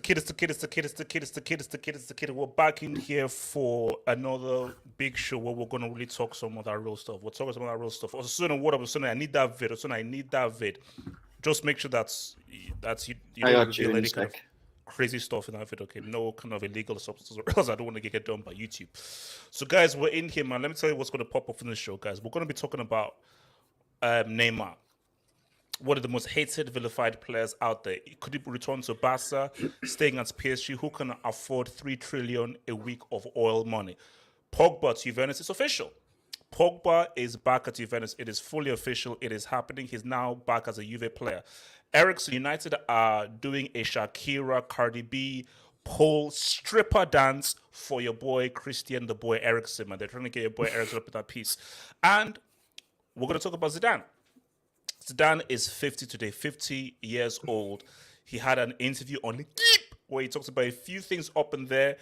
kid. We're back in here for another big show where we're gonna really talk some of that real stuff. We're talking some of that real stuff. Also, what up? I need that vid. I need that vid. Just make sure that's you. You I don't got you reveal in a any kind of sec. crazy stuff in that vid. Okay, no kind of illegal substances, or else I don't want to get done by YouTube. So, guys, we're in here, man. Let me tell you what's gonna pop up in the show, guys. We're gonna be talking about Neymar, one of the most hated, vilified players out there. Could he return to Barca, staying at PSG? Who can afford 3 trillion a week of oil money? Pogba to Juventus. It's official. Pogba is back at Juventus. It is fully official. It is happening. He's now back as a Juve player. Eriksen United are doing a Shakira, Cardi B pole stripper dance for your boy Christian, the boy Eriksen, man. They're trying to get your boy Eriksen up in that piece. And we're going to talk about Zidane. Zidane is 50 today, 50 years old. He had an interview on Liga where he talks about a few things up in there,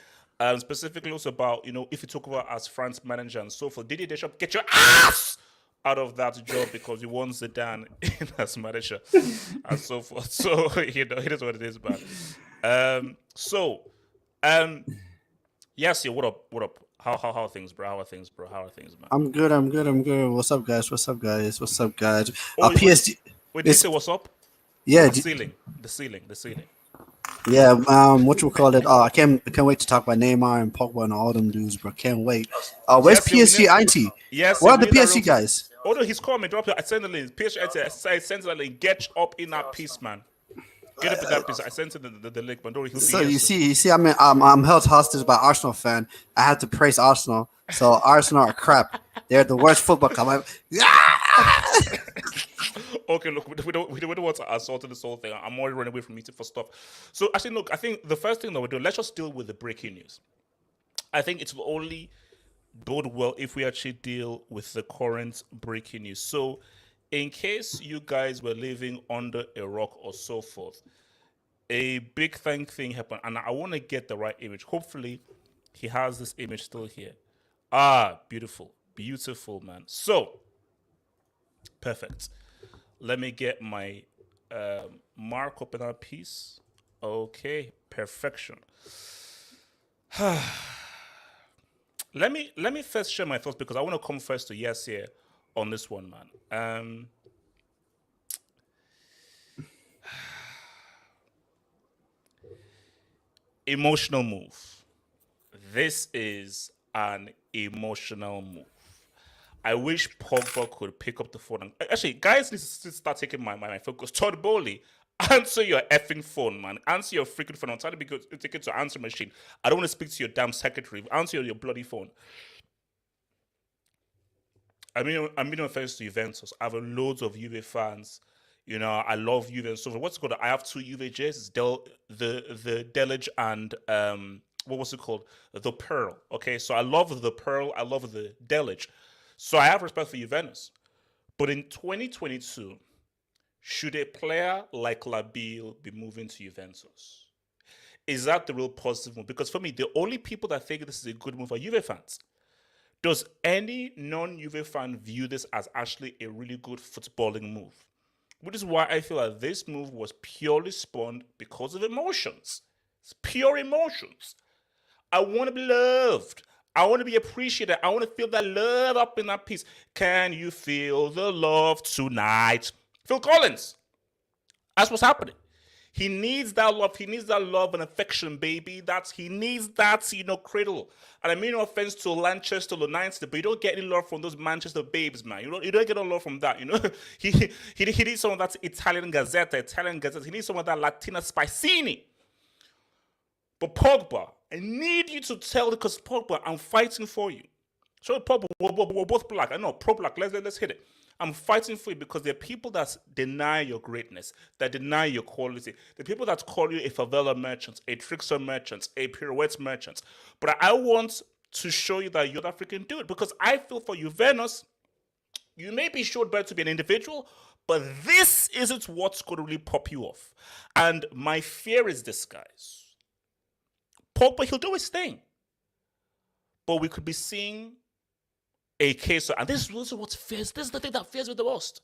specifically also about, if you talk about as France manager and so forth. Didier Deschamps, get your ass out of that job because he wants Zidane in as manager and so forth. So, it is what it is, man. Yes, yeah, what up? How are things, bro? How are things, man? I'm good. What's up, guys? Oh, PSG. Wait, did you say what's up? Yeah, The ceiling. yeah. What you call it? Oh, I can't wait to talk about Neymar and Pogba and all them dudes, bro. Can't wait. Where's PSG IT? Yes. Where are the PSG guys? Oh no, he's calling me. Drop it. I sent the link. PSG I sent the link. Get up in that piece, man. Get up in that piece. I sent him the link, man. Don't So you see, I'm held hostage by Arsenal fan. I have to praise Arsenal. So Arsenal are crap. They're the worst football club. Okay, look, we don't want to assault this whole thing. I'm already running away from meeting for stuff. So actually, look, I think the first thing that we're doing, let's just deal with the breaking news. I think it will only bode well if we actually deal with the current breaking news. So, in case you guys were living under a rock or so forth, a big thing happened, and I want to get the right image. Hopefully, he has this image still here. Beautiful, man. So, perfect. Let me get my mark up in that piece. Okay, perfection. Let me first share my thoughts because I want to come first to yes here on this one, man. Emotional move. This is an emotional move. I wish Pogba could pick up the phone. And, actually, guys need to start taking my focus. Todd Bowley, answer your effing phone, man. Answer your freaking phone. I'm trying to take it to answer machine. I don't want to speak to your damn secretary. Answer your bloody phone. I'm being offense to Juventus. I have loads of Juve fans. I love Juve and so forth. What's it called? I have 2 Juve jerseys. The Deluge and what was it called? The Pearl. Okay, so I love the Pearl. I love the Deluge. So I have respect for Juventus. But in 2022, should a player like Labille be moving to Juventus? Is that the real positive move? Because for me, the only people that think this is a good move are Juve fans. Does any non-Juve fan view this as actually a really good footballing move? Which is why I feel like this move was purely spawned because of emotions. It's pure emotions. I want to be loved. I want to be appreciated. I want to feel that love up in that piece. Can you feel the love tonight? Phil Collins. That's what's happening. He needs that love. He needs that love and affection, baby. He needs that, cradle. And I mean no offense to Manchester United, but you don't get any love from those Manchester babes, man. You don't get a love from that, He needs some of that Italian Gazzetta. He needs some of that Latina Spicini. But Pogba, I need you to tell, because Pogba, I'm fighting for you. So Pogba, we're both black. I know, pro-black. Let's hit it. I'm fighting for you because there are people that deny your greatness, that deny your quality. The people that call you a favela merchant, a trickster merchant, a pirouette merchant. But I want to show you that you're that freaking dude, because I feel for you, Venus, you may be showed better to be an individual, but this isn't what's going to really pop you off. And my fear is this, guys. Pogba, he'll do his thing. But we could be seeing a case, and this is what fears. This is the thing that fears me the most.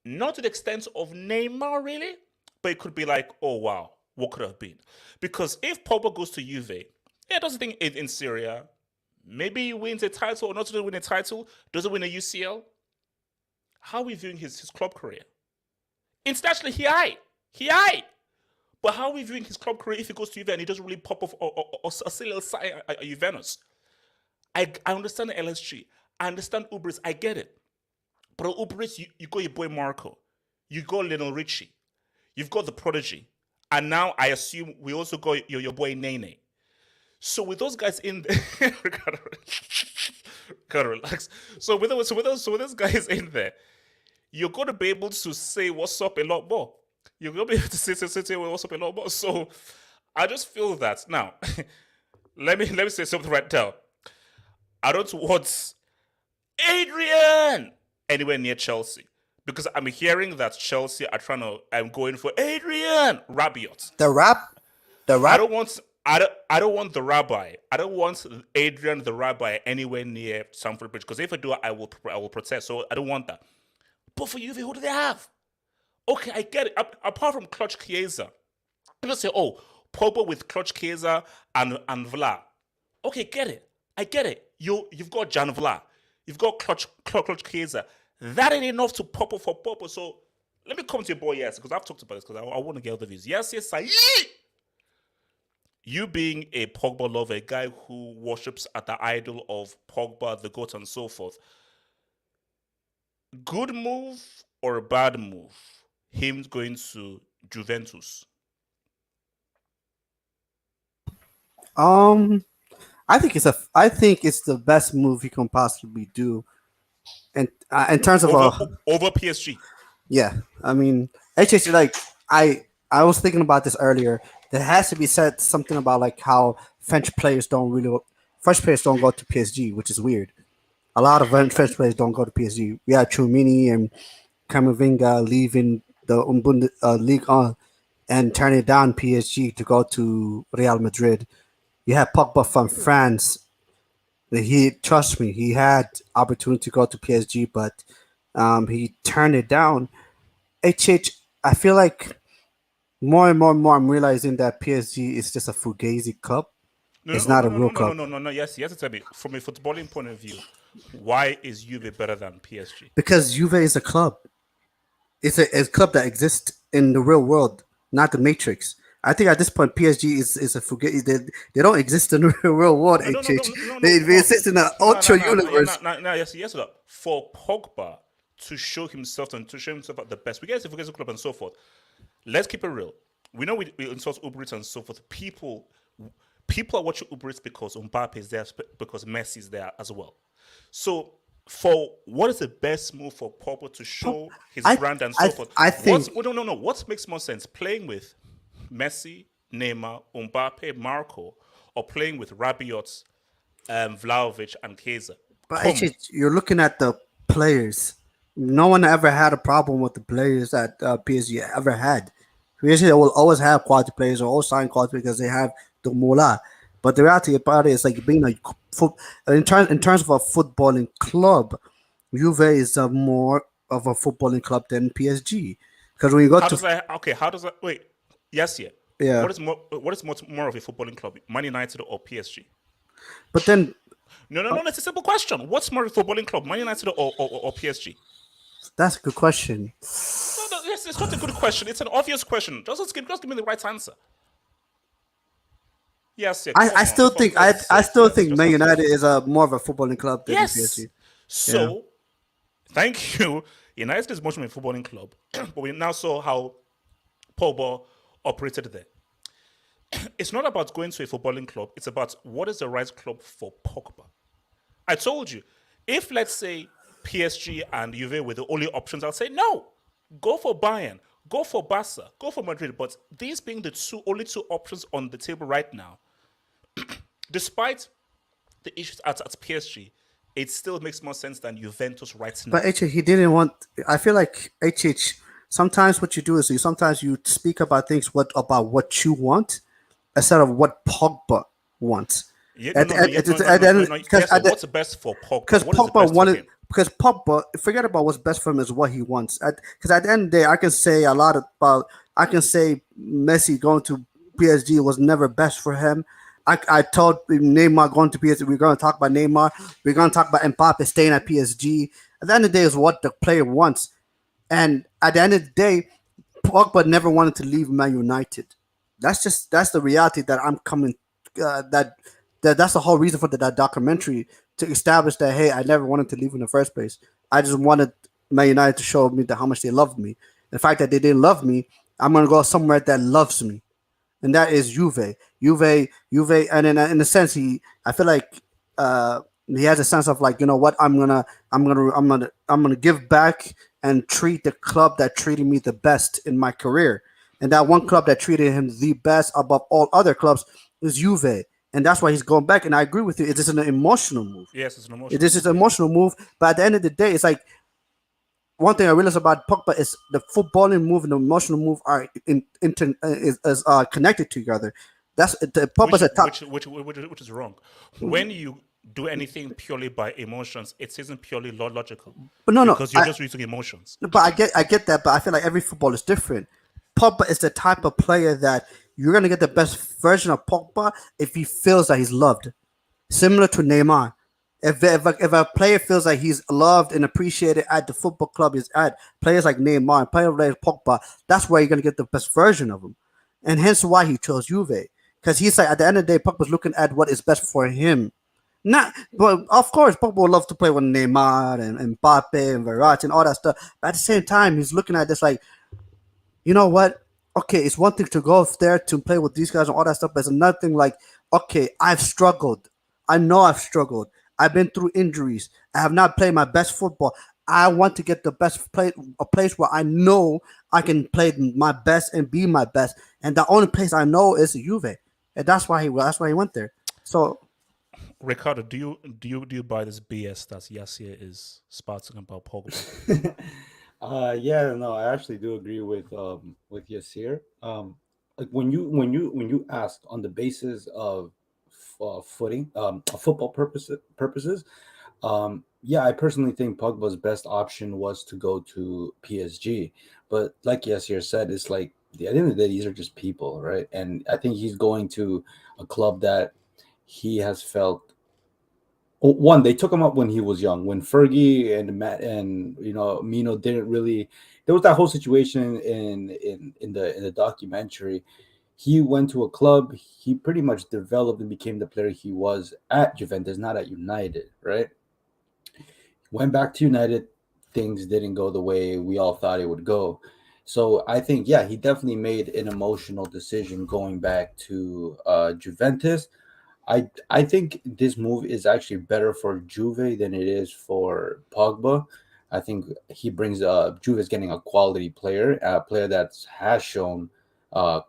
Not to the extent of Neymar, really, but it could be like, oh wow, what could have been. Because if Pogba goes to Juve, yeah, doesn't think in Serie, maybe he wins a title or not to win a title, doesn't win a UCL. How are we viewing his club career? Internationally, he high. But how are we viewing his club career if he goes to Juve and he doesn't really pop off or see a little sign at Juventus? I understand the LSG. I understand Ubris. I get it. But at Ubris, you got your boy Marco. You got Lionel Richie. You've got the Prodigy. And now I assume we also got your boy Nene. So with those guys in there, gotta relax. So with those guys in there, you're gonna be able to say what's up a lot more. You're gonna be able to say what's up a lot more. So I just feel that now. let me say something right now. I don't want Adrian anywhere near Chelsea because I'm hearing that Chelsea are trying to. I'm going for Adrian Rabiot. The rap. I don't want the rabbi. I don't want Adrian the rabbi anywhere near Stamford Bridge because if I do, I will protest. So I don't want that. But for Juve, who do they have? Okay, I get it. Apart from Clutch Chiesa, people say, "Oh, Pogba with Clutch Chiesa and Vla." Okay, get it. I get it. You've got Jan Vla. You've got Clutch Chiesa. That ain't enough to pop up for Pogba. So let me come to your boy, yes, because I've talked about this because I want to get other views. Yes, I. You being a Pogba lover, a guy who worships at the idol of Pogba, the GOAT, and so forth. Good move or a bad move? Him going to Juventus. I think it's the best move he can possibly do, and in terms of over PSG. Yeah, I mean, HH, like I was thinking about this earlier. There has to be said something about like how French players don't go to PSG, which is weird. A lot of French players don't go to PSG. We have Chouamini and Camavinga leaving the Liga and turning down PSG to go to Real Madrid. You have Pogba from France. Trust me, he had opportunity to go to PSG, but he turned it down. I feel like more and more I'm realizing that PSG is just a fugazi club. It's not a real club. No. Yes, you have to tell me from a footballing point of view, why is Juve better than PSG? Because Juve is a club. It's a club that exists in the real world, not the Matrix. I think at this point PSG is a fugazi. They don't exist in the real world. They exist in an ultra universe. Yes. For Pogba to show himself and to show himself at the best, we get a fugazi club and so forth. Let's keep it real. We know we insult Uber Eats and so forth. People are watching Uber Eats because Mbappe is there, because Messi is there as well. So, for what is the best move for Pogba to show his brand and so forth? I think. What makes more sense? Playing with Messi, Neymar, Mbappe, Marco, or playing with Rabiot, Vlahovic, and Chiesa? But you're looking at the players. No one ever had a problem with the players that PSG ever had. PSG will always have quality players or always sign quality because they have the moolah. But the reality about it is like being in terms of a footballing club, Juve is more of a footballing club than PSG. Because when you go how does that wait? Yes, yeah. Yeah. What is more of a footballing club, Man United or PSG? But then no. It's a simple question. What's more of a footballing club, Man United or PSG? That's a good question. No, yes, it's not a good question. It's an obvious question. Just give me the right answer. Yes, yeah, I still think Man United is more of a footballing club than PSG. So, thank you. United is much more a footballing club, but we now saw how Pogba operated there. It's not about going to a footballing club. It's about what is the right club for Pogba. I told you, if let's say PSG and Juve were the only options, I'll say no. Go for Bayern, go for Barca, go for Madrid. But these being the only two options on the table right now, despite the issues at PSG, it still makes more sense than Juventus right now. But he didn't want. I feel like sometimes what you do is you speak about things about what you want instead of what Pogba wants. What's best for Pogba? Because Pogba wanted. Because Pogba, forget about what's best for him is what he wants. Because at the end of the day, I can say a lot about I can say Messi going to PSG was never best for him. I told Neymar going to PSG. We're going to talk about Neymar. We're going to talk about Mbappe staying at PSG. At the end of the day, is what the player wants. And at the end of the day, Pogba never wanted to leave Man United. That's the reality that I'm coming. That's the whole reason for that documentary, to establish that, hey, I never wanted to leave in the first place. I just wanted Man United to show me that how much they loved me. The fact that they didn't love me, I'm gonna go somewhere that loves me, and that is Juve. Juve, and in a sense, I feel like he has a sense of like, you know what, I'm gonna give back and treat the club that treated me the best in my career, and that one club that treated him the best above all other clubs is Juve, and that's why he's going back. And I agree with you. It is an emotional move. Yes, it's an It emotional is just move. an Yeah. emotional move, but at the end of the day, it's like one thing I realized about Pogba is the footballing move and the emotional move are connected to each other. That's the which Pogba's a top. which is wrong. When you do anything purely by emotions, it isn't purely logical, But no, no, because you're just using emotions. but I get that. But I feel like every football is different. Pogba is the type of player that you're gonna get the best version of Pogba if he feels that he's loved, similar to Neymar. If a player feels like he's loved and appreciated at the football club he's at, players like Neymar and players like Pogba, that's where you're gonna get the best version of him, and hence why he chose Juve. Because he's like, at the end of the day, Pogba's looking at what is best for him. Not, but of course, Pogba would love to play with Neymar and Mbappe and Verratti and all that stuff. But at the same time, he's looking at this like, you know what? Okay, it's one thing to go there to play with these guys and all that stuff, but it's another thing like, okay, I've struggled. I know I've struggled. I've been through injuries. I have not played my best football. I want to get the best play, a place where I know I can play my best and be my best. And the only place I know is Juve, and that's why he went there. So Ricardo, do you buy this BS that Yassir is spouting about Pogba? Yeah, no, I actually do agree with Yasir. Like when you asked on the basis of football purposes, yeah, I personally think Pogba's best option was to go to PSG. But like Yasir said, it's like at the end of the day, these are just people, right? And I think he's going to a club that he has felt. One, they took him up when he was young, when Fergie and Matt and Mino didn't really. There was that whole situation in the documentary. He went to a club. He pretty much developed and became the player he was at Juventus, not at United, right? Went back to United, things didn't go the way we all thought it would go. So I think, yeah, he definitely made an emotional decision going back to Juventus. I think this move is actually better for Juve than it is for Pogba. I think he brings Juve is getting a quality player, a player that has shown, uh,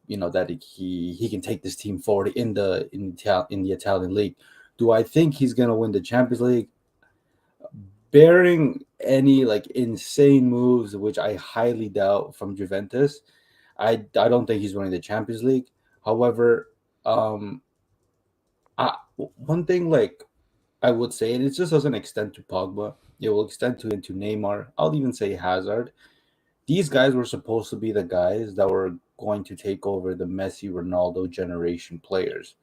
that he can take this team forward in the Italian league. Do I think he's gonna win the Champions League? Bearing any like insane moves, which I highly doubt from Juventus, I don't think he's winning the Champions League. However, um, one thing like I would say, and it just doesn't extend to Pogba. It will extend to Neymar. I'll even say Hazard. These guys were supposed to be the guys that were going to take over the Messi, Ronaldo generation players.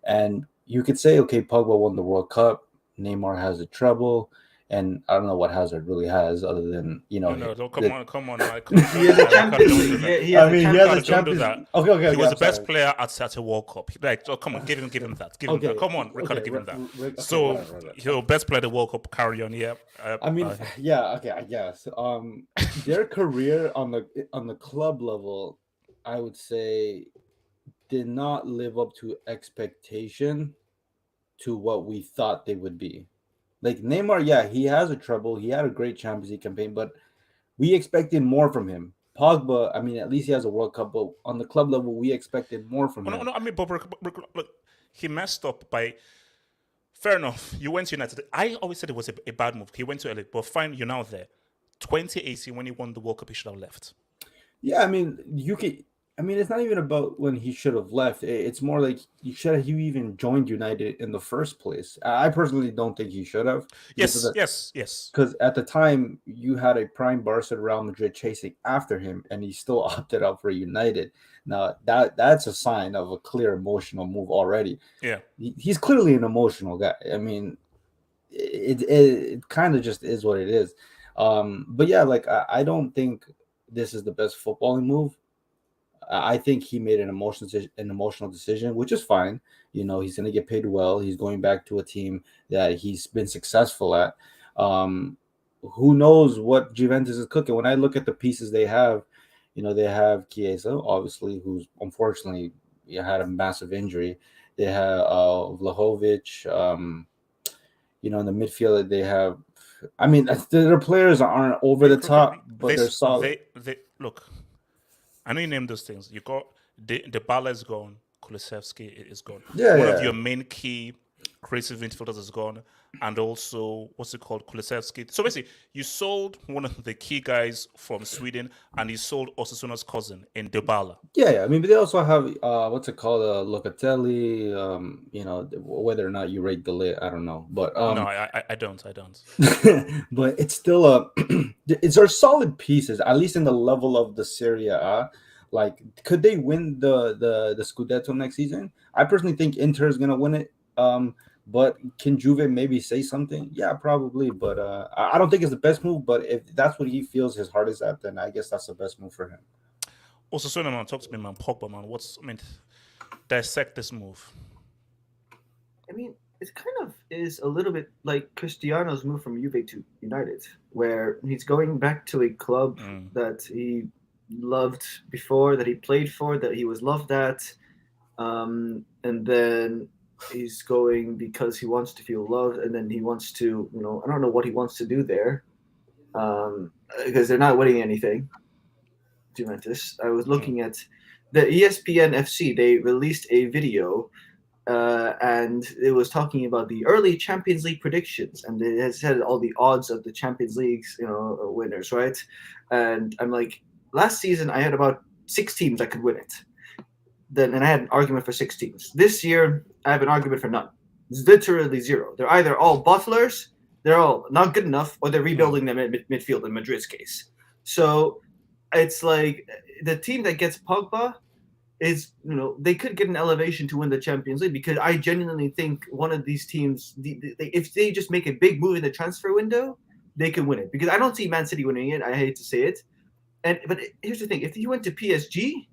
And you could say, okay, Pogba won the World Cup. Neymar has a treble, and I don't know what Hazard really has other than No, no, don't the, come on, like, he don't do has a that, Ricardo. Champions Don't do League. that. He has I a mean, Champions he has a Ricardo, don't do League. that. Okay, okay, He okay. was I'm the best sorry. player at a World Cup. Like, oh, come on, give him that. Give him that. Okay, Come on, Ricardo, okay, give him that. okay, So, whatever. your best player at the World Cup. Carry on. Yeah. I mean, yeah, okay, I guess. Their career on the club level, I would say, did not live up to expectation to what we thought they would be. Like Neymar, yeah, he has a treble. He had a great Champions League campaign, but we expected more from him. Pogba, I mean, at least he has a World Cup, but on the club level, we expected more from Oh, no, him. no. I mean, but look, he messed up by. Fair enough. You went to United. I always said it was a bad move. He went to LA, but fine, you're now there. 2018, when he won the World Cup, he should have left. Yeah, I mean, you can. I mean, it's not even about when he should have left. It's more like you should have you even joined United in the first place. I personally don't think he should have Yes, yes, yes. because at the time you had a prime Barca Real Madrid chasing after him, and he still opted out for United. Now that's a sign of a clear emotional move already. Yeah. He's clearly an emotional guy. I mean, it kind of just is what it is. But yeah, like I don't think this is the best footballing move. I think he made an emotional decision, which is fine. You know, he's going to get paid well. He's going back to a team that he's been successful at. Who knows what Juventus is cooking? When I look at the pieces they have, you know, they have Chiesa, obviously, who's unfortunately had a massive injury. They have Vlahovic. You know, in the midfield, they have. I mean, their players aren't over the top, but they're solid. They look. I know you name those things. You got the Bala is gone. Kulusevski is gone. Yeah, One yeah. of your main key creative midfielders is gone, and also what's it called, Kulusevski. So basically, you sold one of the key guys from Sweden, and you sold Osasuna's cousin in Dybala. Yeah. I mean, but they also have what's it called, Locatelli. You know, whether or not you rate Delit, I don't know, but No, I don't. but it's still it's our solid pieces, at least in the level of the Serie A. Like, could they win the Scudetto next season? I personally think Inter is gonna win it. But can Juve maybe say something? Yeah, probably. But I don't think it's the best move. But if that's what he feels his heart is at, then I guess that's the best move for him. Osasuna, man, talk to me, man. Pogba, man. Dissect this move. I mean, it kind of is a little bit like Cristiano's move from Juve to United, where he's going back to a club that he loved before, that he played for, that he was loved at, and then he's going because he wants to feel loved, and then he wants to, you know, I don't know what he wants to do there, because they're not winning anything. Juventus. I was looking at the ESPN FC. They released a video, and it was talking about the early Champions League predictions, and it has said all the odds of the Champions League's, you know, winners, right? And I'm like, last season I had about 6 teams that could win it. And I had an argument for 6 teams. This year I have an argument for none. It's literally 0. They're either all butlers, they're all not good enough, or they're rebuilding their midfield in Madrid's case. So it's like the team that gets Pogba is, you know, they could get an elevation to win the Champions League, because I genuinely think one of these teams, if they just make a big move in the transfer window, they can win it. Because I don't see Man City winning it. I hate to say it. But here's the thing. If he went to PSG,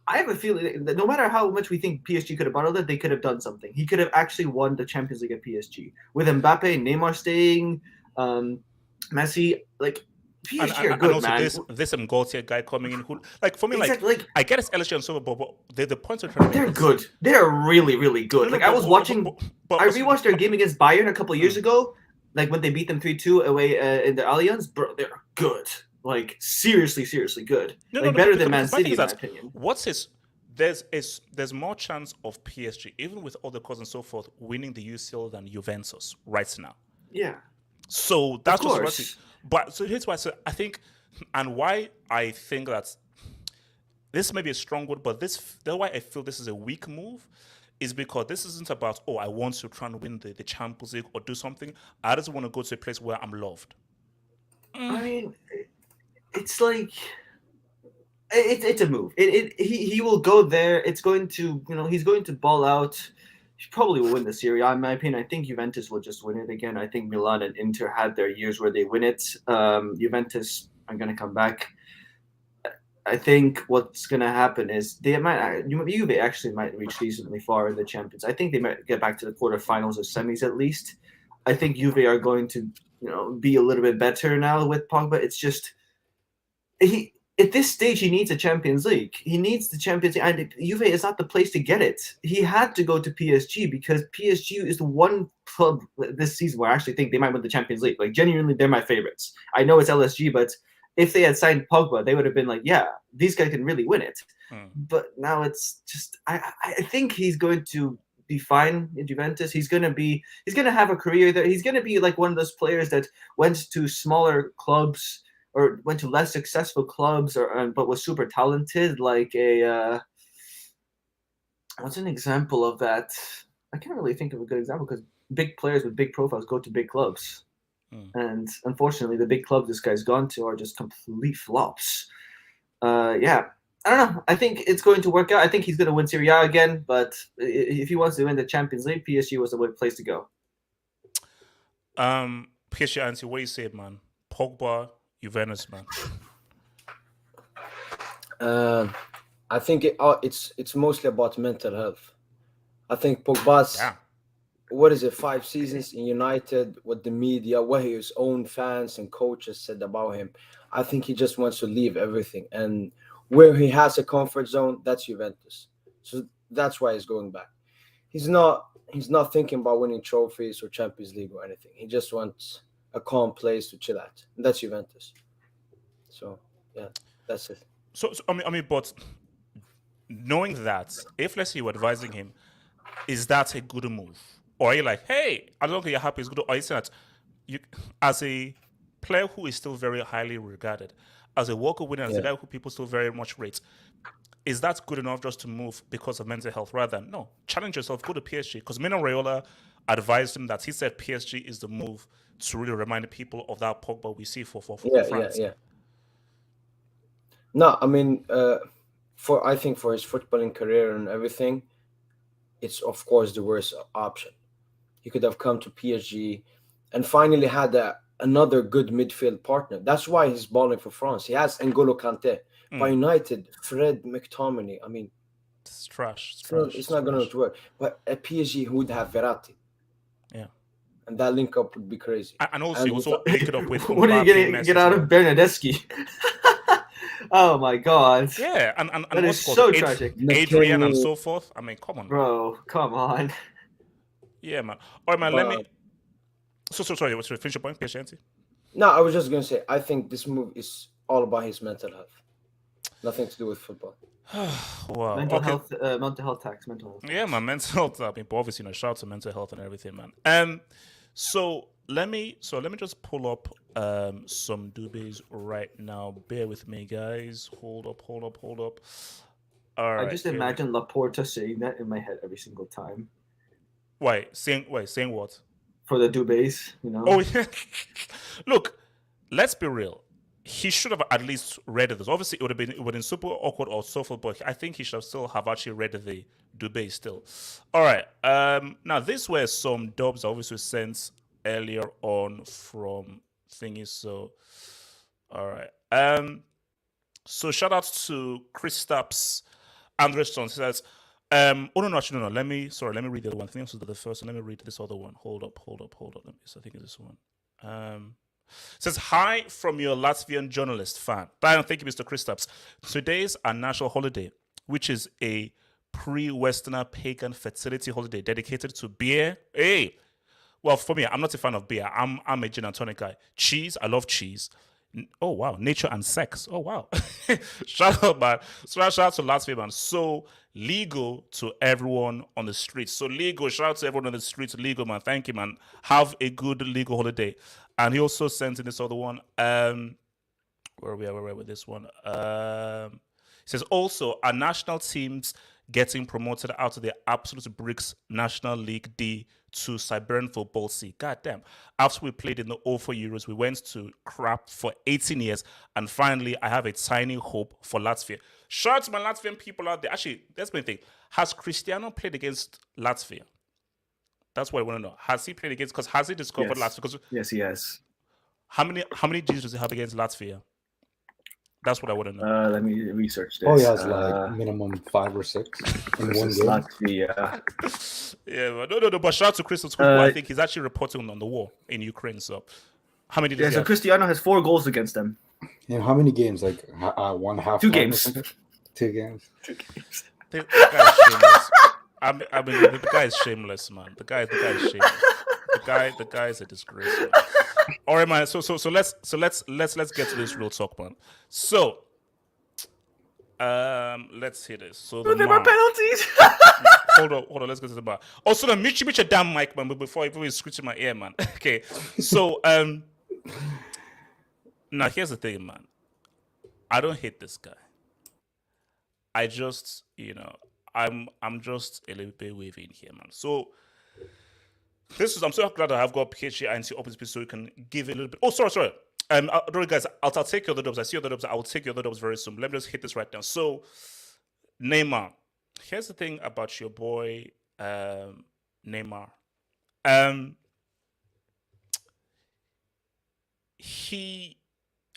I have a feeling that no matter how much we think PSG could have bottled it, they could have done something. He could have actually won the Champions League at PSG. With Mbappe, Neymar staying, Messi, like, PSG are good, and also man. this Gaultier guy coming in who, like, for me, Exactly, like, I get it's LSU and so, but the points are trying to they're make good. They're really, really good. No, Like, I was watching, but I rewatched their game against Bayern a couple of years ago, like when they beat them 3-2 away in the Allianz. Bro, they're good. Like, seriously, seriously good. Better than Man City, in my opinion. What's his? There's more chance of PSG, even with all the calls and so forth, winning the UCL than Juventus right now. Yeah. So that's Of just course. what but so here's why I think, and why I think that this may be a strong word, but that's why I feel this is a weak move, is because this isn't about, oh, I want to try and win the Champions League or do something. I just want to go to a place where I'm loved. I mean, it's like it's a move. He will go there. It's going to, you know, he's going to ball out. He probably will win the Serie. In my opinion, I think Juventus will just win it again. I think Milan and Inter had their years where they win it. Juventus are going to come back. I think what's going to happen is Juve actually might reach decently far in the Champions. I think they might get back to the quarterfinals or semis at least. I think Juve are going to, you know, be a little bit better now with Pogba. It's just at this stage, he needs a Champions League. He needs the Champions League, and Juve is not the place to get it. He had to go to PSG because PSG is the one club this season where I actually think they might win the Champions League. Like, genuinely, they're my favorites. I know it's LSG, but if they had signed Pogba, they would have been like, yeah, these guys can really win it. But now it's just, I think he's going to be fine in Juventus. He's going to have a career there. He's going to be like one of those players that went to smaller clubs or went to less successful clubs, but was super talented, like a what's an example of that? I can't really think of a good example because big players with big profiles go to big clubs. And unfortunately, the big clubs this guy's gone to are just complete flops. Yeah, I don't know. I think it's going to work out. I think he's going to win Serie A again, but if he wants to win the Champions League, PSG was the place to go. PSG, Anti, what do you say, man? Pogba, Juventus, man. I think it's mostly about mental health. I think Pogba's, 5 seasons in United, what the media, what his own fans and coaches said about him. I think he just wants to leave everything. And where he has a comfort zone, that's Juventus. So that's why he's going back. He's not thinking about winning trophies or Champions League or anything. He just wants a calm place to chill at. And that's Juventus. So, yeah, that's it. So I mean, but knowing that, if let's say you're advising him, is that a good move? Or are you like, hey, I don't think you're happy, it's good? Or are you saying that you, as a player who is still very highly regarded, as a World Cup winner, as a guy who people still very much rate, is that good enough just to move because of mental health rather than, no, challenge yourself, go to PSG? Because Mino Raiola advised him that he said PSG is the move to really remind people of that Pogba we see for France. Yeah. No, I mean, I think for his footballing career and everything, it's of course the worst option. He could have come to PSG and finally had another good midfield partner. That's why he's balling for France. He has N'Golo Kante. By United, Fred McTominay. I mean, it's trash. It's not going to work. But at PSG, who would have Verratti? Yeah. And that link up would be crazy. And also, he also linked it up with what are you going to get out of Bernadeschi? Oh my God. Yeah, and that is so tragic. Adrian and so forth. I mean, come on, bro. Come on. Yeah, man. All right, man. Let me. Sorry. What's your finish your point, PSG? No, I was just gonna say. I think this move is all about his mental health. Nothing to do with football. Wow. Mental health tax. Yeah, man. Mental health. I mean, but obviously, shout out to mental health and everything, man. So let me just pull up some doobies right now. Bear with me, guys. Hold up. All right. I just imagine Laporta saying that in my head every single time. Saying what? For the doobies, Oh yeah. Look, let's be real. He should have at least read this. Obviously, it would have been super awkward or so forth, but I think he should have still actually read the debate still. All right. Now, these were some dubs obviously sent earlier on from thingy. So, all right. So shout out to Kristaps Anderson. He says, no. Let me read the other one. I think this was the first one. Let me read this other one. Hold up. I think it's this one. Says, hi from your Latvian journalist fan. Thank you, Mr. Kristaps. Today's a national holiday, which is a pre-Westerner pagan fertility holiday dedicated to beer. Hey, well, for me, I'm not a fan of beer. I'm a gin and tonic guy. Cheese, I love cheese. Oh, wow. Nature and sex. Oh, wow. Shout out, man. Shout out to Latvia, man. So legal to everyone on the streets. So legal. Shout out to everyone on the streets. Legal, man. Thank you, man. Have a good legal holiday. And he also sent in this other one. Where are we with this one? He says, also, our national teams getting promoted out of the Absolute Bricks National League D to Siberian Football C. God damn. After we played in the 04 Euros, we went to crap for 18 years. And finally, I have a tiny hope for Latvia. Shout out to my Latvian people out there. Actually, that's my thing. Has Cristiano played against Latvia? That's what I want to know. Has he played against? Because has he discovered Latvia? Because yes, he has. How many G's does he have against Latvia? That's what I want to know. Let me research this. Oh, he has like minimum 5 or 6 in one game. Latvia. Yeah, no. But shout out to Crystal School. I think he's actually reporting on the war in Ukraine. So, how many? Yeah, so Cristiano has 4 goals against them. And how many games? Like 1/2. 2 games. 2 games. The guy's shameless. I mean, the guy is shameless, man. The guy is shameless. The guy is a disgrace, man. All right, man. So let's get to this real talk, man. So, let's hit this. So there were penalties. Hold on. Let's get to the bar. Also, the Mitch a damn mic, man. But before I even screech in my ear, man. Okay. So, Now, here's the thing, man. I don't hate this guy. I just, I'm just a little bit waving here, man. So I'm so glad that I've got PSG and opposite so we can give a little bit. Oh, sorry. Don't guys, I'll take your other dubs. I see other dubs. I will take your other dubs very soon. Let me just hit this right now. So, Neymar. Here's the thing about your boy, Neymar. He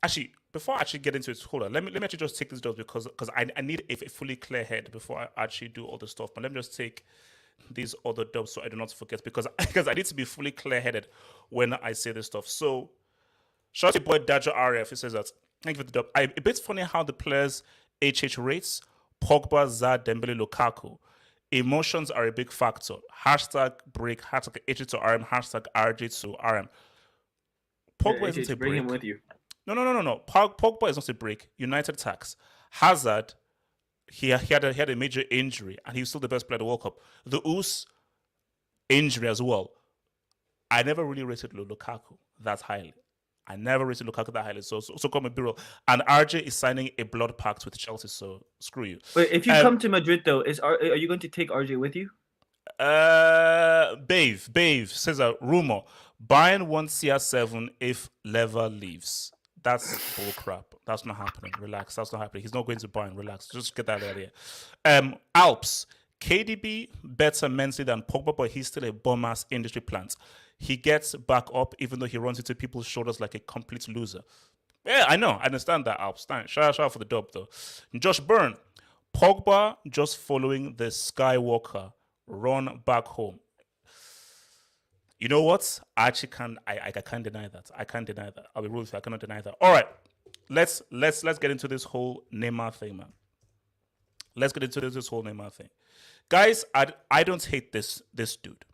actually, before I actually get into it, hold on. Let me actually just take this dubs because I need a fully clear head before I actually do all the stuff. But let me just take these other dubs so I do not forget because I need to be fully clear headed when I say this stuff. So, shout out to your boy Dajo RF. He says that. Thank you for the dub. A bit funny how the players HH rates Pogba, Zidane, Dembele, Lukaku. Emotions are a big factor. Hashtag break. Hashtag HH to RM. Hashtag RJ to RM. Pogba isn't a break. Bring him with you. No. Pogba is not a break. United tax. Hazard, he had a major injury and he was still the best player at the World Cup. The Us injury as well. I never really rated Lukaku that highly. So come and be real. And RJ is signing a blood pact with Chelsea, so screw you. Wait, if you come to Madrid though, are you going to take RJ with you? Bave says a rumor. Bayern wants CR7 if Lever leaves. That's bullcrap. That's not happening. Relax. That's not happening. He's not going to Bayern. Relax. Just get that out of here. Alps. KDB better mentally than Pogba, but he's still a bum-ass industry plant. He gets back up even though he runs into people's shoulders like a complete loser. Yeah, I know. I understand that, Alps. Shout out for the dub, though. Josh Byrne. Pogba just following the Skywalker. Run back home. You know what? I actually can't. I can't deny that. I can't deny that. I'll be real with you. I cannot deny that. All right, let's get into this whole Neymar thing, man. Let's get into this whole Neymar thing, guys. I don't hate this dude.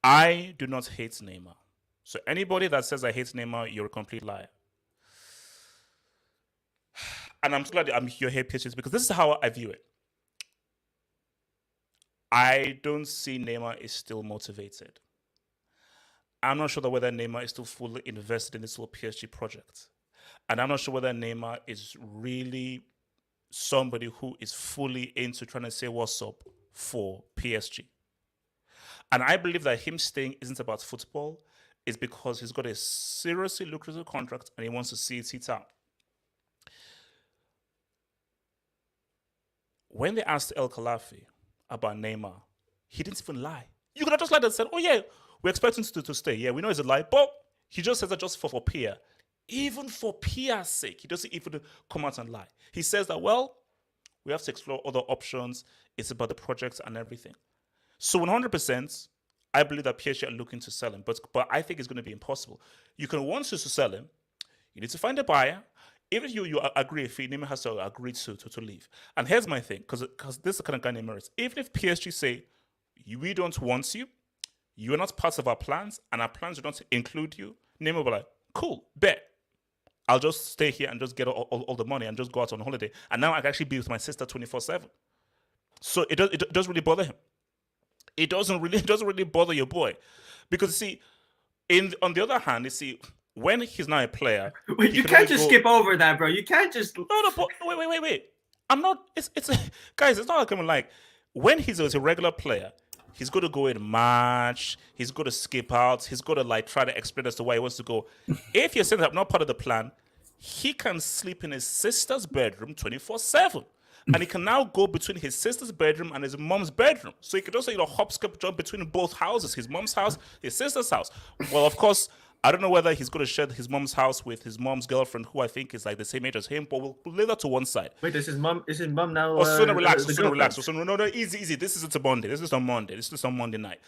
I do not hate Neymar. So anybody that says I hate Neymar, you're a complete liar. And I'm so glad I'm here pitches because this is how I view it. I don't see Neymar is still motivated. I'm not sure that whether Neymar is still fully invested in this little PSG project. And I'm not sure whether Neymar is really somebody who is fully into trying to say what's up for PSG. And I believe that him staying isn't about football. It's because he's got a seriously lucrative contract and he wants to see it out. When they asked El Khelafi about Neymar, he didn't even lie. You could have just lied and said, oh yeah, we're expecting to stay. Yeah, we know it's a lie, but he just says that just for PR. Even for PR's sake, he doesn't even come out and lie. He says that, well, we have to explore other options. It's about the projects and everything. So 100%, I believe that PSG are looking to sell him, but I think it's going to be impossible. You can want to sell him. You need to find a buyer. Even if you agree, if Neymar has to agree to leave. And here's my thing, because this is the kind of guy Neymar is. Even if PSG say, we don't want you, you are not part of our plans, and our plans do not include you, Neymar will be like, cool, bet. I'll just stay here and just get all the money and just go out on holiday. And now I can actually be with my sister 24/7. So it doesn't really bother him. It doesn't really bother your boy. Because, see, on the other hand, you see, when he's now a player, wait, you can't just skip over that, bro. You can't just wait. I'm not. Guys. It's not like I'm like when he's a regular player, he's going to go in match. He's going to skip out. He's going to like try to explain as to why he wants to go. If you're saying that not part of the plan, he can sleep in his sister's bedroom 24/7. And he can now go between his sister's bedroom and his mom's bedroom. So he could also, hop, skip, jump between both houses, his mom's house, his sister's house. Well, of course, I don't know whether he's going to share his mom's house with his mom's girlfriend, who I think is like the same age as him, but we'll leave that to one side. Wait, is his mom now? Oh, so relax. No, easy. This isn't a Monday. This is on Monday. This is on Monday night.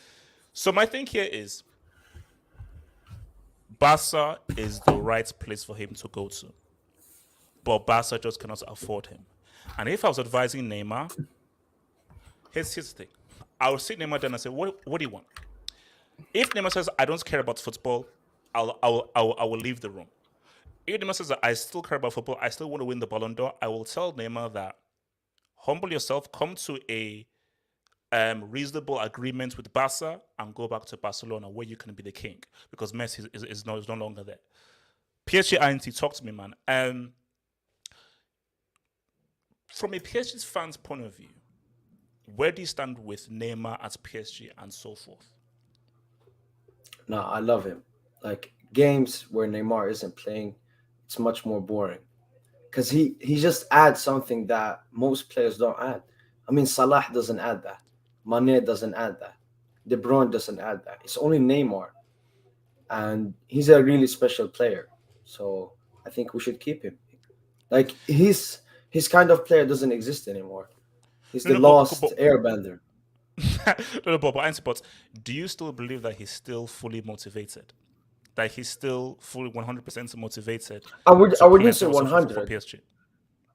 So my thing here is, Barca is the right place for him to go to. But Barca just cannot afford him. And if I was advising Neymar, here's the thing. I would sit Neymar down and say, what do you want? If Neymar says, I don't care about football, I will leave the room. If Neymar says that I still care about football, I still want to win the Ballon d'Or, I will tell Neymar that humble yourself, come to a reasonable agreement with Barca and go back to Barcelona where you can be the king because Messi is no longer there. PSG INT, talk to me, man. From a PSG fan's point of view, where do you stand with Neymar at PSG and so forth? No, I love him. Like games where Neymar isn't playing, it's much more boring because he just adds something that most players don't add. I mean, Salah doesn't add that. Mane doesn't add that. De Bruyne doesn't add that. It's only Neymar, and he's a really special player. So I think we should keep him. Like his kind of player doesn't exist anymore. He's the lost airbender. But do you still believe that he's still fully motivated? That he's still fully 100% motivated? I wouldn't say for 100. PSG.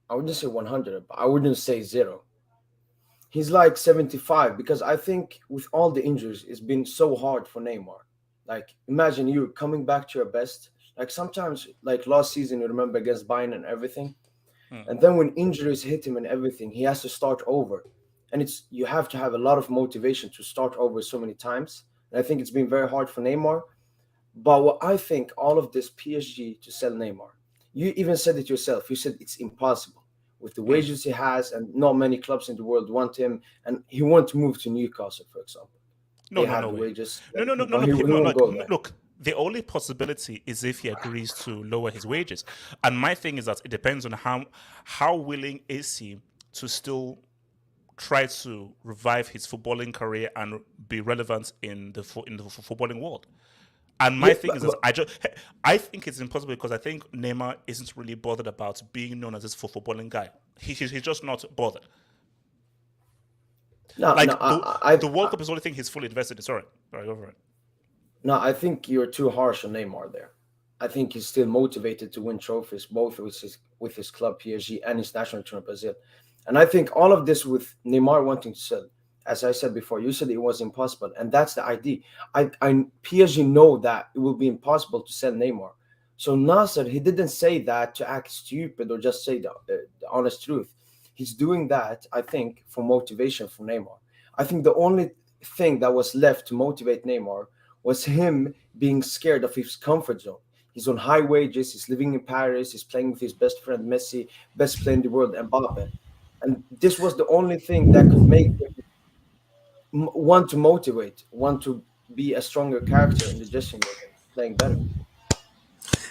I wouldn't say 100, but I wouldn't say 0. He's like 75 because I think with all the injuries, it's been so hard for Neymar. Like imagine you coming back to your best. Like sometimes, like last season, you remember against Bayern and everything. And then when injuries hit him and everything, he has to start over. And you have to have a lot of motivation to start over so many times. And I think it's been very hard for Neymar. But what I think, all of this PSG to sell Neymar, you even said it yourself. You said it's impossible with the wages he has, and not many clubs in the world want him. And he won't move to Newcastle, for example. No. Wages. No. Look, the only possibility is if he agrees to lower his wages. And my thing is that it depends on how willing is he to still try to revive his footballing career and be relevant in the footballing world. And my thing is that I think it's impossible because I think Neymar isn't really bothered about being known as this footballing guy. He's just not bothered. The World Cup is the only thing he's fully invested in. Sorry, over it. No, I think you're too harsh on Neymar there. I think he's still motivated to win trophies, both with his club PSG and his national team Brazil. And I think all of this with Neymar wanting to sell, as I said before, you said it was impossible, and that's the idea. PSG know that it will be impossible to sell Neymar. So Nasser, he didn't say that to act stupid or just say the honest truth. He's doing that, I think, for motivation for Neymar. I think the only thing that was left to motivate Neymar was him being scared of his comfort zone. He's on high wages, he's living in Paris, he's playing with his best friend Messi, best player in the world, Mbappe. And this was the only thing that could make him want to be a stronger character in the dressing room, playing better.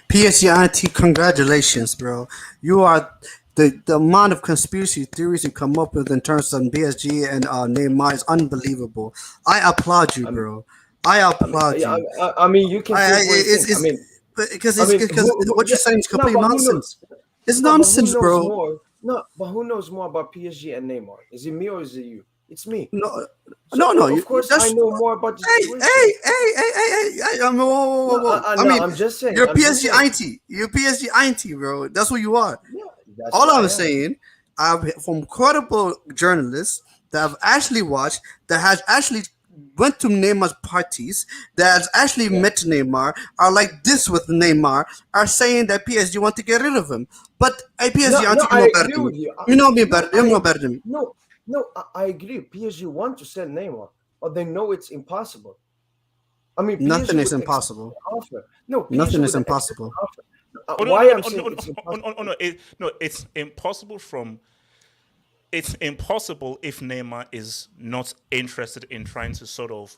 PSG, congratulations, bro. You are the amount of conspiracy theories you come up with in terms of PSG and Neymar is unbelievable. I applaud you, bro. I applaud you. I mean, you can say because what you're saying is complete nonsense. It's nonsense, bro. But who knows more about PSG and Neymar? Is it me or is it you? It's me. No. Of course, I know more about the situation. Hey! I'm just saying. You're PSG IT. You're PSG IT, bro. That's what you are. Yeah, all I'm saying, from credible journalists that have actually watched, that has actually went to Neymar's parties, that has actually met Neymar, are like this with Neymar, are saying that PSG want to get rid of him. But PSG, I agree with you. You know me better. You know better than me. No, I agree. PSG want to sell Neymar, but they know it's impossible. I mean, nothing is impossible. No, nothing is impossible. Why I'm saying it's impossible? It's impossible from. It's impossible if Neymar is not interested in trying to sort of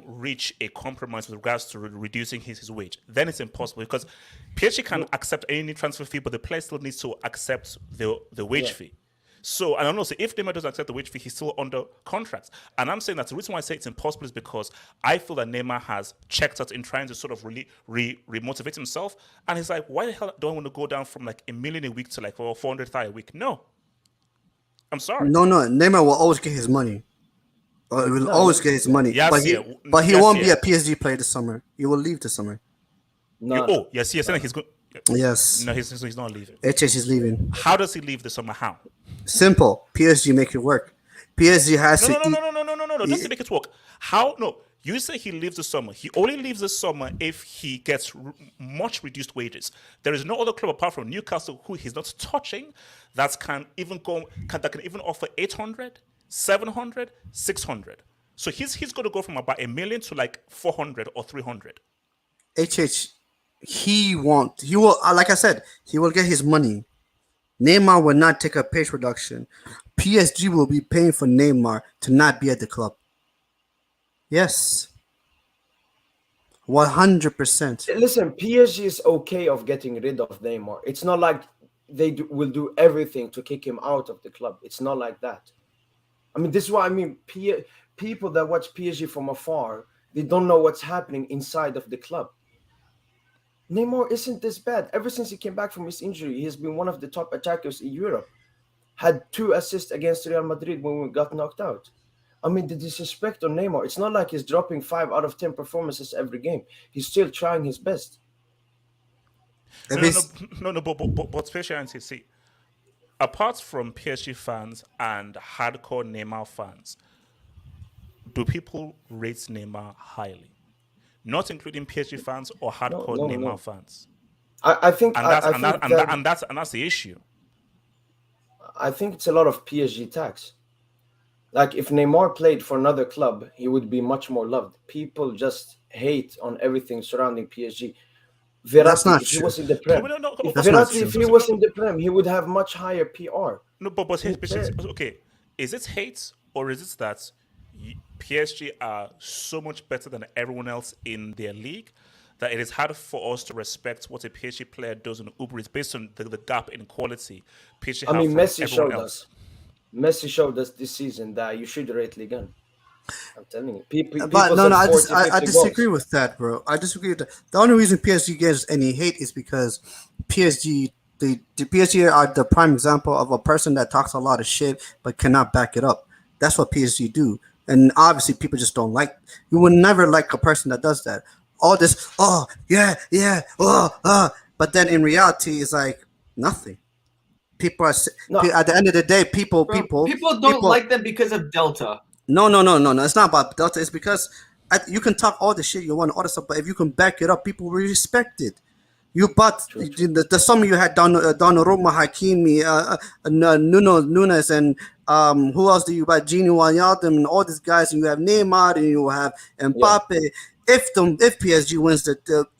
reach a compromise with regards to reducing his wage. Then it's impossible because PSG can accept any transfer fee, but the player still needs to accept the wage fee. So, and I'm not saying if Neymar doesn't accept the wage fee, he's still under contract. And I'm saying that the reason why I say it's impossible is because I feel that Neymar has checked out in trying to sort of really remotivate himself. And he's like, why the hell do I want to go down from like $1 million a week to like 400,000 a week? No. I'm sorry. No. Neymar will always get his money. He will always get his money. But he won't be a PSG player this summer. He will leave this summer. No. Yes, he's going. Yes. No, he's not leaving. HS is leaving. How does he leave this summer? How? Simple. PSG make it work. PSG has No. Just to make it work. How? No. You say he leaves the summer. He only leaves the summer if he gets much reduced wages. There is no other club apart from Newcastle who he's not touching that can even offer 800, 700, 600. So he's going to go from about $1 million to like 400 or 300. HH, he won't. He will, like I said, he will get his money. Neymar will not take a pay reduction. PSG will be paying for Neymar to not be at the club. Yes, 100%. Listen, PSG is okay of getting rid of Neymar. It's not like will do everything to kick him out of the club. It's not like that. I mean, this is what I mean. People that watch PSG from afar, they don't know what's happening inside of the club. Neymar isn't this bad. Ever since he came back from his injury, he's been one of the top attackers in Europe. Had 2 assists against Real Madrid when we got knocked out. I mean, the disrespect on Neymar, it's not like he's dropping 5 out of 10 performances every game. He's still trying his best. No, but especially, see, apart from PSG fans and hardcore Neymar fans, do people rate Neymar highly? Not including PSG fans or hardcore Neymar fans. I think, and that's the issue. I think it's a lot of PSG tax. Like if Neymar played for another club, he would be much more loved. People just hate on everything surrounding PSG. Verratti, That's not if true. he was in the Prem, if he was in the Prem, he would have much higher PR. No, but okay, is it hate or is it that PSG are so much better than everyone else in their league that it is hard for us to respect what a PSG player does on Uber Eats based on the gap in quality PSG have from Messi everyone showed else. us. Messi showed us this season that you should rate Liga. I'm telling you. People But no, I disagree goals. with that, bro. I disagree with that. The only reason PSG gets any hate is because PSG, the PSG are the prime example of a person that talks a lot of shit but cannot back it up. That's what PSG do. And obviously, people just don't like. You will never like a person that does that. All this, oh yeah, but then in reality, it's like nothing. People are at the end of the day, people don't like them because of Delta. No. It's not about Delta. It's because you can talk all the shit you want, all the stuff, but if you can back it up, people will respect it. You bought the summer you had Donnarumma, Hakimi, Nunes, and who else do you buy? Gini Wijnaldum and all these guys, and you have Neymar and you have Mbappe. Yeah. If PSG wins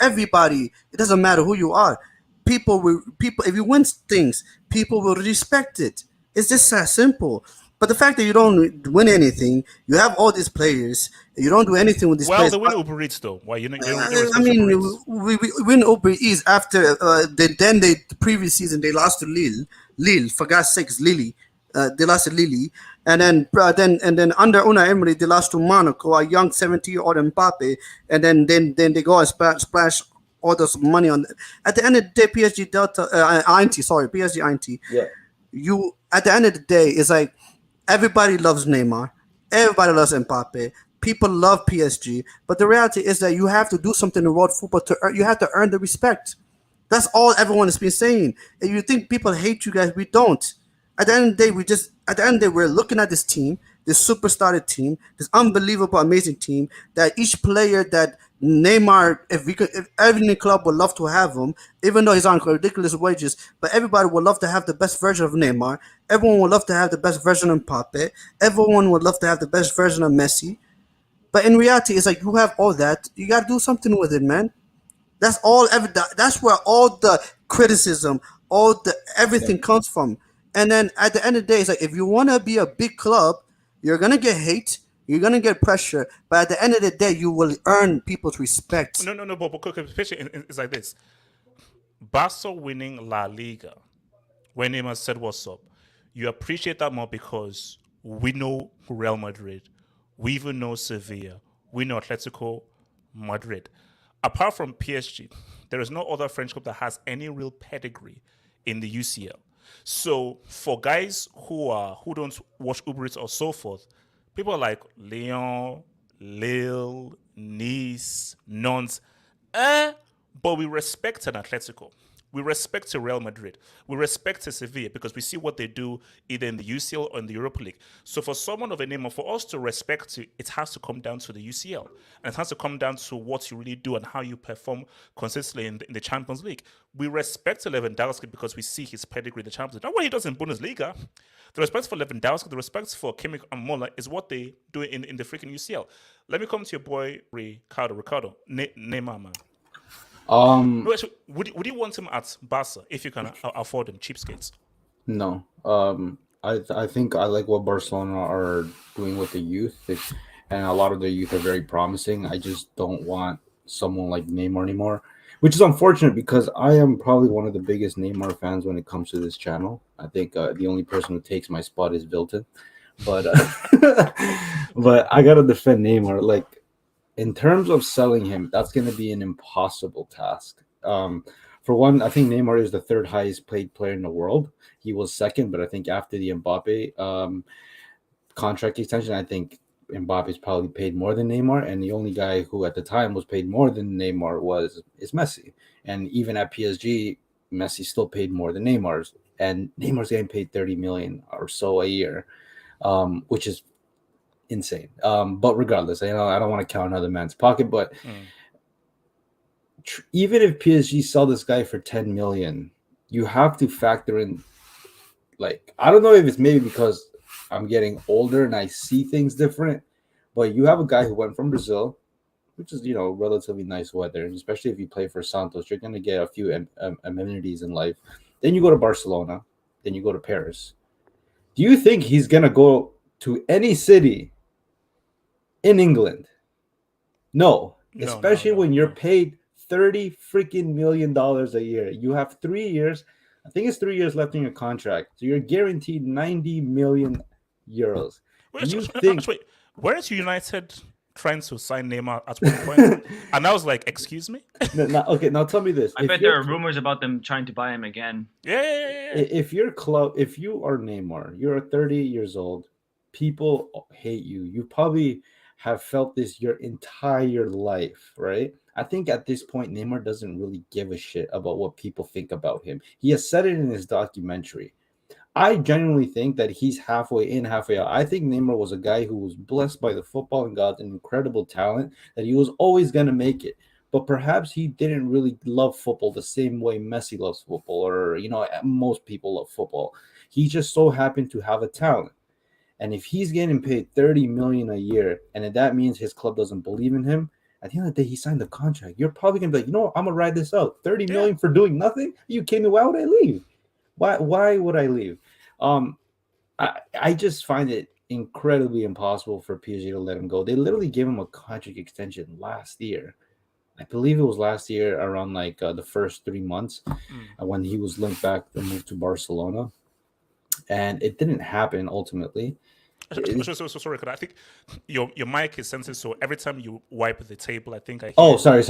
everybody, it doesn't matter who you are. People if you win things, people will respect it. It's just that simple. But the fact that you don't win anything, you have all these players, you don't do anything with these players. Well, they win Uber Eats though. Why you I mean, we win Uber Eats after the previous season they lost to Lille, for God's sakes, Lille. They lost to Lille, and then under Unai Emery they lost to Monaco, a young 17-year-old Mbappe, and then they go and splash all this money on. At the end of the day, PSG PSG. Yeah. You at the end of the day, it's like everybody loves Neymar, everybody loves Mbappe. People love PSG, but the reality is that you have to do something in world football you have to earn the respect. That's all everyone has been saying. If you think people hate you guys, we don't. At the end of the day, we're looking at this team, this superstar team, this unbelievable, amazing team that each player that Neymar, if every club would love to have him, even though he's on ridiculous wages, but everybody would love to have the best version of Neymar. Everyone would love to have the best version of Mbappe. Everyone would love to have the best version of Messi. But in reality, it's like you have all that. You got to do something with it, man. That's all. That's where all the criticism, everything comes from. And then at the end of the day, it's like if you want to be a big club, you're gonna get hate, you're gonna get pressure, but at the end of the day, you will earn people's respect. No. But especially it's like this: Barca winning La Liga, when Neymar said what's up, you appreciate that more because we know Real Madrid, we even know Sevilla, we know Atletico Madrid. Apart from PSG, there is no other French club that has any real pedigree in the UCL. So for guys who don't watch Uber Eats or so forth, people are like Lyon, Lille, Nice, Nantes, but we respect an Atletico. We respect Real Madrid. We respect Sevilla because we see what they do either in the UCL or in the Europa League. So for someone of a name, or for us to respect it has to come down to the UCL. And it has to come down to what you really do and how you perform consistently in the Champions League. We respect Lewandowski because we see his pedigree in the Champions League. Not what he does in Bundesliga. The respect for Lewandowski, the respect for Kimmich and Muller is what they do in the freaking UCL. Let me come to your boy, Ricardo. Neymar, man. No, actually, would you want him at Barca if you can afford him, cheapskates? No. I think I like what Barcelona are doing with the youth, and a lot of the youth are very promising. I just don't want someone like Neymar anymore, which is unfortunate because I am probably one of the biggest Neymar fans when it comes to this channel. I think the only person who takes my spot is Vilton, but but I gotta defend Neymar. Like in terms of selling him, that's going to be an impossible task. For one, I think Neymar is the third highest paid player in the world. He was second, but I think after the Mbappe contract extension, I think Mbappe is probably paid more than Neymar. And the only guy who at the time was paid more than Neymar is Messi. And even at PSG, Messi still paid more than Neymar's. And Neymar's getting paid 30 million or so a year, which is insane. But regardless, I don't want to count another man's pocket, but even if PSG sell this guy for 10 million, you have to factor in, like, I don't know if it's maybe because I'm getting older and I see things different, but you have a guy who went from Brazil, which is, relatively nice weather, and especially if you play for Santos, you're going to get a few amenities in life. Then you go to Barcelona, then you go to Paris. Do you think he's going to go to any city in England? No, especially when you're paid $30 freaking million a year. You have 3 years. I think it's 3 years left in your contract. So you're guaranteed 90 million euros. Wait, where is United trying to sign Neymar at one point? And I was like, excuse me? Okay, now tell me this. I bet there are rumors about them trying to buy him again. Yeah. If you are Neymar, you're 30 years old, people hate you. You probably have felt this your entire life, right? I think at this point, Neymar doesn't really give a shit about what people think about him. He has said it in his documentary. I genuinely think that he's halfway in, halfway out. I think Neymar was a guy who was blessed by the football and got an incredible talent, that he was always going to make it. But perhaps he didn't really love football the same way Messi loves football, or, most people love football. He just so happened to have a talent. And if he's getting paid 30 million a year, and if that means his club doesn't believe in him, at the end of the day, he signed the contract. You're probably gonna be like, I'm gonna ride this out. 30 million for doing nothing? You kidding me? Why would I leave? Why would I leave? I just find it incredibly impossible for PSG to let him go. They literally gave him a contract extension last year. I believe it was last year around like the first 3 months when he was linked back to move to Barcelona. And it didn't happen ultimately. So sorry, I think your mic is sensitive, so every time you wipe the table, I think I hear... Oh, sorry.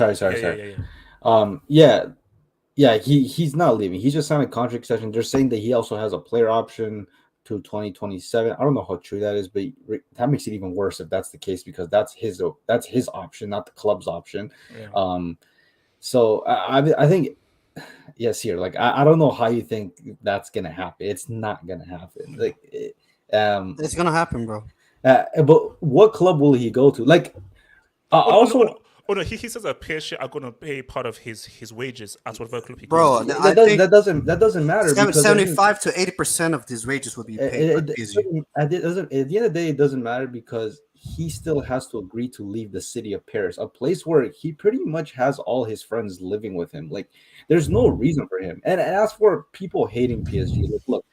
Yeah. He's not leaving. He just signed a contract extension. They're saying that he also has a player option to 2027. I don't know how true that is, but that makes it even worse if that's the case, because that's his option, not the club's option. Yeah. So I think... Yes, here. Like I don't know how you think that's gonna happen. It's not gonna happen. Like, it's gonna happen, bro. But what club will he go to? Like, he says that PSG are gonna pay part of his wages at whatever club he goes to. That doesn't matter. 75 to 80% of his wages will be paid. At the end of the day, it doesn't matter because he still has to agree to leave the city of Paris, a place where he pretty much has all his friends living with him. Like, there's no reason for him. And as for people hating PSG, look,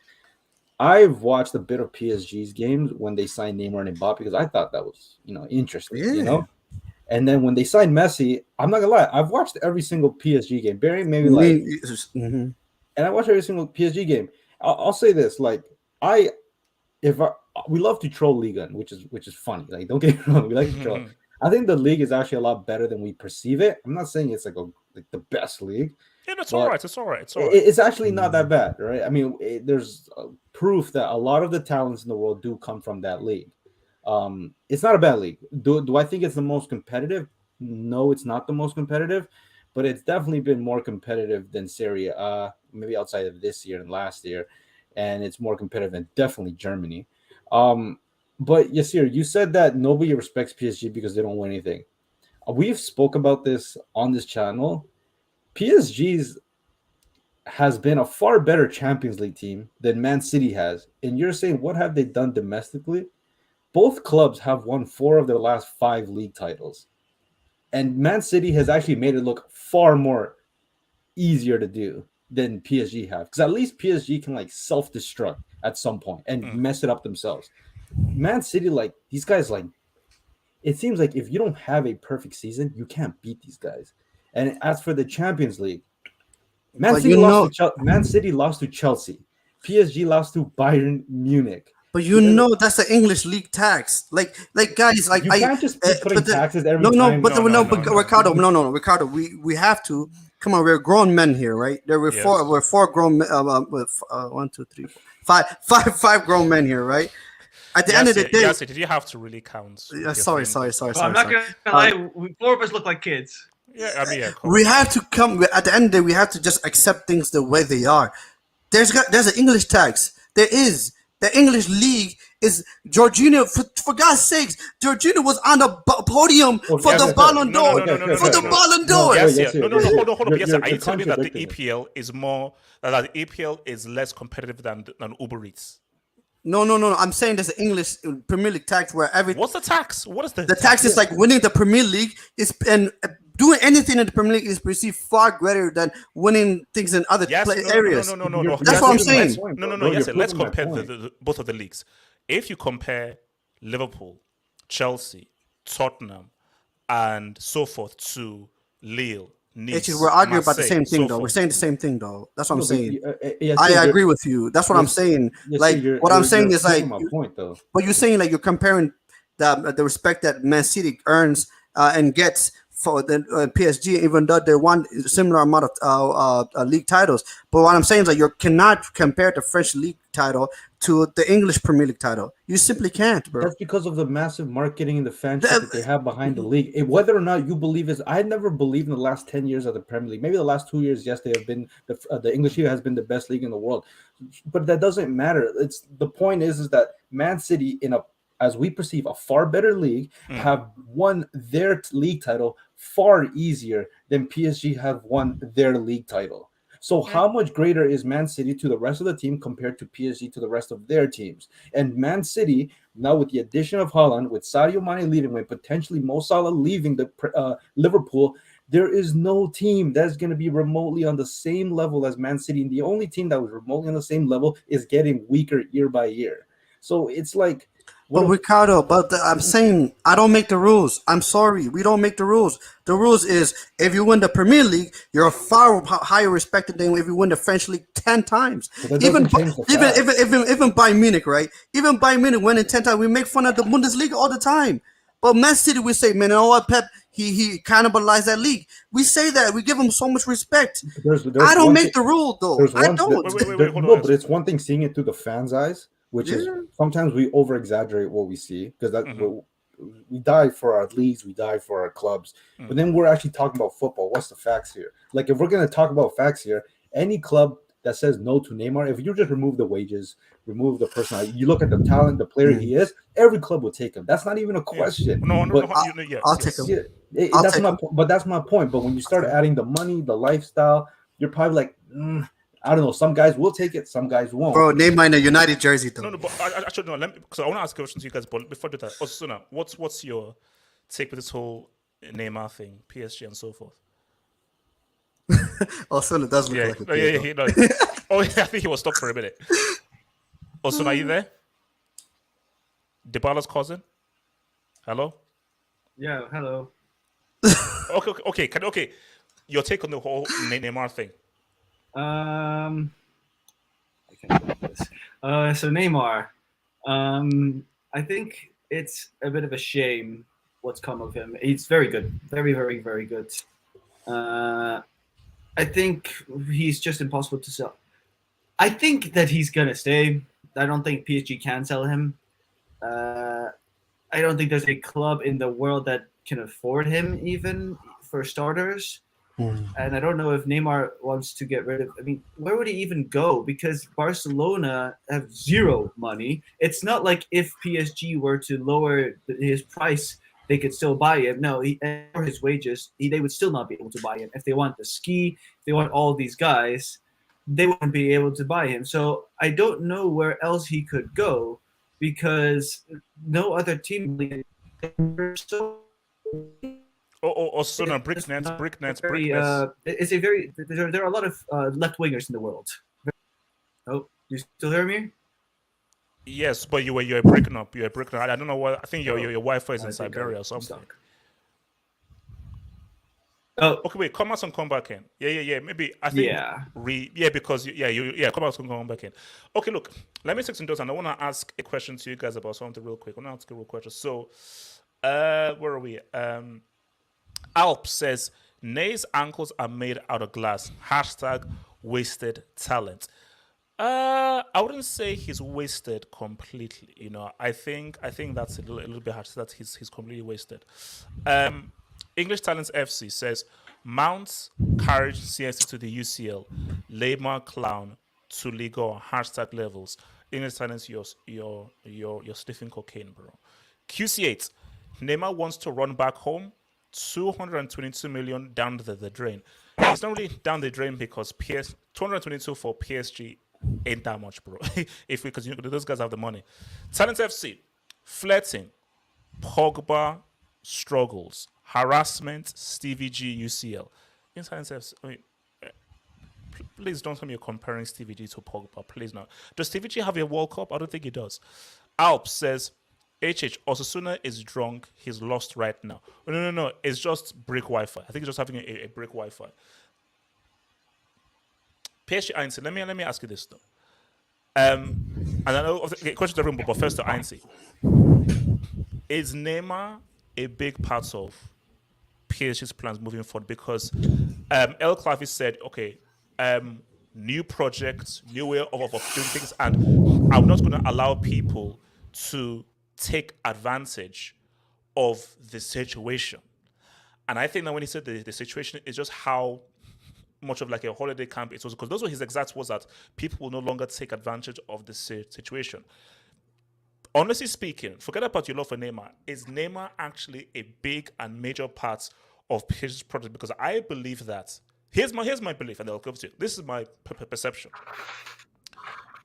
I've watched a bit of PSG's games when they signed Neymar and Mbappe because I thought that was, interesting, And then when they signed Messi, I'm not gonna lie, I've watched every single PSG game, bearing maybe and I watched every single PSG game. I'll say this, like, we love to troll Liga, which is funny. Like, don't get me wrong, we like to troll. I think the league is actually a lot better than we perceive it. I'm not saying it's like the best league. Yeah, it's all right. It's actually not that bad, right? I mean, there's proof that a lot of the talents in the world do come from that league. It's not a bad league. Do I think it's the most competitive? No, it's not the most competitive, but it's definitely been more competitive than Serie, maybe outside of this year and last year, and it's more competitive than definitely Germany. But Yasir, you said that nobody respects PSG because they don't win anything. We've spoke about this on this channel. PSG's has been a far better Champions League team than Man City has. And you're saying, what have they done domestically? Both clubs have won 4 of their last 5 league titles. And Man City has actually made it look far more easier to do than PSG have, because at least PSG can like self-destruct at some point and mess it up themselves. Man City, like these guys, like it seems like if you don't have a perfect season, you can't beat these guys. And as for the Champions League, Man City lost to Chelsea. PSG lost to Bayern Munich. But that's the English league tax. Like guys, like you can't just keep putting taxes every time. Ricardo, we have to come on. We're grown men here, right? We're four grown men. One, two, three, four, five grown men here, right? At the end of the day, did you have to really count? Sorry. I'm not gonna lie. Four of us look like kids. Yeah, I mean, we have to come at the end of the day. We have to just accept things the way they are. There's an English tax. There is. The English league is Jorginho. For God's sakes, Jorginho was on the podium for the Ballon d'Or. For the Ballon d'Or. Hold on. Yes, are you telling me that the EPL is more that the EPL is less competitive than Uber Eats? No. I'm saying there's an English Premier League tax where What's the tax? What is the tax? Is like winning the Premier League and doing anything in the Premier League is perceived far greater than winning things in other areas. No. That's what I'm saying. No. Yes, let's compare both of the leagues. If you compare Liverpool, Chelsea, Tottenham, and so forth to Lille, Nice, we're arguing about the Marseille, same thing, though. We're saying the same thing, though. That's what I'm saying. I agree with you. That's what I'm saying. Like what I'm saying is like, my point, though. But you're saying like you're comparing the respect that Man City earns and gets for the PSG, even though they won a similar amount of league titles. But what I'm saying is that you cannot compare the French league title to the English Premier League title. You simply can't, bro. That's because of the massive marketing and the fanship that they have behind the league. Whether or not you believe is, I never believed in the last 10 years of the Premier League. Maybe the last 2 years, yes, they have been the English League has been the best league in the world. But that doesn't matter. It's the point is that Man City as we perceive a far better league, have won their league title far easier than PSG have won their league title. So how much greater is Man City to the rest of the team compared to PSG to the rest of their teams? And Man City, now with the addition of Haaland, with Sadio Mane leaving, with potentially Mo Salah leaving the Liverpool, there is no team that's going to be remotely on the same level as Man City. And the only team that was remotely on the same level is getting weaker year by year. So it's like... Ricardo, I'm saying I don't make the rules. I'm sorry, we don't make the rules. The rules is if you win the Premier League, you're far higher respected than if you win the French League 10 times. Even Bayern Munich, right? Even Bayern Munich winning 10 times, we make fun of the Bundesliga all the time. But Man City, we say, man, you know what, Pep? He cannibalized that league. We say that. We give him so much respect. I don't make the rule, though. I don't. Wait, hold on. But it's one thing seeing it through the fans' eyes, which is sometimes we over exaggerate what we see because we die for our leagues, we die for our clubs, but then we're actually talking about football. What's the facts here? Like if we're going to talk about facts here, any club that says no to Neymar, if you just remove the wages, remove the personality, you look at the talent, the player he is, every club will take him. That's not even a question. I'll take him. That's my point. But when you start adding the money, the lifestyle, you're probably like, I don't know. Some guys will take it. Some guys won't. Bro, Neymar in a United jersey, though. No, but actually, no. Because I want to ask a question to you guys. But before I do that, Osuna, what's your take with this whole Neymar thing, PSG, and so forth? Osuna does look like a no. I think he was stuck for a minute. Osuna, are you there? Dybala's cousin. Hello. Yeah. Hello. Okay. Your take on the whole Neymar thing. I can't do this. So Neymar, I think it's a bit of a shame what's come of him. He's very good, very, very, very good. I think he's just impossible to sell. I think that he's gonna stay. I don't think PSG can sell him. I don't think there's a club in the world that can afford him, even for starters. And I don't know if Neymar wants to get rid of. I mean, where would he even go? Because Barcelona have zero money. It's not like if PSG were to lower his price, they could still buy him. No, for his wages, they would still not be able to buy him. If they want the ski, if they want all these guys, they wouldn't be able to buy him. So I don't know where else he could go because no other team. Or Sona, Bricknet. It's a very. There are a lot of left wingers in the world. Oh, you still hear me? Yes, but you're breaking up. You're breaking up. I don't know what. I think your Wi-Fi is in Siberia or something. Oh, okay. Wait, come out and come back in. Yeah. Maybe I think. Because come out and come back in. Okay, look. Let me take some notes, and I want to ask a question to you guys about something real quick. I want to ask a real question. So, where are we? Alp says Ney's ankles are made out of glass. # wasted talent. I wouldn't say he's wasted completely. I think that's a little bit hard to say that he's completely wasted. English Talents FC says Mount carried CSC to the UCL. Neymar clown to Liga # levels. English Talents, you're sniffing cocaine, bro. QC8, Neymar wants to run back home. 222 million down the drain. It's not really down the drain because 222 for PSG ain't that much, bro. Because those guys have the money. Talent FC, flirting, Pogba struggles, harassment, Stevie G UCL. In Talent FC, please don't tell me you're comparing Stevie G to Pogba. Please not. Does Stevie G have a World Cup? I don't think he does. Alp says Osasuna is drunk. He's lost right now. No. It's just brick Wi-Fi. I think he's just having a brick Wi-Fi. PSG Einstein. Let me ask you this though. And I know question to the room, but first to Einstein. Is Neymar a big part of PSG's plans moving forward? Because El Clavi said, okay, new projects, new way of doing things, and I'm not going to allow people to take advantage of the situation. And I think that when he said the situation is just how much of like a holiday camp it was, because those were his exact words, that people will no longer take advantage of the situation. Honestly speaking, forget about your love for Neymar. Is Neymar actually a big and major part of his project? Because I believe that here's my belief, and I'll go to it. This is my perception.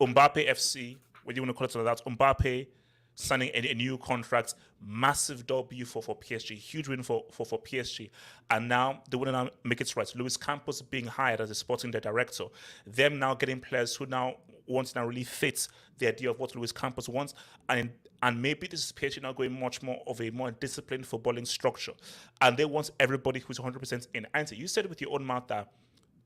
Mbappe FC, what do you want to call it like that? Mbappe signing a new contract, massive W for PSG, huge win for PSG. And now they want to now make it right. Luis Campos being hired as a sporting director, them now getting players who now want to now really fit the idea of what Luis Campos wants. And maybe this is PSG now going much more of a more disciplined footballing structure. And they want everybody who's 100% in. And you said with your own mouth that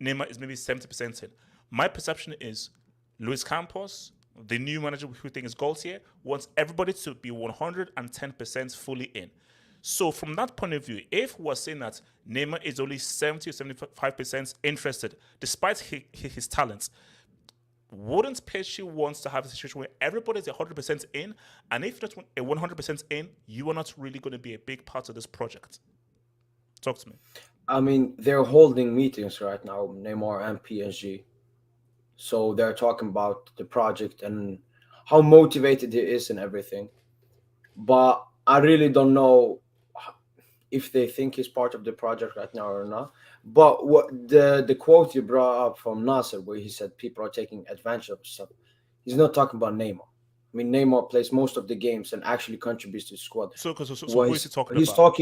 Neymar is maybe 70% in. My perception is Luis Campos, the new manager who think is Gaultier, wants everybody to be 110% fully in. So from that point of view, if we're saying that Neymar is only 70 or 75% interested, despite his talents, wouldn't PSG want to have a situation where everybody's 100% in? And if you're not 100% in, you are not really going to be a big part of this project. Talk to me. I mean, they're holding meetings right now, Neymar and PSG. So they're talking about the project and how motivated he is and everything. But I really don't know if they think he's part of the project right now or not. But what the quote you brought up from Nasser, where he said people are taking advantage of stuff, he's not talking about Neymar. I mean, Neymar plays most of the games and actually contributes to the squad. So who is he talking about?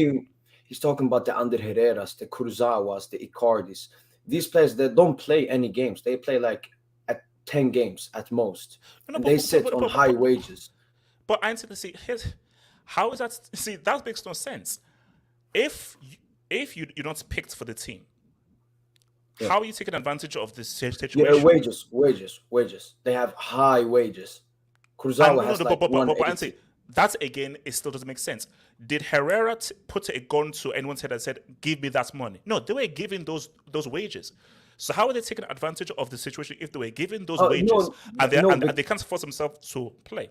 He's talking about the Ander Herreras, the Kurzawas, the Icardis. These players that don't play any games. They play like 10 games at most. They sit on high wages. But I see, how is that? See, that makes no sense. If you're not picked for the team, how are you taking advantage of this situation? Yeah, wages. They have high wages. Kurzawa has like but that again, it still doesn't make sense. Did Herrera put a gun to anyone's head and said, "Give me that money"? No, they were giving those wages. So how are they taking advantage of the situation if they were given those wages and they can't force themselves to play?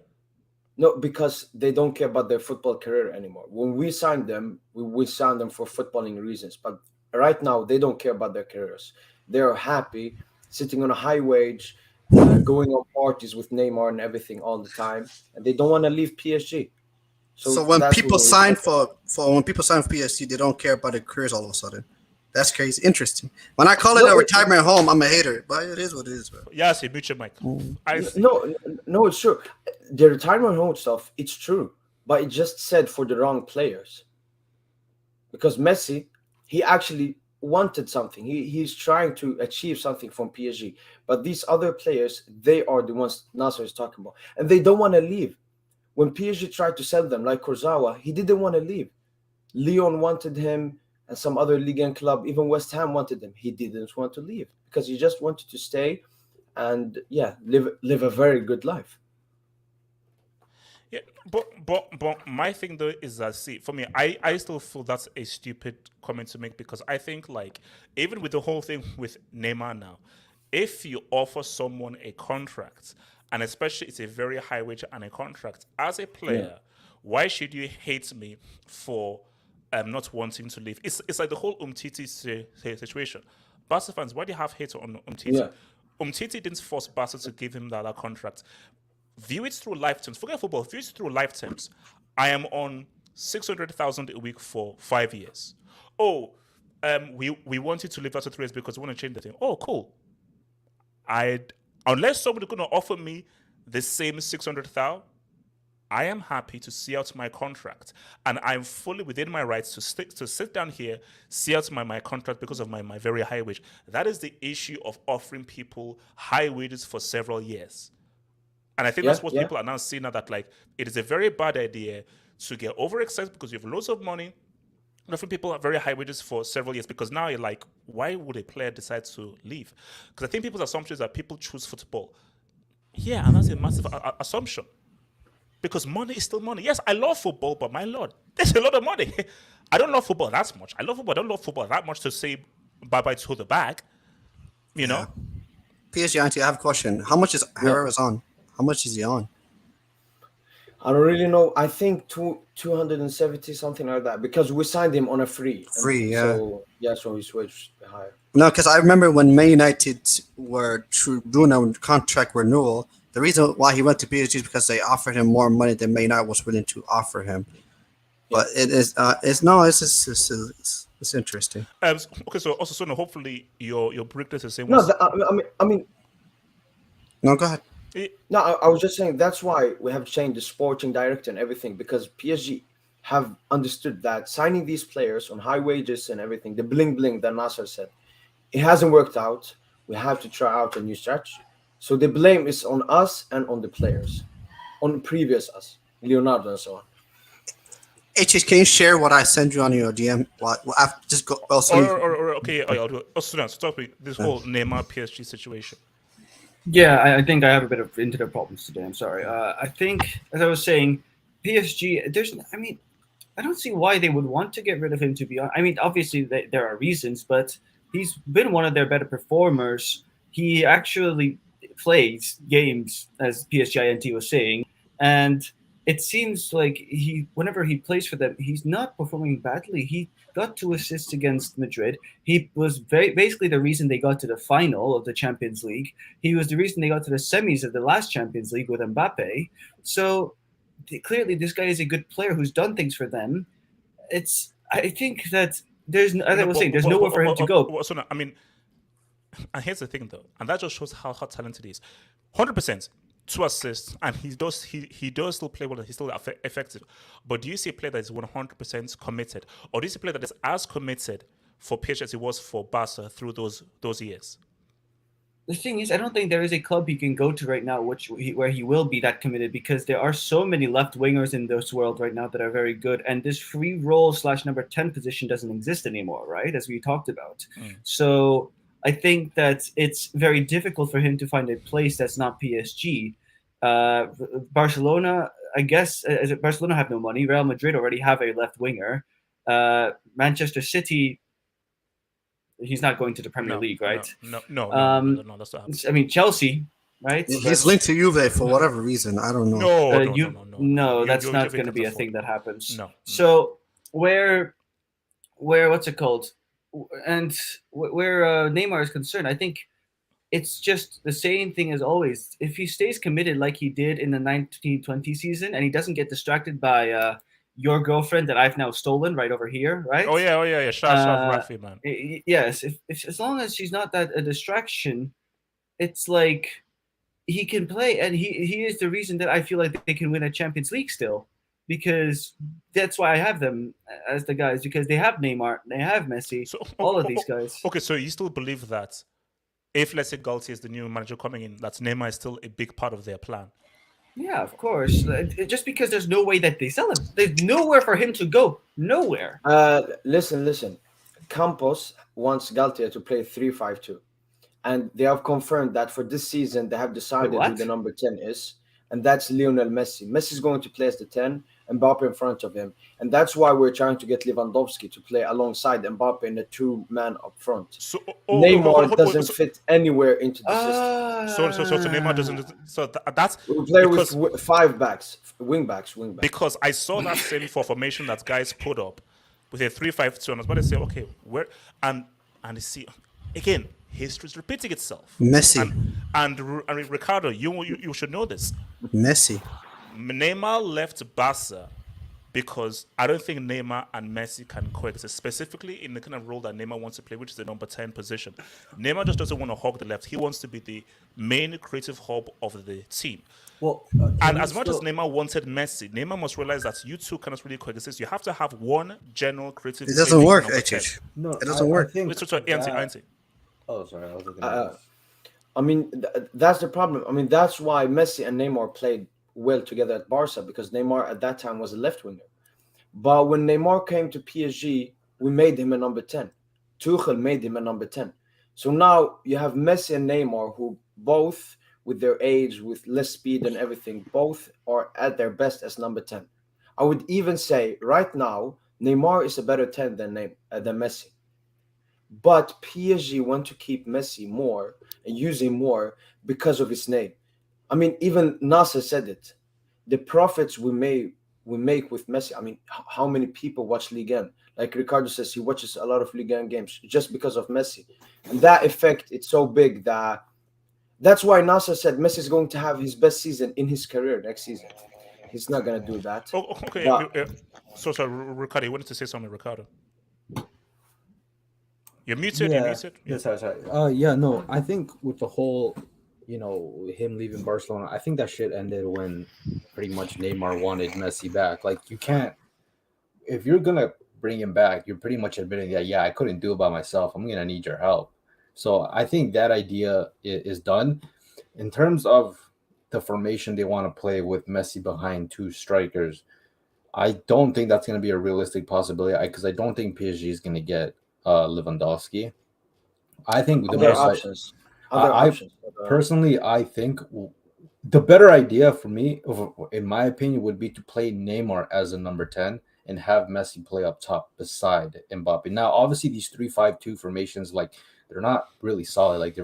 No, because they don't care about their football career anymore. When we signed them, we signed them for footballing reasons. But right now, they don't care about their careers. They're happy sitting on a high wage, going on parties with Neymar and everything all the time, and they don't want to leave PSG. So when people sign for PSG, they don't care about their careers all of a sudden. That's crazy. Interesting. When I call it a retirement home, I'm a hater, but it is what it is, bro. Yeah, see, mute your mic. No, it's true. The retirement home stuff, it's true, but it just said for the wrong players. because Messi, he actually wanted something. He's trying to achieve something from PSG. But these other players, they are the ones Nasser is talking about, and they don't want to leave. When PSG tried to sell them, like Kurzawa, he didn't want to leave. Lyon wanted him, and some other Liga club, even West Ham wanted him. He didn't want to leave because he just wanted to stay and live a very good life. Yeah, but my thing though is that, see, for me, I still feel that's a stupid comment to make, because I think, like, even with the whole thing with Neymar now, if you offer someone a contract, and especially it's a very high wage and a contract, as a player, why should you hate me for not wanting to leave? It's like the whole Umtiti situation. Barca fans, why do you have hate on Umtiti? Yeah. Umtiti didn't force Barca to give him that contract. View it through lifetimes. Forget football. View it through lifetimes. I am on 600,000 a week for 5 years. Oh, we wanted to live after 3 years because we want to change the thing. Oh, cool. Unless somebody's going to offer me the same 600,000, I am happy to see out my contract, and I'm fully within my rights to sit down here, see out my contract because of my very high wage. That is the issue of offering people high wages for several years. And I think that's what people are now seeing now, that, like, it is a very bad idea to get overexcited because you have loads of money, offering people at very high wages for several years, because now you're like, why would a player decide to leave? Because I think people's assumption is that people choose football. Yeah, and that's a massive assumption. Because money is still money. Yes, I love football, but my lord, there's a lot of money. I don't love football that much. I love football. I don't love football that much to say bye-bye to the bag. You know? PSG, Auntie, I have a question. How much is Herrera's on? How much is he on? I don't really know. I think 270, something like that, because we signed him on a free. So he switched higher. No, because I remember when Man United were doing a contract renewal, the reason why he went to PSG is because they offered him more money than Man United was willing to offer him. But it's interesting. Okay, so also, so hopefully your breakdown is the same. No, I mean. No, go ahead. No, I was just saying that's why we have changed the sporting director and everything, because PSG have understood that signing these players on high wages and everything, the bling that Nasser said, it hasn't worked out. We have to try out a new strategy. So the blame is on us and on the players, on previous us, Leonardo and so on. HH, can you share what I sent you on your DM? Just go. Stop me. This whole Neymar PSG situation. Yeah, I think I have a bit of internet problems today. I'm sorry. I think, as I was saying, PSG. I don't see why they would want to get rid of him. To be honest, I mean, obviously there are reasons, but he's been one of their better performers. He actually plays games, as PSG was saying, and it seems like whenever he plays for them, he's not performing badly. He got 2 assists against Madrid. He was basically the reason they got to the final of the Champions League. He was the reason they got to the semis of the last Champions League with Mbappe. So clearly this guy is a good player who's done things for them. I think that there's nowhere for him to go. So, I mean, and here's the thing though, and that just shows how talented he is. 100%. 2 assists, and he does still play well. He's still effective. But do you see a player that is 100% committed, or do you see a player that is as committed for PSG as he was for Barca through those years? The thing is, I don't think there is a club he can go to right now where he will be that committed, because there are so many left wingers in this world right now that are very good, and this free role / number 10 position doesn't exist anymore, right? As we talked about. So I think that it's very difficult for him to find a place that's not PSG. Barcelona, I guess, Barcelona have no money. Real Madrid already have a left winger. Manchester City, he's not going to the Premier League, right? No, that's not happening. I mean, Chelsea, right? He's linked to Juve for whatever reason. I don't know. No, that's not going to be a thing that happens. No. So where what's it called? And where Neymar is concerned, I think it's just the same thing as always. If he stays committed like he did in the 1920 season, and he doesn't get distracted by your girlfriend that I've now stolen right over here, right? Oh yeah. Shout out Rafi, man. Yes, if as long as she's not a distraction, it's like he can play, and he is the reason that I feel like they can win a Champions League still. because that's why I have them as the guys, because they have Neymar, they have Messi, all of these guys. Okay, so you still believe that if, let's say, Galtier is the new manager coming in, that Neymar is still a big part of their plan? Yeah, of course. Just because there's no way that they sell him, there's nowhere for him to go. Nowhere. Listen. Campos wants Galtier to play 3-5-2, and they have confirmed that for this season they have decided who the number 10 is, and that's Lionel Messi. Messi's going to play as the 10, Mbappe in front of him, and that's why we're trying to get Lewandowski to play alongside Mbappe in a two-man up front. So Neymar doesn't fit anywhere into the system. So Neymar doesn't. So that's we play with wing backs. Because I saw that same formation that guys put up with a 3-5-2, and I was about to say, okay, where and you see again. History is repeating itself. Messi. And Ricardo, you should know this. Messi. Neymar left Barca because I don't think Neymar and Messi can coexist, specifically in the kind of role that Neymar wants to play, which is the number 10 position. Neymar just doesn't want to hog the left. He wants to be the main creative hub of the team. Well, and as much as Neymar wanted Messi, Neymar must realize that you two cannot really coexist. You have to have one general creative. It doesn't work, HH. No, it doesn't work. Auntie. Oh, sorry. I was looking at I mean, that's the problem. I mean, that's why Messi and Neymar played well together at Barca, because Neymar at that time was a left winger. But when Neymar came to PSG, we made him a number 10. Tuchel made him a number 10. So now you have Messi and Neymar, who both, with their age, with less speed and everything, both are at their best as number 10. I would even say right now, Neymar is a better 10 than Messi. But PSG want to keep Messi more and use him more because of his name. I mean, even Nasser said it. The profits we make with Messi. I mean, how many people watch Liga? Like Ricardo says, he watches a lot of Liga games just because of Messi. And that effect, it's so big that's why Nasser said Messi is going to have his best season in his career next season. He's not going to do that. Oh, okay. So, Ricardo, you wanted to say something, Ricardo? You're muted. Yeah. You're muted. Yeah, sorry. No, I think with the whole, him leaving Barcelona, I think that shit ended when pretty much Neymar wanted Messi back. Like, you can't, if you're gonna bring him back, you're pretty much admitting that, I couldn't do it by myself. I'm gonna need your help. So I think that idea is done. In terms of the formation they want to play with Messi behind two strikers, I don't think that's going to be a realistic possibility, because I don't think PSG is going to get Lewandowski. I think the best options. Personally, I think the better idea for me, in my opinion, would be to play Neymar as a number 10 and have Messi play up top beside Mbappe. Now, obviously, these 3-5-2 formations, like, they're not really solid. Like,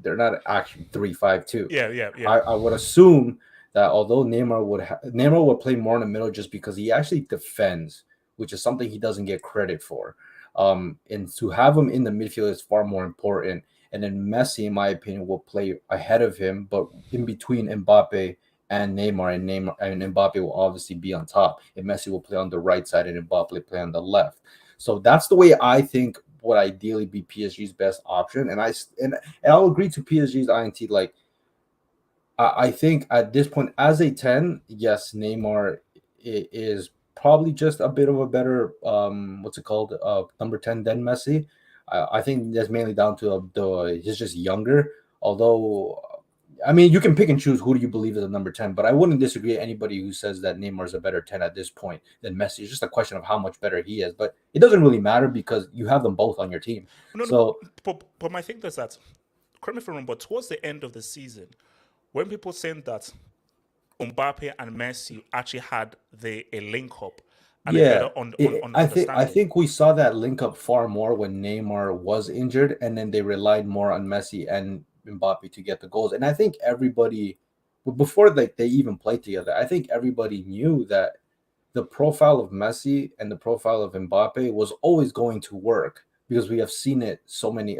they're not actually 3-5-2. Yeah. I would assume that although Neymar would play more in the middle just because he actually defends, which is something he doesn't get credit for. And to have him in the midfield is far more important. And then Messi, in my opinion, will play ahead of him, but in between Mbappe and Neymar, and Mbappe will obviously be on top. And Messi will play on the right side, and Mbappe will play on the left. So that's the way I think would ideally be PSG's best option. And I'll agree to PSG's INT. Like, I think at this point, as a 10, yes, Neymar is probably just a bit of a better number 10 than Messi. I think that's mainly down to he's just younger. Although, I mean, you can pick and choose who do you believe is a number 10, but I wouldn't disagree with anybody who says that Neymar is a better 10 at this point than Messi. It's just a question of how much better he is. But it doesn't really matter because you have them both on your team. But my thing is that, correct me if I'm wrong, but towards the end of the season, when people saying that Mbappe and Messi actually had a link up, I think we saw that link up far more when Neymar was injured, and then they relied more on Messi and Mbappe to get the goals. And I think everybody, before they even played together, I think everybody knew that the profile of Messi and the profile of Mbappe was always going to work, because we have seen it so many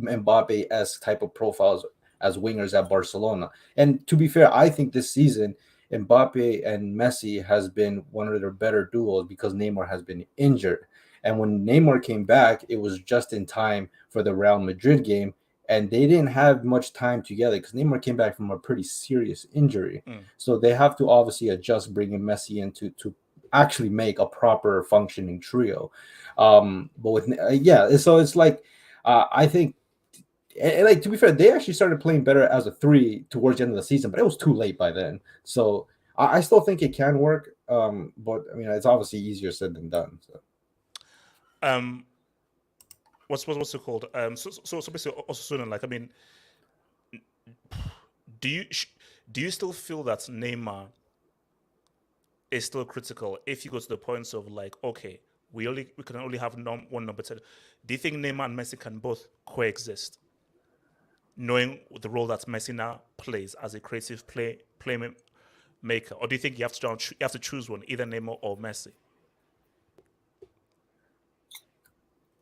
Mbappe-esque type of profiles as wingers at Barcelona. And to be fair, I think this season Mbappe and Messi has been one of their better duos because Neymar has been injured. And when Neymar came back, it was just in time for the Real Madrid game, and they didn't have much time together because Neymar came back from a pretty serious injury. So they have to obviously adjust bringing Messi in to actually make a proper functioning trio. But with so it's like I think. And like to be fair, they actually started playing better as a 3 towards the end of the season, but it was too late by then. So I still think it can work. But I mean, it's obviously easier said than done. So. What's it called? So basically, also like, I mean, do you still feel that Neymar is still critical if you go to the points of like, okay, we can only have one number 10. Do you think Neymar and Messi can both coexist, knowing the role that Messi now plays as a creative playmaker, or do you think you have to choose one, either Neymar or Messi?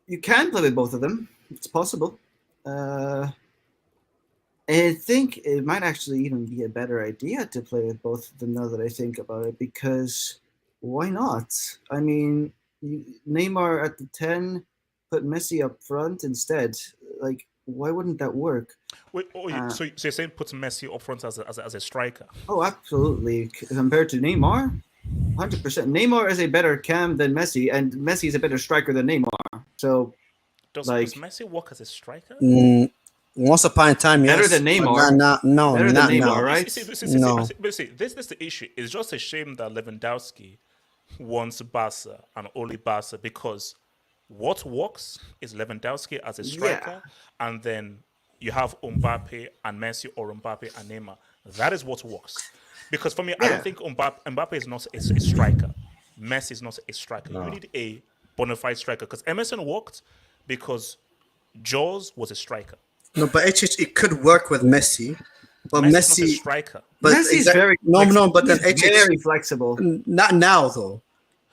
You can play with both of them. It's possible. I think it might actually even be a better idea to play with both of them now that I think about it, because why not? I mean, Neymar at the 10, put Messi up front instead. Like, why wouldn't that work? Wait, so you're saying put Messi up front as a striker? Oh, absolutely. Compared to Neymar, 100%. Neymar is a better cam than Messi, and Messi is a better striker than Neymar. So, does Messi work as a striker? Once upon a time, yes. Better than Neymar. No, better not than Neymar, now. right? See, this is the issue. It's just a shame that Lewandowski wants Barca and only Barca, because what works is Lewandowski as a striker, and then you have Mbappe and Messi, or Mbappe and Neymar. That is what works. Because for me, I don't think Mbappe is not a striker. Messi is not a striker. No. You need a bona fide striker. Because Emerson worked because Jaws was a striker. No, but it could work with Messi. But Messi not a striker. But Messi is very but then very flexible. Not now though.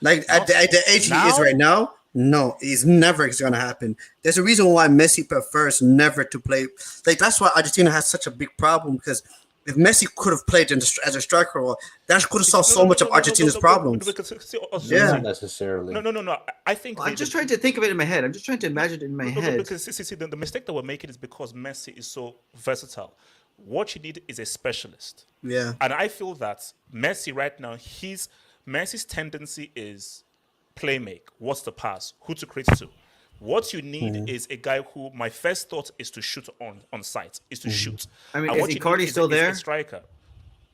Like at the age he is right now, no, it's never going to happen. There's a reason why Messi prefers never to play. Like that's why Argentina has such a big problem, because if Messi could have played as a striker, well, that could have solved so much of Argentina's problems. Not necessarily. No. I think I'm just trying to think of it in my head. I'm just trying to imagine it in my head. Because see, the mistake that we're making is because Messi is so versatile. What you need is a specialist. Yeah. And I feel that Messi right now, Messi's tendency is playmake. What's the pass? Who to create to? What you need is a guy who, my first thought is to shoot on sight, is to shoot. I mean, is Icardi still there? Is a striker.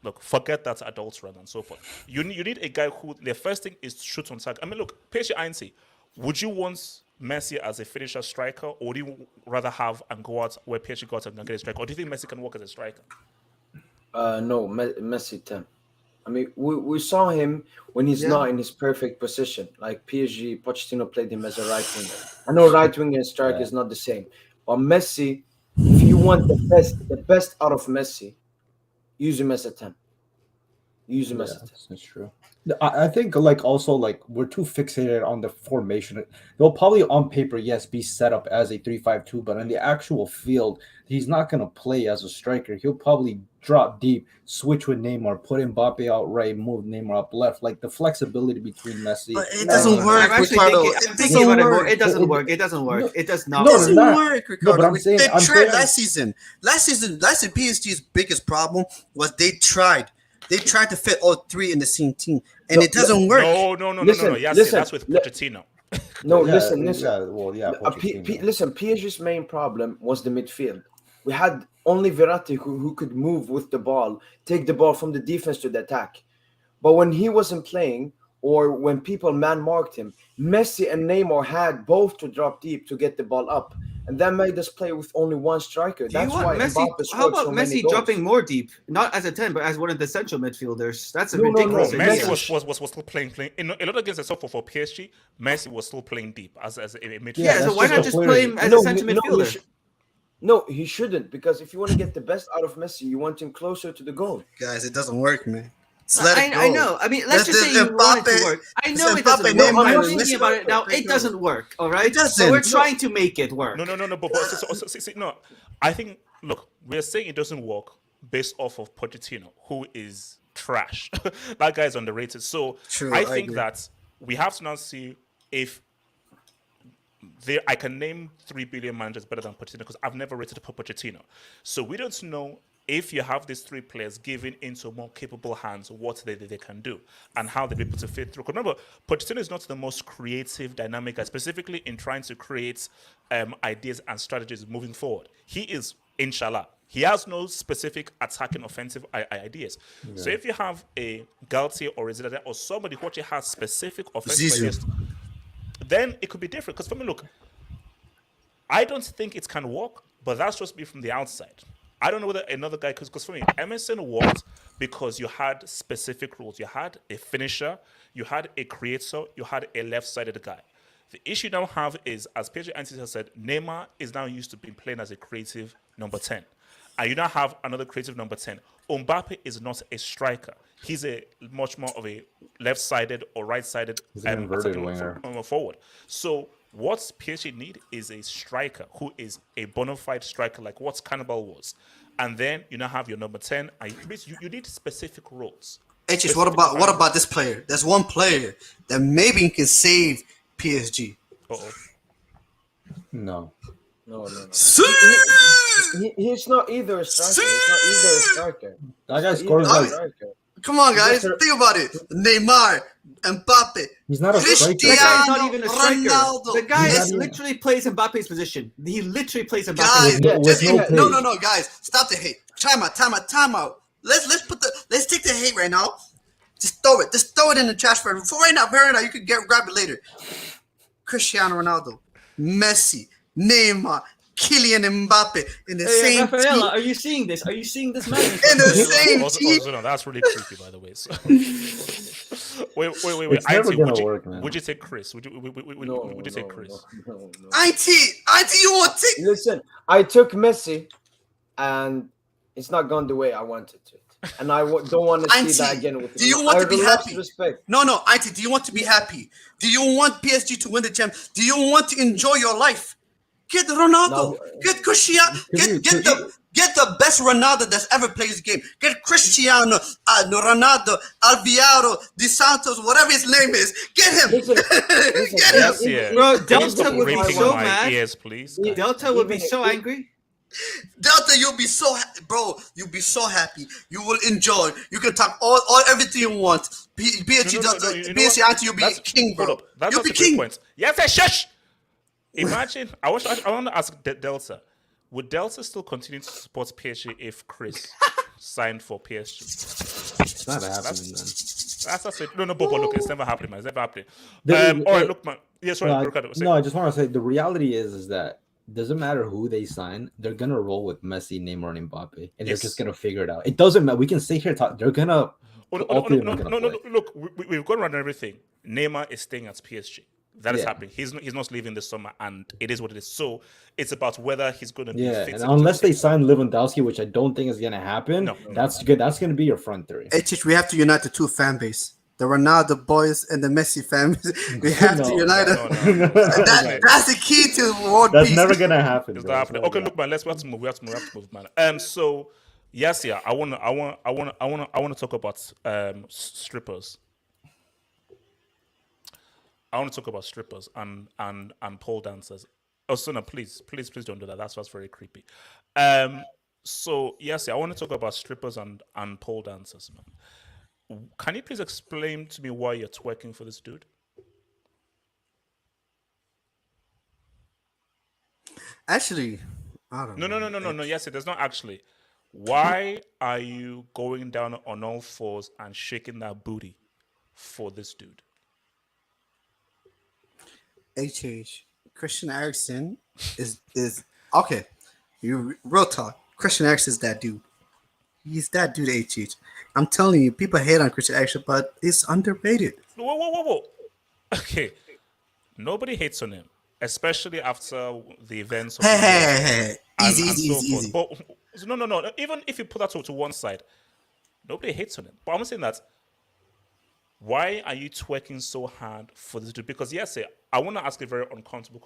Look, forget that adults run and so forth. You need a guy who, the first thing is to shoot on sight. I mean, look, PSG Einstein, would you want Messi as a finisher striker, or do you rather have and go out where PSG got and get a striker? Or do you think Messi can work as a striker? No, Messi 10. I mean, we saw him when he's not in his perfect position. Like PSG, Pochettino played him as a right winger. I know right winger and striker is not the same, but Messi, if you want the best out of Messi, use him as a 10. Use him as a 10. That's true. I think also we're too fixated on the formation. They'll probably on paper, yes, be set up as a 3-5-2, but in the actual field, he's not going to play as a striker. He'll probably drop deep, switch with Neymar, put Mbappe out right, move Neymar up left. Like the flexibility between Messi. But it doesn't work, Ricardo. I'm thinking about it more. It doesn't work. It doesn't work. It does not work. It doesn't work, Ricardo. No, but they tried last season. Last season, PSG's biggest problem was they tried. They tried to fit all three in the same team, and it doesn't work. No. Yes, that's with Pochettino. Listen. Pochettino. Listen, PSG's main problem was the midfield. We had only Verratti who could move with the ball, take the ball from the defense to the attack. But when he wasn't playing, or when people man-marked him, Messi and Neymar had both to drop deep to get the ball up. And that made us play with only one striker. That's why Messi, Mbappe how about so many Messi goals. dropping more deep? Not as a 10, but as one of the central midfielders. That's a No, ridiculous Messi idea. was still playing. In a lot of games, except for PSG, Messi was still playing deep as a midfielder. Yeah, so why not just play him as a central midfielder? No, he shouldn't, because if you want to get the best out of Messi, you want him closer to the goal. Guys, it doesn't work, man. I know. I mean, let's just say you want it to work. I know it doesn't work. I'm thinking about it now. It doesn't work. All right. So we're trying to make it work. No. But no. I think. Look, we're saying it doesn't work based off of Pochettino, who is trash. That guy is underrated. So I think that we have to now see if I can name 3 billion managers better than Pochettino because I've never rated Pochettino. So we don't know if you have these 3 players given into more capable hands what they can do and how they'll be able to fit through. Because remember, Pochettino is not the most creative, dynamic guy, specifically in trying to create ideas and strategies moving forward. He is, inshallah, he has no specific attacking offensive ideas. Yeah. So if you have a Galtier or a Zidane or somebody who actually has specific offensive ideas, then it could be different. Because for me, look, I don't think it can work, but that's just me from the outside. I don't know whether another guy, because for me, Emerson worked because you had specific rules. You had a finisher, you had a creator, you had a left-sided guy. The issue now have is, as PSG Antis has said, Neymar is now used to being playing as a creative number 10. And you now have another creative number 10. Mbappe is not a striker. He's a much more of a left-sided or right-sided inverted winger forward. So what PSG need is a striker who is a bona fide striker like what Cannibal was. And then you now have your number 10. And you need specific roles. HS, what about this player? There's one player that maybe can save PSG. Uh-oh. No. See? He's not either a striker. That guy scores like. Come on, guys. Think about it. Neymar, Mbappe. He's not a striker. That guy's not even a striker. Ronaldo. The guy literally plays Mbappe's position. He literally plays Mbappe's position. Guys, no, guys. Stop the hate. Time out. Let's take the hate right now. Just throw it. Just throw it in the trash for right now. You can grab it later. Cristiano Ronaldo, Messi, Neymar, Kylian Mbappe in the same Rafaela, team. are you seeing this? Are you seeing this man? In the same team. No, that's really creepy, by the way. So. wait. It's never gonna work, man. Would you take Chris? Would you take Chris? No. IT, you want to? Listen, I took Messi, and it's not gone the way I wanted to. And I don't want to see that again with him. Do you want to be happy? Respect. No, IT, do you want to be happy? Do you want PSG to win the champions? Do you want to enjoy your life? Get Ronaldo. Get Cristiano. Get the best Ronaldo that's ever played this game. Get Cristiano, Ronaldo, Alviaro, De Santos, whatever his name is. Get him. Listen, Get him. Yeah. Bro, Can you stop Delta would be raping so my mad. ears, please? Delta would be so angry. Delta, you'll be so bro. You'll be so happy. You will enjoy. You can talk all everything you want. PSG, PSG, Auntie, you'll be king, bro. You'll be king. Point. Yes, shush. Imagine. I want to ask Delta. Would Delta still continue to support PSG if Chris signed for PSG? It's not happening, man. That's it. No, but look, it's never happening, man. It's never happening. All right, look, man. Yes, right. No, I just want to say the reality is that it doesn't matter who they sign, they're gonna roll with Messi, Neymar, and Mbappe, and they're just gonna figure it out. It doesn't matter. We can sit here talk. They're gonna. No. Look, we've gone around everything. Neymar is staying at PSG. That is happening. He's not leaving this summer, and it is what it is. So it's about whether he's going to be fit. And unless they sign Lewandowski, which I don't think is going to happen, that's good. That's going to be your front three. We have to unite the two fan base. The Ronaldo boys and the Messi fans. We have to unite them. That's the key to world peace. That's never going to happen. It's not happening. Okay, look, man. We have to move. We have to move, man. So yes, I want to talk about strippers. I want to talk about strippers and pole dancers. Oh, so no, please don't do that. That's very creepy. So yes, I want to talk about strippers and pole dancers, man. Can you please explain to me why you're twerking for this dude? Actually, I don't know. No. Yes, there's not actually. Why are you going down on all fours and shaking that booty for this dude? Christian Eriksen is okay. You real talk. Christian Eriksen is that dude. He's that dude. I'm telling you, people hate on Christian Eriksen, but it's underrated. Whoa. Okay, nobody hates on him, especially after the events. Hey. Easy. But no. Even if you put that to one side, nobody hates on him. But I'm saying that. Why are you twerking so hard for this dude? Because yes, I want to ask a very uncomfortable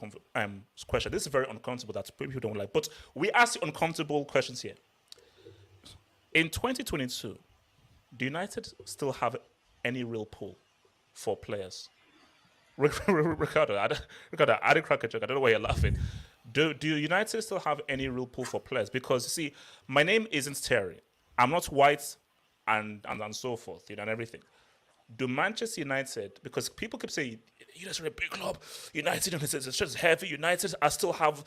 question. This is very uncomfortable that people don't like. But we ask uncomfortable questions here. In 2022, do United still have any real pool for players? Ricardo, I didn't crack a joke. I don't know why you're laughing. Do United still have any real pull for players? Because you see, my name isn't Terry. I'm not white, and so forth, and everything. Do Manchester United, because people keep saying United are a big club, United it's just heavy. United I still have.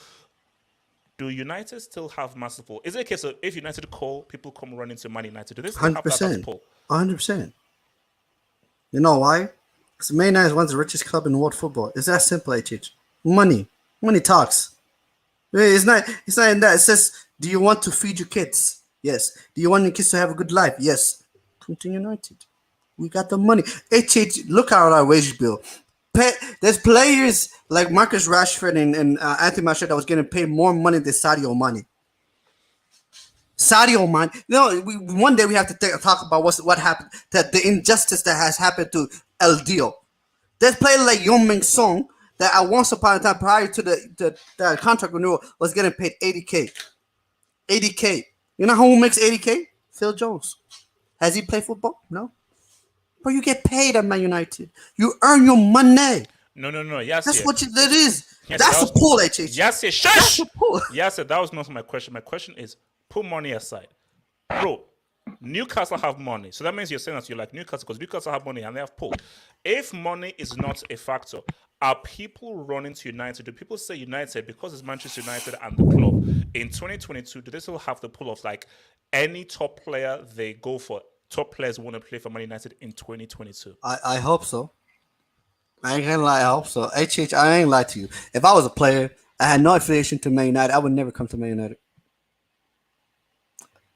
Do United still have massive pull? Is it a case of if United call, people come running to Man United? Do they still have that as pull? 100%. You know why? Because Man United is one of the richest club in world football. It's that simple, HH. Money talks. It's not in that. It says, do you want to feed your kids? Yes. Do you want your kids to have a good life? Yes. Come to United. We got the money. HH, look at our wage bill. There's players like Marcus Rashford and Anthony Martial that was getting paid more money than Sadio Mane. One day we have to talk about what happened, that the injustice that has happened to El Dio. There's players like Yong-Min Song that at once upon a time prior to the contract renewal was getting paid 80K. 80K. You know who makes 80K? Phil Jones. Has he played football? No. But you get paid at Man United. You earn your money. No. Yes, that's what that is. Yes, that's the pull, HH. Yes, shush. Yes, that was not my question. My question is, put money aside, bro. Newcastle have money, so that means you're saying that you like Newcastle because Newcastle have money and they have pull. If money is not a factor, are people running to United? Do people say United because it's Manchester United and the club? In 2022, do they still have the pull of like any top player they go for? Top players want to play for Man United in 2022. I hope so. I ain't gonna lie, I hope so. HH, I ain't lie to you. If I was a player, I had no affiliation to Man United, I would never come to Man United.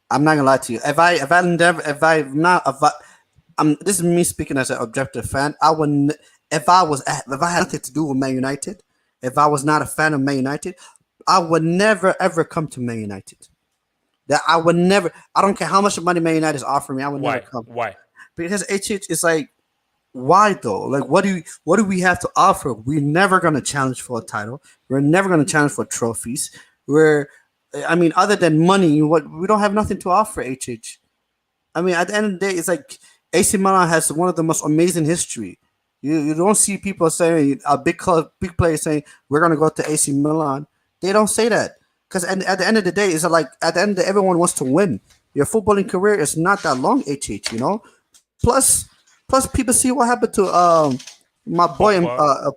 I'm not gonna lie to you. This is me speaking as an objective fan. I wouldn't. If I had nothing to do with Man United, if I was not a fan of Man United, I would never ever come to Man United. That I would never. I don't care how much money Man United is offering me. I would never come. Why? Because HH is like, why though? Like, what do we have to offer? We're never gonna challenge for a title. We're never gonna challenge for trophies. Other than money, we don't have nothing to offer. HH. I mean, at the end of the day, it's like AC Milan has one of the most amazing history. You don't see people saying big players saying we're gonna go to AC Milan. They don't say that. Because at the end of the day, it's like at the end of the day, everyone wants to win. Your footballing career is not that long, HH, you know? Plus people see what happened to my boy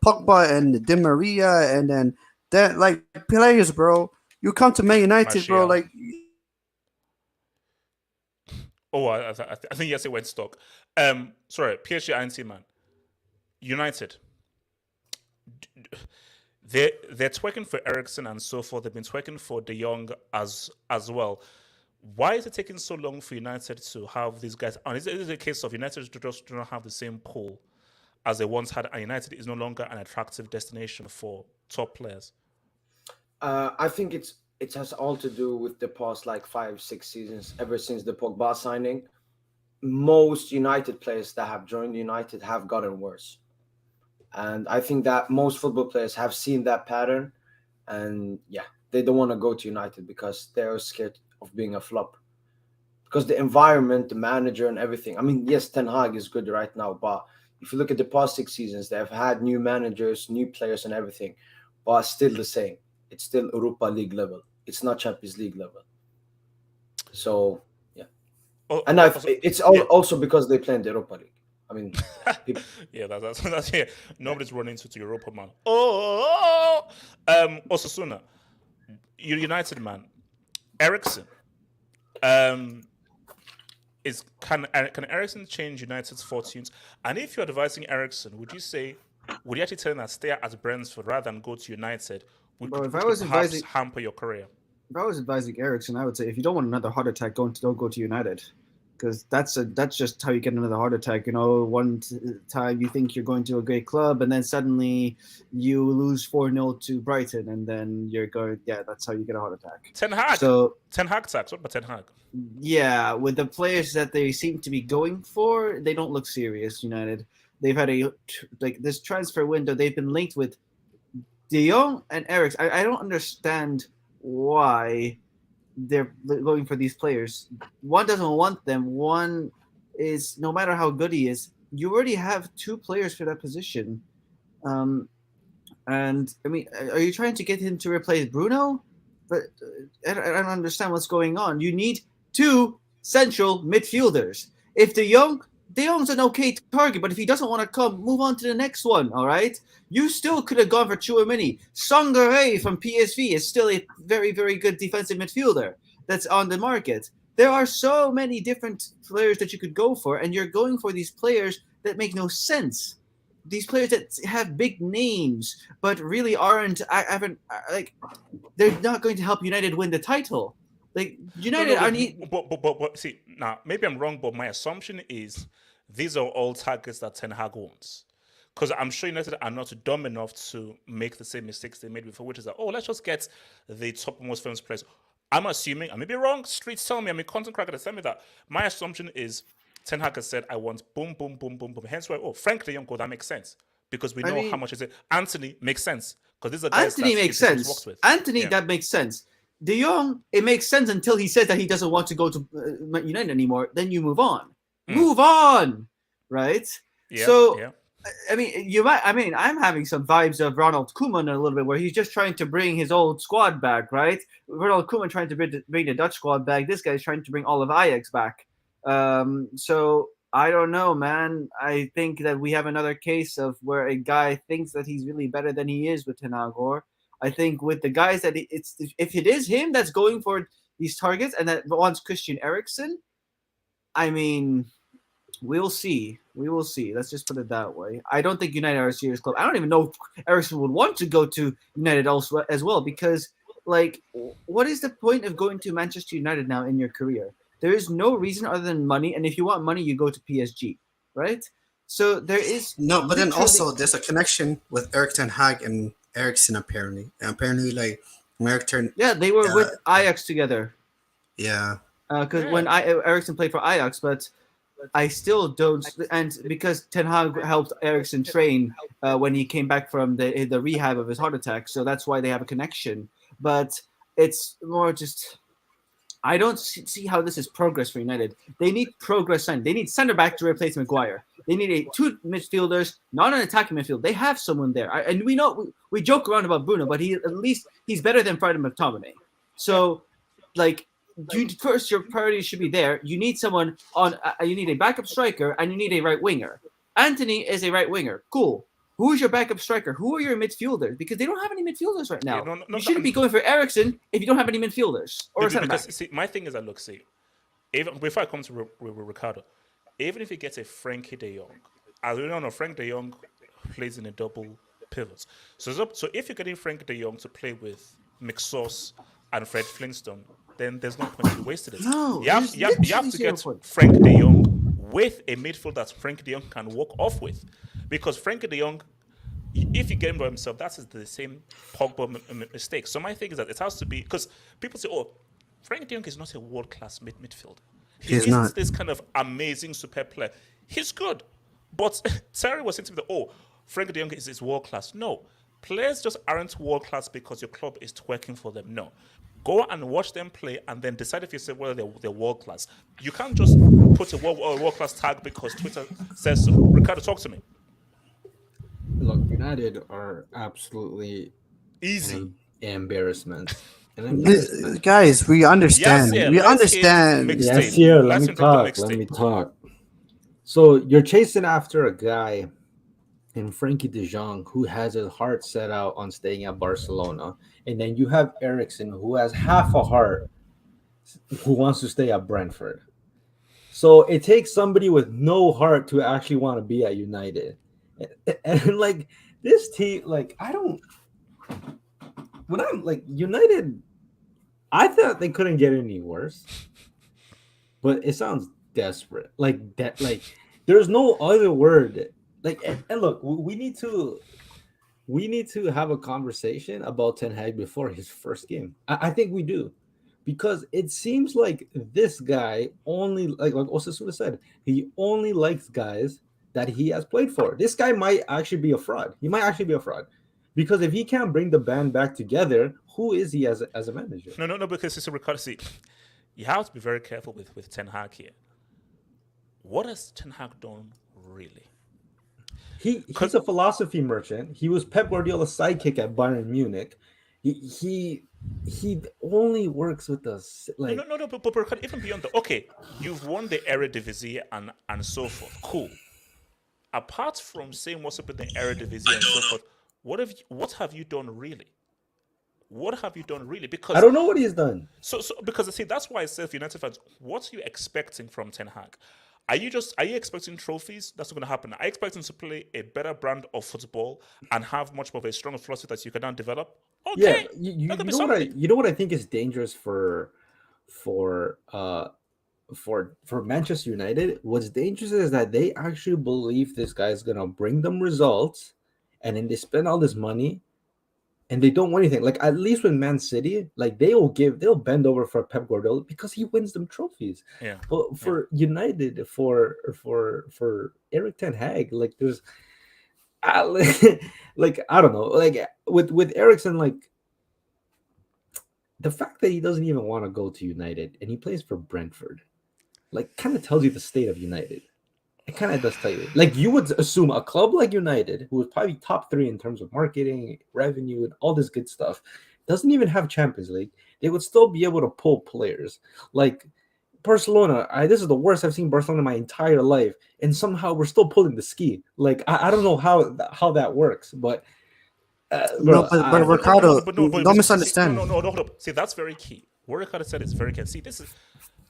Pogba and Di Maria, and then that like players, bro. You come to Man United, bro, like. Oh, I think yes, it went stock. Sorry, PSG INC man. United. They're twerking for Eriksen and so forth. They've been twerking for De Jong as well. Why is it taking so long for United to have these guys? And is it a case of United just do not have the same pull as they once had, and United is no longer an attractive destination for top players? I think it has all to do with the past 5-6 seasons. Ever since the Pogba signing, most United players that have joined United have gotten worse. And I think that most football players have seen that pattern, and they don't want to go to United because they're scared of being a flop. Because the environment, the manager, and everything. I mean, yes, Ten Hag is good right now, but if you look at the past 6 seasons, they've had new managers, new players, and everything, but still the same. It's still Europa League level. It's not Champions League level. So it's also because they play in the Europa League. I mean, people... that's nobody's running to Europa, man. Osasuna, United, man. Eriksen, can Eriksen change United's fortunes? And if you're advising Eriksen, would you actually tell him that stay at Brentford rather than go to United? Would perhaps hamper your career? If I was advising Eriksen, I would say if you don't want another heart attack, don't go to United. Because that's just how you get another heart attack. You know, one time you think you're going to a great club, and then suddenly you lose 4-0 to Brighton, and then you're going. Yeah, that's how you get a heart attack. Ten Hag. So Ten Hag attacks. What about Ten Hag? Yeah, with the players that they seem to be going for, they don't look serious. United. They've had this transfer window. They've been linked with De Jong and Eriksen. I don't understand why they're going for these players. One doesn't want them. One is, no matter how good he is, you already have 2 players for that position. And I mean, are you trying to get him to replace Bruno? But I don't understand what's going on. You need two central midfielders. If De Jong's an okay target, but if he doesn't want to come, move on to the next one. All right. You still could have gone for Chouamini. Sangare from PSV is still a very, very good defensive midfielder that's on the market. There are so many different players that you could go for, and you're going for these players that make no sense. These players that have big names but really aren't. I haven't like. They're not going to help United win the title. Like United are need. But see, now maybe I'm wrong, but my assumption is these are all targets that Ten Hag wants. Because I'm sure United are not dumb enough to make the same mistakes they made before, which is that, oh, let's just get the topmost famous players. I'm assuming, I may be wrong, streets tell me, I mean, content crackers tell me that. My assumption is Ten Hag has said, I want boom, boom, boom, boom, boom. Hence why, Frank de Jong, that makes sense. Because we know how much is it. Anthony makes sense. Because these are guys Anthony makes sense. Worked with. Anthony, that makes sense. De Jong, it makes sense until he says that he doesn't want to go to United anymore. Then you move on. Move on, right? Yeah, so, I mean, I'm having some vibes of Ronald Koeman a little bit, where he's just trying to bring his old squad back, right? Ronald Koeman trying to bring the Dutch squad back. This guy's trying to bring all of Ajax back. So I don't know, man. I think that we have another case of where a guy thinks that he's really better than he is with Ten Hag. I think with the guys that if it is him that's going for these targets and that wants Christian Eriksen, I mean, we'll see. We will see. Let's just put it that way. I don't think United are a serious club. I don't even know if Eriksen would want to go to United also as well, because, like, what is the point of going to Manchester United now in your career? There is no reason other than money, and if you want money, you go to PSG, right? So there is no, but then also there's a connection with Erik ten Hag and Eriksen apparently. And apparently, like Eriksen. Yeah, they were with Ajax together. Yeah. Because when Eriksen played for Ajax, but I still don't, and because Ten Hag helped Eriksen train when he came back from the rehab of his heart attack, so that's why they have a connection. But it's more just, I don't see how this is progress for United. They need progress. They need center back to replace Maguire. They need two midfielders, not an attacking midfield. They have someone there, and we know we joke around about Bruno, but he's better than Friday McTominay. So, like. First, your priority should be there. You need someone on. You need a backup striker, and you need a right winger. Anthony is a right winger. Cool. Who is your backup striker? Who are your midfielders? Because they don't have any midfielders right now. You shouldn't be going for Eriksen if you don't have any midfielders or a center back. See, my thing is that even before I come to Ricardo, even if he gets a Frankie de Jong, as we know, Frank de Jong plays in a double pivot. So if you're getting Frankie de Jong to play with McSauce and Fred Flintstone, then there's no point in wasting it. No, you have to get Frank de Jong with a midfield that Frank de Jong can walk off with. Because Frank de Jong, if you get him by himself, that's the same Pogba mistake. So my thing is that it has to be, because people say, Frank de Jong is not a world-class midfielder. He's not this kind of amazing, superb player. He's good. But Serie was saying to me Frank de Jong is world-class. No. Players just aren't world-class because your club is twerking for them. No. Go and watch them play and then decide if you say whether they're world-class. You can't just put a world-class tag because Twitter says so. Ricardo, talk to me. Look, United are absolutely easy embarrassment. Guys, we understand. Yes, we understand. Yes, here, let me talk. So you're chasing after a guy in Frankie de Jong, who has his heart set out on staying at Barcelona. And then you have Eriksen, who has half a heart, who wants to stay at Brentford. So it takes somebody with no heart to actually want to be at United. And like this team, like when I'm like United, I thought they couldn't get any worse. But it sounds desperate. Like that, like there's no other word. Like, and look, we need to have a conversation about Ten Hag before his first game. I think we do, because it seems like this guy only, like Osasuna said, he only likes guys that he has played for. This guy might actually be a fraud. He might actually be a fraud, because if he can't bring the band back together, who is he as a manager? No, because it's a Ricardo. See, you have to be very careful with Ten Hag here. What has Ten Hag done really? He's a philosophy merchant. He was Pep Guardiola's sidekick at Bayern Munich. He only works with us. Like no, but even beyond that, okay, you've won the Eredivisie and so forth. Cool. Apart from saying what's up in the Eredivisie and so forth, what have you done really? What have you done really? Because I don't know what he's done. So because I see that's why I say, for United fans, what are you expecting from Ten Hag? Are you expecting trophies? That's not going to happen. Are you expecting to play a better brand of football and have much more of a stronger philosophy that you can now develop? Okay, yeah, you know what I think is dangerous for Manchester United. What's dangerous is that they actually believe this guy's gonna bring them results, and then they spend all this money and they don't want anything. Like at least with Man City, like they'll bend over for Pep Guardiola because he wins them trophies. Yeah. But for United, for Erik ten Hag, like there's like I don't know, like with Eriksen, like the fact that he doesn't even want to go to United and he plays for Brentford, like kind of tells you the state of United. It kind of does tell you. Like you would assume a club like United, who is probably top 3 in terms of marketing, revenue, and all this good stuff, doesn't even have Champions League. They would still be able to pull players. Like Barcelona, this is the worst I've seen Barcelona in my entire life, and somehow we're still pulling the ski. Like I don't know how that works, but but Ricardo, don't misunderstand. No, hold up. See, that's very key. What Ricardo said is very key. See,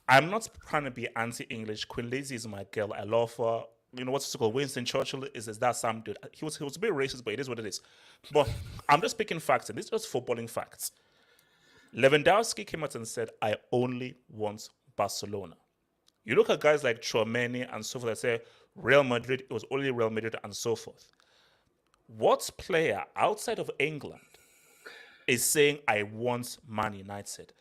I'm not trying to be anti-English. Queen Lizzie is my girl. I love her. You know what's it called? Winston Churchill is that Sam dude. He was a bit racist, but it is what it is. But I'm just speaking facts, and this is just footballing facts. Lewandowski came out and said, "I only want Barcelona." You look at guys like Tchouaméni and so forth that say Real Madrid. It was only Real Madrid and so forth. What player outside of England is saying, "I want Man United"?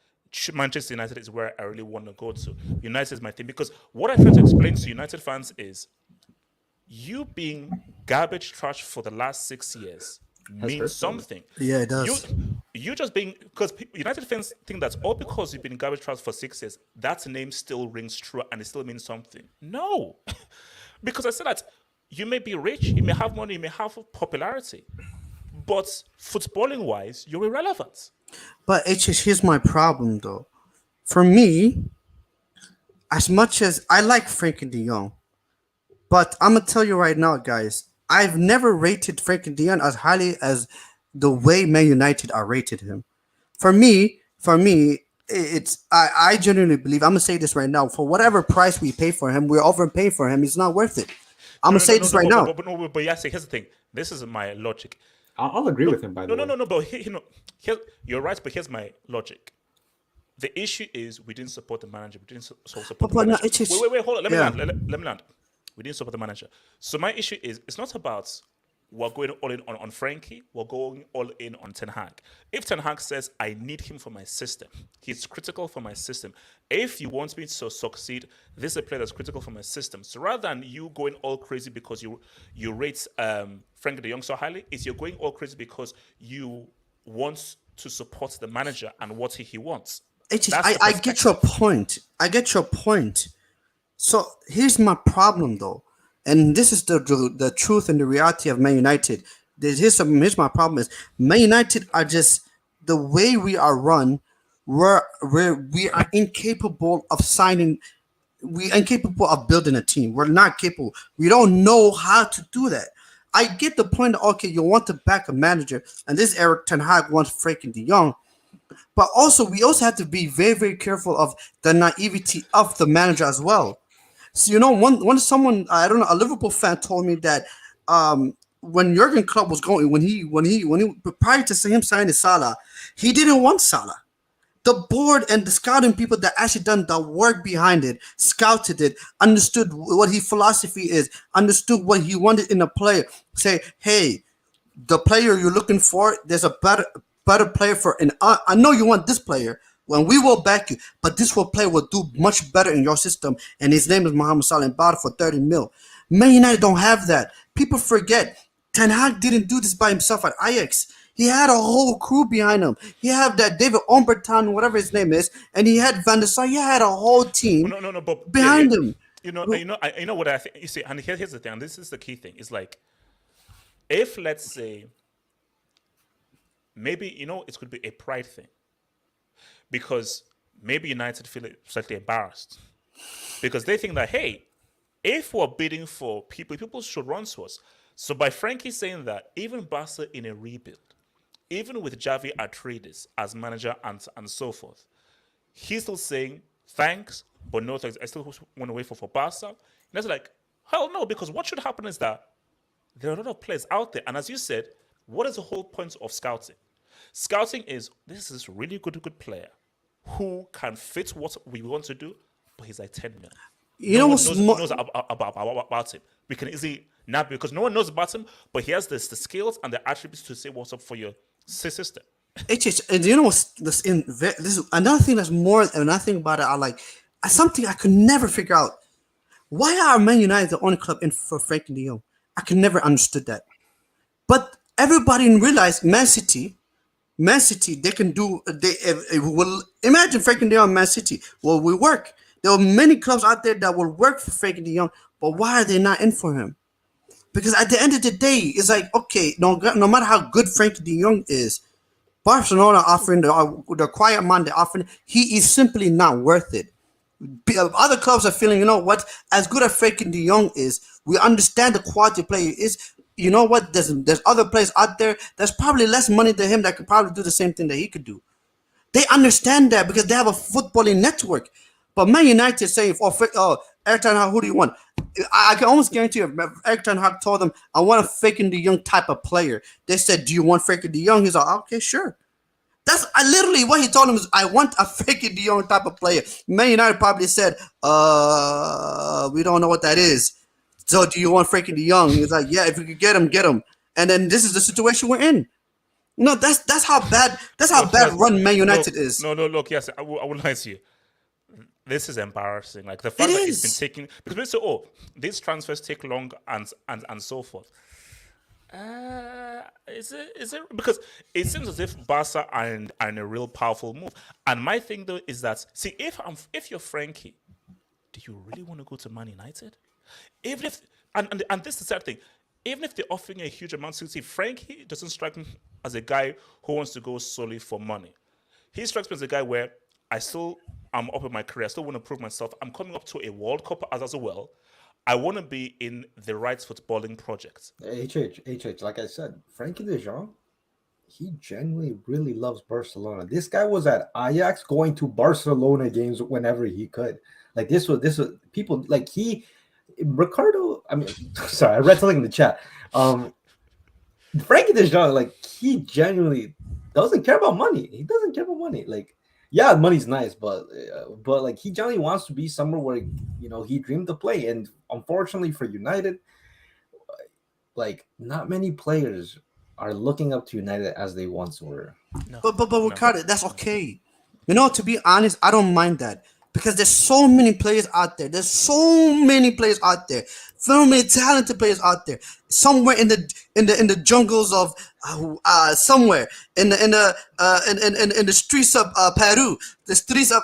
Manchester United is where I really want to go to. United is my thing. Because what I try to explain to United fans is you being garbage trash for the last 6 years means something. Yeah, it does. You just being, because United fans think that's all because you've been garbage trash for 6 years, that name still rings true and it still means something. No. Because I said that you may be rich, you may have money, you may have popularity, but footballing wise, you're irrelevant. But here's my problem though. For me, as much as I like Frankie de Jong, but I'm gonna tell you right now, guys, I've never rated Frankie de Jong as highly as the way Man United are rated him. For me, it's I genuinely believe, I'm gonna say this right now, for whatever price we pay for him, we're overpaying for him. It's not worth it. I'm gonna say this right now. But yeah, here's the thing. This is my logic. I'll agree with him. By the way, no. But you're right. But here's my logic. The issue is we didn't support the manager. We didn't support the manager. Wait, hold on. Let me land. We didn't support the manager. So my issue is it's not about we're going all in on Frankie. We're going all in on Ten Hag. If Ten Hag says, I need him for my system, he's critical for my system. If you want me to succeed, this is a player that's critical for my system. So rather than you going all crazy because you rate Frankie de Jong so highly, it's you're going all crazy because you want to support the manager and what he wants. I get your point. So here's my problem though. And this is the truth and the reality of Man United. Here's my problem is Man United are just the way we are run. We are incapable of signing. We're incapable of building a team. We're not capable. We don't know how to do that. I get the point. Okay, you want to back a manager, and this Erik ten Hag wants freaking de Jong. But we also have to be very, very careful of the naivety of the manager as well. So someone I don't know, a Liverpool fan told me that when Jurgen Klopp was going, when he prior to him signing Salah, he didn't want Salah. The board and the scouting people that actually done the work behind it, scouted it, understood what his philosophy is, understood what he wanted in a player. Say, hey, the player you're looking for, there's a better player for, and I know you want this player. When we will back you, but this player will do much better in your system, and his name is Mohamed Salah and bought for 30 mil. Man United don't have that. People forget Ten Hag didn't do this by himself at Ajax. He had a whole crew behind him. He had that David Omberton, whatever his name is, and he had Van der Sar. He had a whole team but behind him. You know what I think. You see, and here's the thing. And this is the key thing. It's like if let's say maybe it could be a pride thing because maybe United feel slightly embarrassed because they think that hey, if we're bidding for people should run to us. So by Frankie saying that, even Barca in a rebuild, even with Javi Atreides as manager and so forth, he's still saying thanks, but no thanks. I still want to wait for Barca. And that's like, hell no, because what should happen is that there are a lot of players out there. And as you said, what is the whole point of scouting? Scouting is this is really good player who can fit what we want to do, but he's like 10 million. You no know one what's knows about him. We can easily not because no one knows about him, but he has the skills and the attributes to say what's up for your system. And you know what's this is another thing that's more another thing about it. I like something I could never figure out. Why are Man United the only club in for Frankie de Jong? I could never understood that. But everybody realized Man City, they can do. They will imagine Frankie de Jong, Man City. Well, we work. There are many clubs out there that will work for Frankie de Jong, but why are they not in for him? Because at the end of the day, it's like okay, no matter how good Frankie de Jong is, Barcelona offering the quiet man they're offering, he is simply not worth it. Other clubs are feeling, you know what? As good as Frankie de Jong is, we understand the quality player is. You know what? There's other players out there. There's probably less money than him that could probably do the same thing that he could do. They understand that because they have a footballing network. But Man United say, Erik ten Hag, who do you want? I can almost guarantee you, Erik ten Hag told them, I want a Frankie de Jong type of player. They said, do you want Frankie de Jong? He's like, okay, sure. That's literally what he told them is, I want a Frankie de Jong type of player. Man United probably said, we don't know what that is. So do you want Frankie de Jong? He's like, yeah, if you could get him, get him. And then this is the situation we're in. No, that's how bad run Man United is. No, look, yes, I will lie to you. This is embarrassing. Like the fact that it's been taking because we say, oh, these transfers take long and so forth. Is it because it seems as if Barca are in a real powerful move. And my thing though is that see if you're Frankie, do you really want to go to Man United? Even if and this is the sad thing, even if they're offering a huge amount to see, Frankie doesn't strike me as a guy who wants to go solely for money. He strikes me as a guy where I'm up in my career. I still want to prove myself. I'm coming up to a World Cup as well. I want to be in the right footballing project. HH, like I said, Frankie de Jong, he genuinely really loves Barcelona. This guy was at Ajax going to Barcelona games whenever he could. Like this was people like Ricardo. I mean, sorry, I read something in the chat. Frankie de Jong, like he genuinely doesn't care about money. He doesn't care about money. Like, yeah, money's nice, but like he genuinely wants to be somewhere where he dreamed to play. And unfortunately for United, like not many players are looking up to United as they once were. No, but Ricardo, that's okay. To be honest, I don't mind that. Because there's so many players out there. There's so many players out there. So many talented players out there. Somewhere in the jungles of somewhere in the streets of Peru, the streets of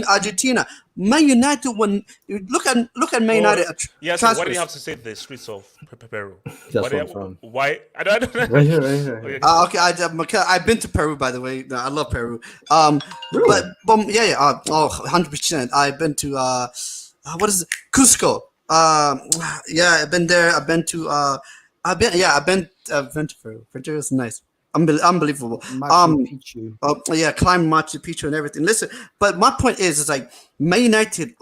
Argentina. Man United, when you look at Man United. Yes, so what do you have to say? The streets of Peru. That's where I'm from. Why? I don't know. Right here. Okay, I've been to Peru, by the way. No, I love Peru. Really? But yeah. 100%. I've been to what is it? Cusco. Yeah, I've been there. I've been to Peru. Peru is nice. Unbelievable. Machu Picchu. Climb Machu Picchu and everything. Listen, but my point is like Man United.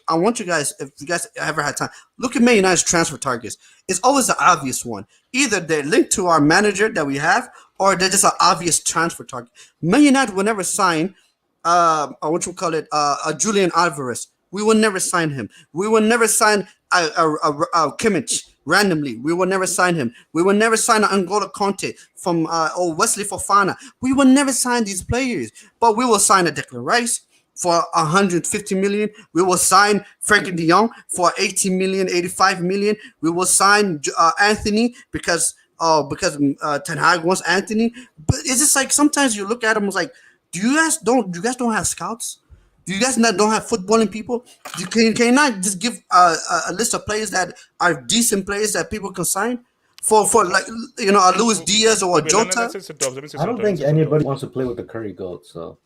I want you guys, if you guys ever had time, look at Man United's transfer targets. It's always the obvious one. Either they're linked to our manager that we have, or they're just an obvious transfer target. Man United will never sign, Julian Alvarez. We will never sign him. We will never sign Kimmich randomly. We will never sign him. We will never sign N'Golo Conte from Wesley Fofana. We will never sign these players. But we will sign a Declan Rice for 150 million. We will sign Frankie de Jong for 80 million, 85 million. We will sign Anthony because Ten Hag wants Anthony. But it's just like sometimes you look at them, it's like, do you guys don't have scouts? Do you guys don't have footballing people? Can you not just give a list of players that are decent players that people can sign? for like a Luis Diaz or a Jota. I don't think anybody wants to play with the Curry goat. So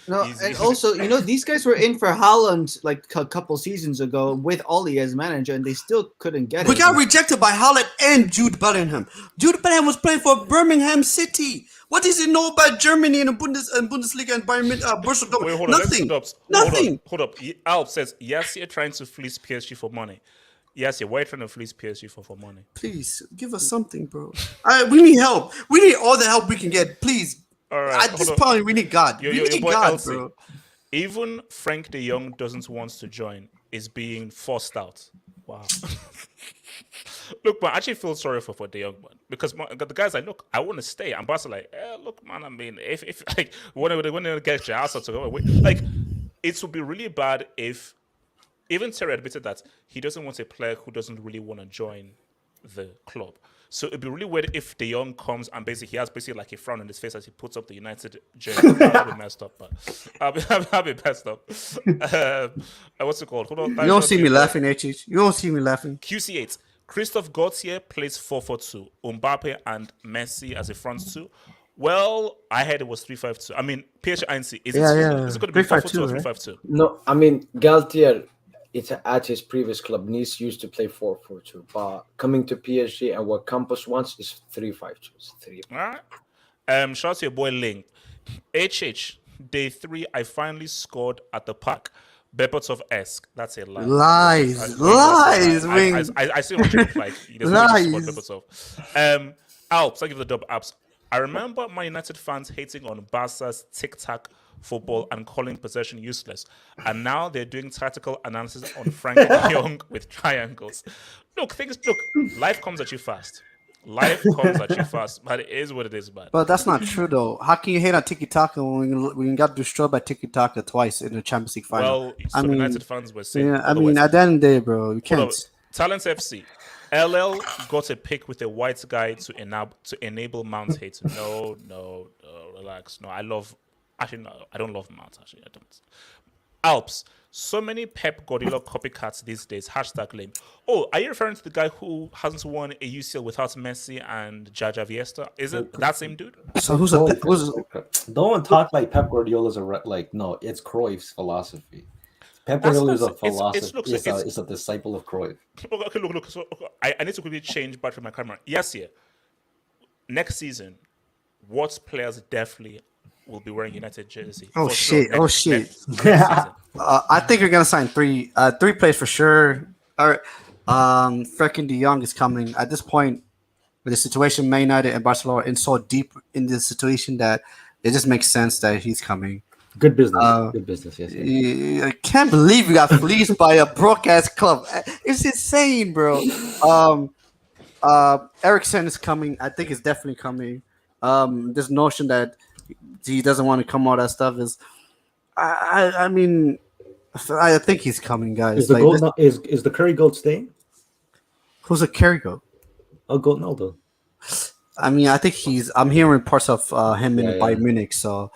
no, and also these guys were in for Haaland like a couple seasons ago with Oli as manager, and they still couldn't get it. We got rejected by Haaland and Jude Bellingham. Jude Bellingham was playing for Birmingham City. What does he know about Germany and Bundesliga and Barcelona? Wait, hold on. Nothing. Nothing. Hold up. Alp says, yes, you're trying to fleece PSG for money. Yes, you're trying to fleece PSG for money. Please, give us something, bro. We need help. We need all the help we can get. Please. All right. At this point, we need God. We need God, Elsie, bro. Even Frank de Jong doesn't want to join. Is being forced out. Wow. Look, man, I actually feel sorry for the young man because the guy's like, look, I want to stay. And Barca like, look, man, I mean, if like when they get your ass out to go away, like it would be really bad if even Serie admitted that he doesn't want a player who doesn't really want to join the club. So it'd be really weird if De Jong comes and he has like a frown on his face as he puts up the United jersey. That'll be messed up, but I'll be messed up. What's it called? Hold on. You don't see me laughing, HH. You don't see me laughing. QC8. Christophe Gauthier plays 4-4-2. Mbappe and Messi as a front two. Well, I heard it was 3-5-2. I mean, PSG is it going to be 4-4-2 or 3-5-2? No, I mean, Galtier, it's at his previous club. Nice used to play 4-4-2, but coming to PSG and what Campos wants is 3-5-2. It's 3. All right. Shout out to your boy Ling. HH, day 3, I finally scored at the park. Berbatov-esque. That's a lie. Lies, Wing. I see what you look like. Lies. Alps, I give the dub apps. I remember my United fans hating on Barca's tic-tac football and calling possession useless. And now they're doing tactical analysis on Frank de Jong with triangles. Look, life comes at you fast. But it is what it is, man. But that's not true, though. How can you hate on tiki-taka when we got destroyed by tiki-taka twice in the Champions League final? Well, United fans were saying... Yeah, I mean, at the end of the day, bro, you can't... Talents FC. LL got a pick with a white guy to enable Mount hate. No, relax. No, I don't love Mount, actually. I don't. Alps. So many Pep Guardiola copycats these days. # lame. Oh, are you referring to the guy who hasn't won a UCL without Messi and Jaja Fiesta? Is it that same dude? So don't talk like Pep Guardiola's no, it's Cruyff's philosophy. Pep Guardiola is a philosopher. Is a disciple of Cruyff. Okay, look. So I need to quickly change back to my camera. Yes, yeah. Next season, what players definitely will be wearing United jersey? Oh shit! I think you're gonna sign 3 players for sure. All right, freaking De Jong is coming. At this point, with the situation, Man United and Barcelona are in so deep in this situation that it just makes sense that he's coming. Good business. Yes. I can't believe we got fleeced by a broke ass club. It's insane, bro. Eriksen is coming. I think it's definitely coming. This notion that he doesn't want to come, all that stuff is. I mean, I think he's coming, guys. Is the Curry goat staying? Who's a Curry goat? Oh, Ronaldo. I mean, I think I'm hearing parts of him in Bayern Munich. So,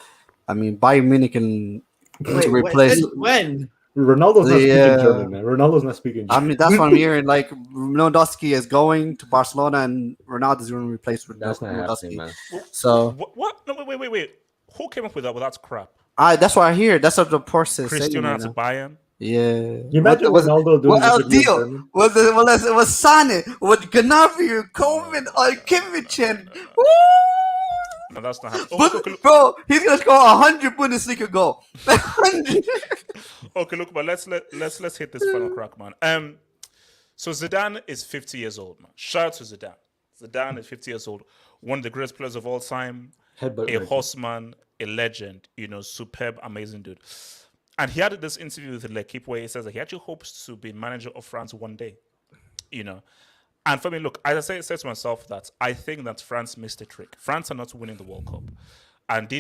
I mean, Bayern Munich can replace when. Ronaldo's not speaking German, man. Ronaldo's not speaking German. I mean, that's what I'm hearing. Like, Lewandowski is going to Barcelona, and Ronaldo's going to replace Lewandowski. That's not happening, man. So what? No, wait. Who came up with that? Well, that's crap. That's what I hear. That's what the report says. Cristiano to Bayern. Yeah. You imagine Ronaldo doing El Dio. It was Sane with Gnabry, Coleman, Kimmich, and woo! No, that's not happening. Bro, he's gonna score 100 Bundesliga goal. 100. Okay, look, but let's hit this final crack, man. So Zidane is 50 years old, man. Shout out to Zidane. Zidane is 50 years old, one of the greatest players of all time, a horseman, a legend, superb, amazing dude. And he had this interview with L'Equipe where he says that he actually hopes to be manager of France one day, And for me, look, as I said to myself that I think that France missed a trick. France are not winning the World Cup. And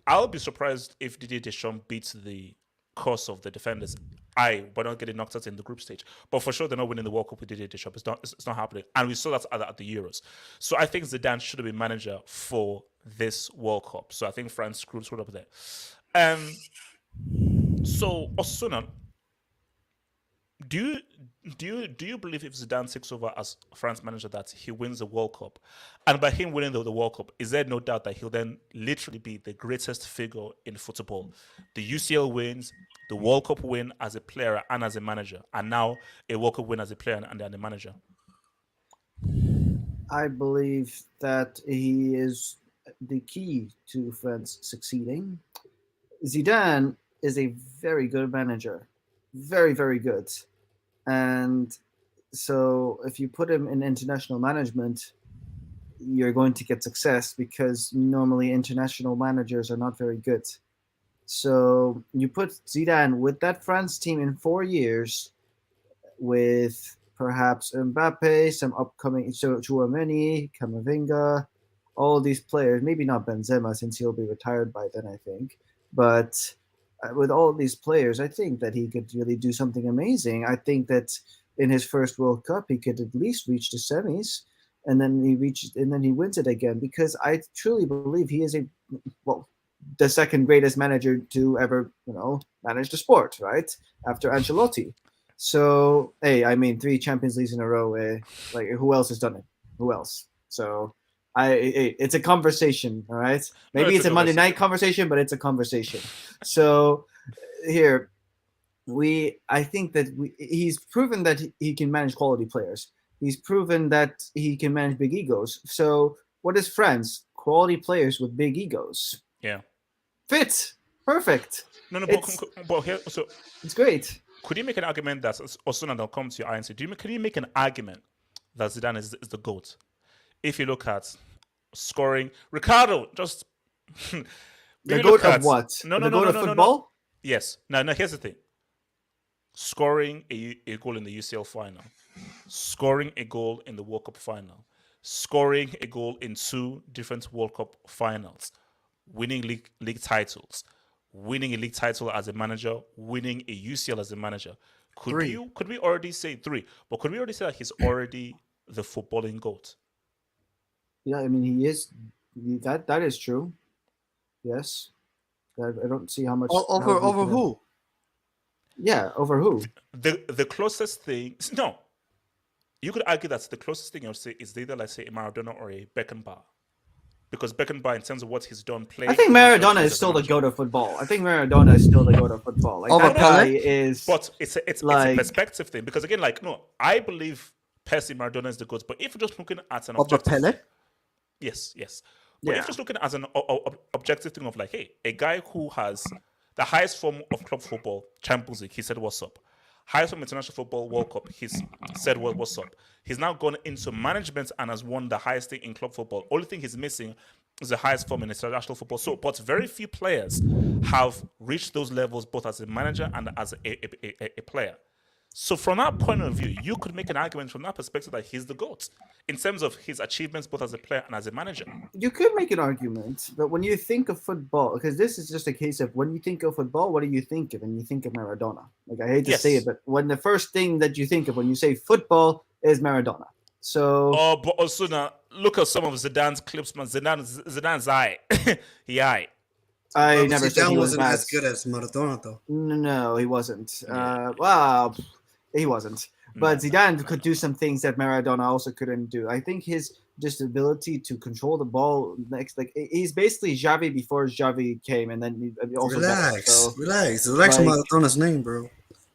I'll be surprised if Didier Deschamps beats the course of the defenders. By not getting knocked out in the group stage. But for sure, they're not winning the World Cup with Didier Deschamps. It's not happening. And we saw that at the Euros. So I think Zidane should have been manager for this World Cup. So I think France screwed up there. So Osasuna, Do you do you believe if Zidane takes over as France manager that he wins the World Cup, and by him winning the World Cup, is there no doubt that he'll then literally be the greatest figure in football? The UCL wins, the World Cup win as a player and as a manager, and now a World Cup win as a player and a manager. I believe that he is the key to France succeeding. Zidane is a very good manager, very, very good. And so if you put him in international management, you're going to get success because normally international managers are not very good. So you put Zidane with that France team in 4 years with perhaps Mbappe, some upcoming Chouameni, Camavinga, all these players. Maybe not Benzema since he'll be retired by then, I think. But with all these players, I think that he could really do something amazing. I think that in his first World Cup, he could at least reach the semis, and then he wins it again. Because I truly believe he is the second greatest manager to ever, manage the sport, right? After Ancelotti. So, hey, I mean, 3 Champions Leagues in a row. Like, who else has done it? Who else? So, it's a conversation, all right? Maybe it's a Monday night conversation, but it's a conversation. So, here, I think that he's proven that he can manage quality players. He's proven that he can manage big egos. So, what is France? Quality players with big egos. Yeah. Fit. Perfect. No, but here, so it's great. Could you make an argument that Osuna, I'll come to your answer. Can you make an argument that Zidane is the GOAT? If you look at scoring, Ricardo, just the GOAT of what? No, football? No. Yes. Now, here's the thing. Scoring a goal in the UCL final, scoring a goal in the World Cup final, scoring a goal in 2 different World Cup finals, winning league titles, winning a league title as a manager, winning a UCL as a manager. Could we already say 3? But could we already say that he's already the footballing GOAT? Yeah, I mean he is. That is true. Yes, I don't see how much over who. Yeah, over who? The closest thing. No, you could argue that the closest thing I would say is either, let's say, a Maradona or a Beckenbauer. Because Beckenbauer, in terms of what he's done, I think Maradona is still the GOAT of football. Like, that guy is. But it's a perspective thing. Because again, I believe personally Maradona is the GOAT. But if you're just looking at an objective, Pele? Yes. But if you're just looking at an objective thing of hey, a guy who has the highest form of club football, Champions League, he said, "What's up?" Highest from international football, World Cup, he's said, what's up? He's now gone into management and has won the highest thing in club football. Only thing he's missing is the highest form in international football. So, but very few players have reached those levels, both as a manager and as a player. So from that point of view, you could make an argument from that perspective that he's the GOAT in terms of his achievements, both as a player and as a manager. You could make an argument, but when you think of football, because this is just a case of when you think of football, what do you think of? And you think of Maradona. Like, I hate to say it, but when the first thing that you think of when you say football is Maradona. So. Oh, but also now, look at some of Zidane's clips, man. Zidane's eye. He eye. I never said he wasn't as good as Maradona, though. No, he wasn't. Well, he wasn't. But Zidane could do some things that Maradona also couldn't do. I think his just ability to control the ball he's basically Xavi before Xavi came, and then he also relax Maradona's name, bro.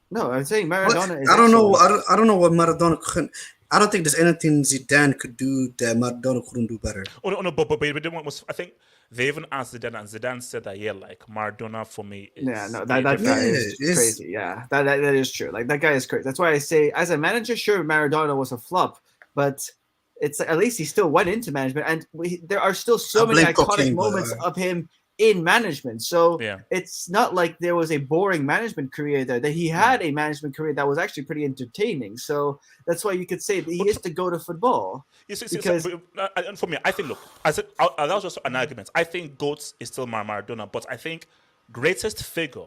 No, I'm saying Maradona. I don't know. I don't know what Maradona couldn't. I don't think there's anything Zidane could do that Maradona couldn't do better. Oh no, but I think they even asked Zidane, and Zidane said that Maradona for me is that guy is crazy. Yeah, that is true. Like, that guy is crazy. That's why I say, as a manager, sure, Maradona was a flop, but it's at least he still went into management, and there are still so many iconic moments of him in management. So it's not like there was a boring management career there. That he had a management career that was actually pretty entertaining. So that's why you could say that he is the GOAT of football. Because for me, I think, look, that was just an argument. I think GOAT is still Maradona, but I think greatest figure.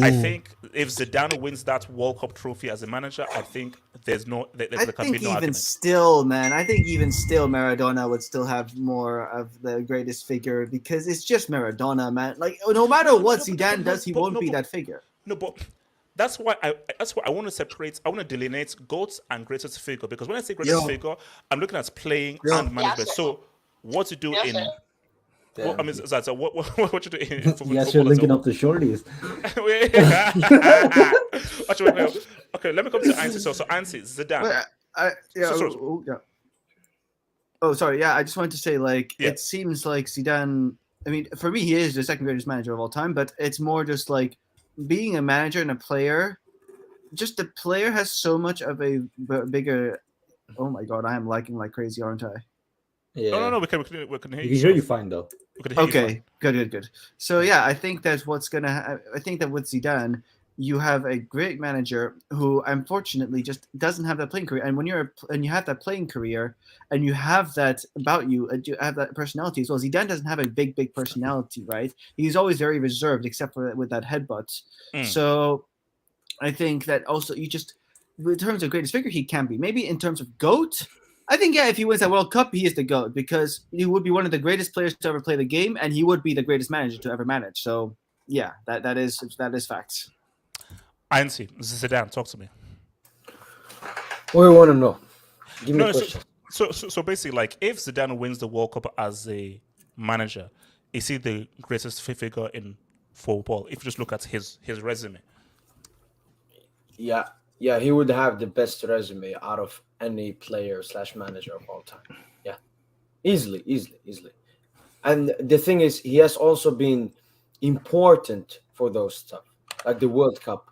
I think if Zidane wins that World Cup trophy as a manager, I think there can be no argument. I think even still, Maradona would still have more of the greatest figure, because it's just Maradona, man. Like, no matter what Zidane does, he won't be that figure. No, but That's why I want to separate. I want to delineate GOAT and greatest figure, because when I say greatest figure, I'm looking at playing and management. So what to do in? Well, I mean, so what you do in football? Yes, you're linking up the shorties. Okay, let me come to Ansi. So Ansi, Zidane. Oh, sorry. Yeah, I just wanted to say, like, Yeah. it seems like Zidane. I mean, for me, he is the second greatest manager of all time. But it's more just like being a manager and a player. Just the player has so much of a bigger. Oh my God, I am liking like crazy, aren't I? Yeah. No. We can hear We can hear you fine though. We can hear you fine. Okay, good. So yeah, I think that's what's gonna. I think that with Zidane, you have a great manager who unfortunately just doesn't have that playing career. And when you have that playing career, and you have that about you, and you have that personality as well. Zidane doesn't have a big personality, right? He's always very reserved, except for with that headbutt. So I think that also in terms of greatest figure, he can be. Maybe in terms of GOAT, I think, yeah, if he wins that World Cup, he is the GOAT, because he would be one of the greatest players to ever play the game, and he would be the greatest manager to ever manage. So, yeah, that is facts. Ansi, Zidane, talk to me. What do you want to know? Give me a question. So basically, like, if Zidane wins the World Cup as a manager, is he the greatest figure in football? If you just look at his resume. Yeah, he would have the best resume out of any player / manager of all time. Yeah, easily. And the thing is, he has also been important for those stuff, like the World Cup,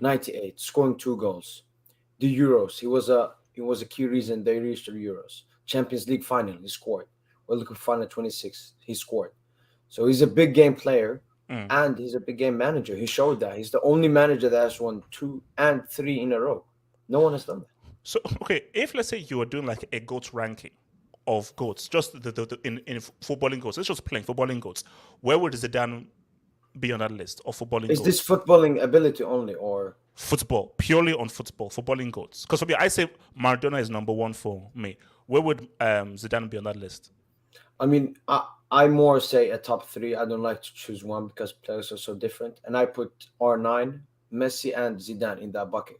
98, scoring 2 goals. The Euros, he was a key reason they reached the Euros. Champions League final, he scored. World Cup final 26, he scored. So he's a big game player. And he's a big game manager. He showed that. He's the only manager that has won 2 and 3 in a row. No one has done that. So, okay, if let's say you are doing like a GOAT ranking of GOATs, just in footballing GOATs, let's just playing footballing GOATs, where would Zidane be on that list of footballing Is GOATs? this footballing ability only, or football, purely on football, footballing GOATs? Because for me, I say Maradona is number 1 for me. Where would Zidane be on that list? I mean, I more say a top 3. I don't like to choose one because players are so different. And I put R9, Messi, and Zidane in that bucket.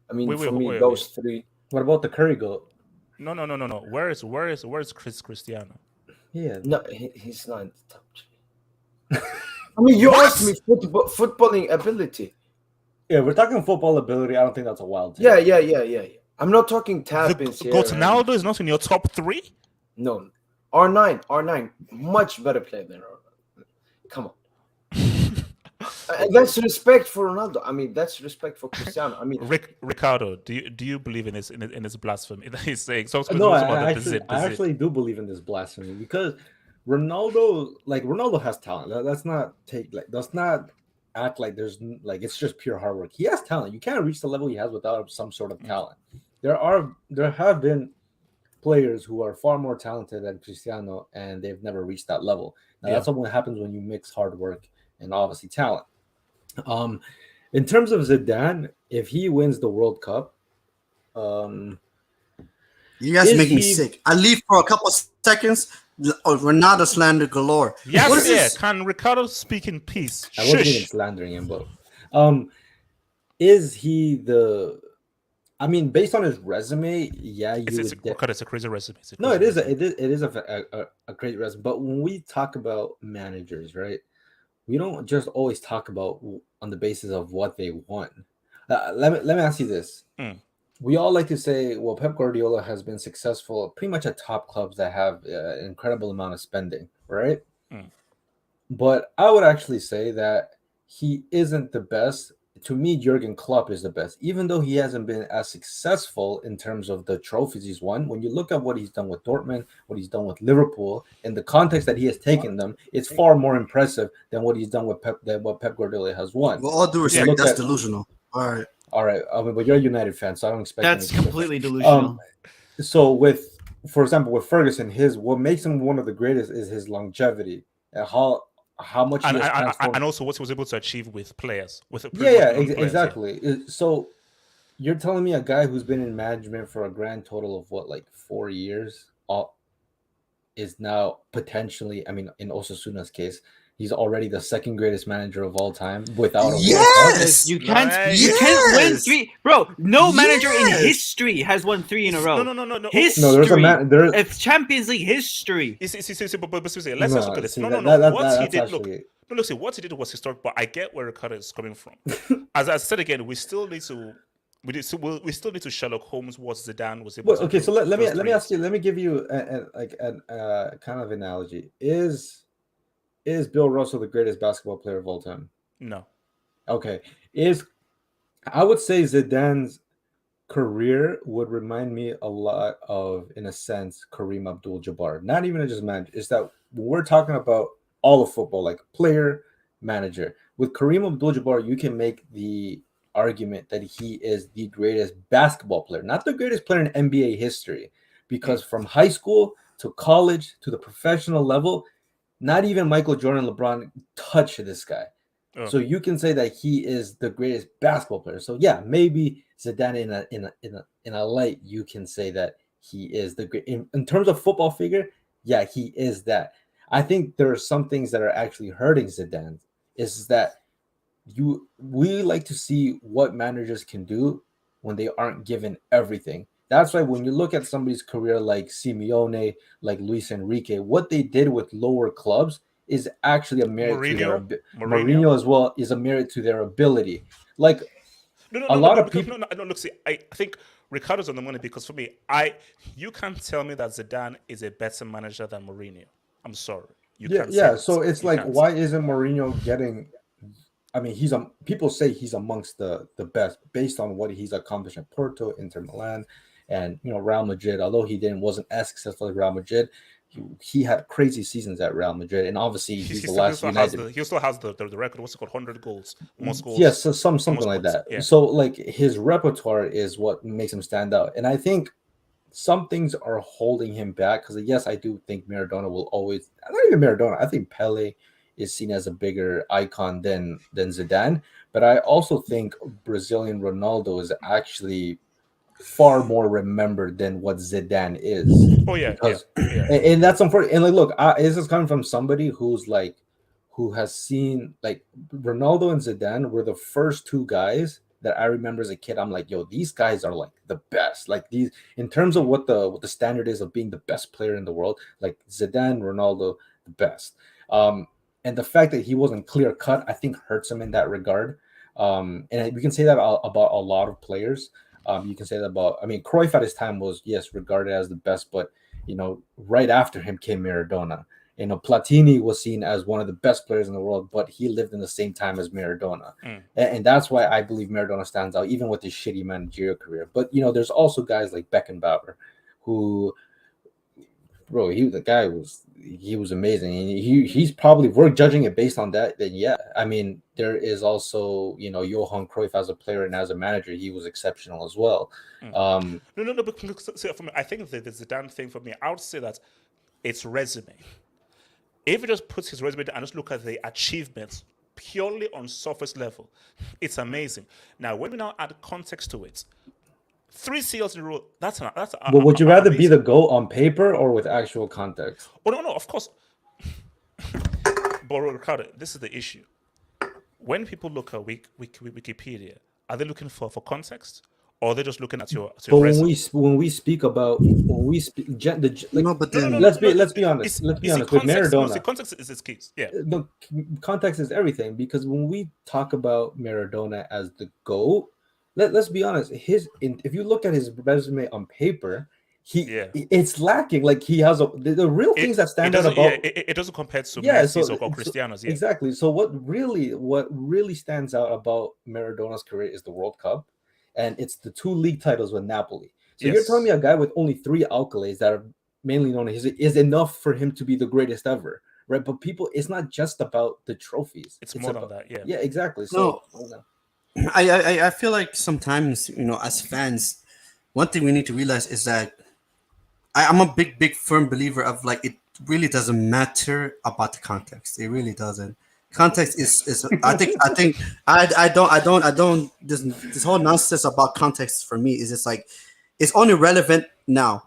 I mean, those 3. What about the Curry goat? No. Where is Cristiano? Yeah. No, he's not in the top 3. I mean, you asked me footballing ability. Yeah, we're talking football ability. I don't think that's a wild take. Yeah. I'm not talking tap-ins here. Ronaldo is not in your top 3? No. R9, much better player than Ronaldo. Come on. That's respect for Ronaldo. I mean, that's respect for Cristiano. I mean, Ricardo, do you believe in his blasphemy that he's saying? So no, I actually do believe in this blasphemy, because Ronaldo has talent. Let's not act like there's like it's just pure hard work. He has talent. You can't reach the level he has without some sort of talent. There have been players who are far more talented than Cristiano, and they've never reached that level. Now, that's what happens when you mix hard work and obviously talent. In terms of Zidane, if he wins the World Cup, you guys make me sick. I leave for a couple of seconds. Ronaldo slander galore. Yes, Can Ricardo speak in peace? I wasn't even slandering him, but is he the? I mean, based on his resume, yeah, it's a crazy resume. It is a great resume. But when we talk about managers, right, we don't just always talk about on the basis of what they won. Let me ask you this: we all like to say, well, Pep Guardiola has been successful pretty much at top clubs that have an incredible amount of spending, right? But I would actually say that he isn't the best. To me, Jurgen Klopp is the best, even though he hasn't been as successful in terms of the trophies he's won. When you look at what he's done with Dortmund, what he's done with Liverpool, in the context that he has taken them, it's far more impressive than what he's done with what Pep Guardiola has won. With all due respect, that's delusional. All right. I mean, but you're a United fan, so I don't expect that's completely delusional. So for example, with Ferguson, what makes him one of the greatest is his longevity and how much and also what he was able to achieve with players. Exactly. So you're telling me a guy who's been in management for a grand total of 4 years is now potentially, I mean, in Osasuna's case, He's already the second greatest manager of all time without a Yes! You can't Nice. you can't win Yes! 3, bro. No manager in Yes! history has won 3 in a row. No. History. No, there's a man. There's It's Champions League history. But seriously, let's just look at this. see, No. What he that's did, actually, look, see, what he did was historic, but I get where Ricardo is coming from. As I said again, we still need to. We still need to Sherlock Holmes what Zidane was able well, to okay. do So let first me three ask you. Let me give you a kind of analogy. Is Bill Russell the greatest basketball player of all time? No. Okay. I would say Zidane's career would remind me a lot of, in a sense, Kareem Abdul-Jabbar. Not even just manager. Is that when we're talking about all of football, like player, manager. With Kareem Abdul-Jabbar, you can make the argument that he is the greatest basketball player, not the greatest player in NBA history, because from high school to college to the professional level, not even Michael Jordan, LeBron touch this guy. Oh. So you can say that he is the greatest basketball player. So yeah, maybe Zidane in a light, you can say that he is the great in terms of football figure. Yeah, he is that. I think there are some things that are actually hurting Zidane. Is that we like to see what managers can do when they aren't given everything. That's why when you look at somebody's career like Simeone, like Luis Enrique, what they did with lower clubs is actually a merit to their Mourinho as well is a merit to their ability. Like a lot of people. No, look, see, I think Ricardo's on the money because for me, you can't tell me that Zidane is a better manager than Mourinho. I'm sorry. You can't say So it's like, can't. why isn't Mourinho getting? I mean, people say he's amongst the best based on what he's accomplished at Porto, Inter Milan, and Real Madrid. Although he wasn't as successful as Real Madrid, he had crazy seasons at Real Madrid, and obviously he's the last United. He still has the record. What's it called? 100 goals, most goals. Yes, so something like that. Yeah. So like his repertoire is what makes him stand out, and I think some things are holding him back because yes, I do think Maradona will always. Not even Maradona. I think Pele is seen as a bigger icon than Zidane, but I also think Brazilian Ronaldo is actually far more remembered than what Zidane is. Oh yeah, and that's unfortunate. And like, look, this is coming from somebody who has seen like Ronaldo and Zidane were the first two guys that I remember as a kid. I'm like, yo, these guys are like the best. Like these, in terms of what the standard is of being the best player in the world, like Zidane, Ronaldo, the best. And the fact that he wasn't clear cut, I think hurts him in that regard. And we can say that about a lot of players. You can say that about, I mean, Cruyff at his time was, yes, regarded as the best, but, right after him came Maradona. Platini was seen as one of the best players in the world, but he lived in the same time as Maradona. And that's why I believe Maradona stands out, even with his shitty managerial career. But, there's also guys like Beckenbauer who, bro, he was amazing. And he's probably, if we're judging it based on that, then yeah. I mean, there is also, Johan Cruyff as a player and as a manager, he was exceptional as well. No, but for me, I think the Zidane thing for me, I would say that it's resume. If he just puts his resume down and just look at the achievements purely on surface level, it's amazing. Now, when we now add context to it, 3 CLs in a row, that's well, would you rather be the GOAT on paper or with actual context? Oh, no, of course. But Ricardo, this is the issue. When people look at Wikipedia, are they looking for context? Or are they just looking at your resume? When we speak, but then let's be honest. Let's be honest with Maradona. The context is its keys. Yeah. The context is everything, because when we talk about Maradona as the GOAT, let's be honest. If you look at his resume on paper, it's lacking. Like he has the real things that stand out about. It doesn't compare to Messi's or Cristiano's. Yeah. Exactly. So what really stands out about Maradona's career is the World Cup, and it's the 2 league titles with Napoli. So you're telling me a guy with only 3 accolades that are mainly known as is enough for him to be the greatest ever, right? But it's not just about the trophies. It's more than that. Yeah. Yeah, exactly. So. I feel like sometimes, as fans, one thing we need to realize is that I'm a big firm believer of like it really doesn't matter about the context. It really doesn't. Context is I don't this whole nonsense about context for me is just like it's only relevant now.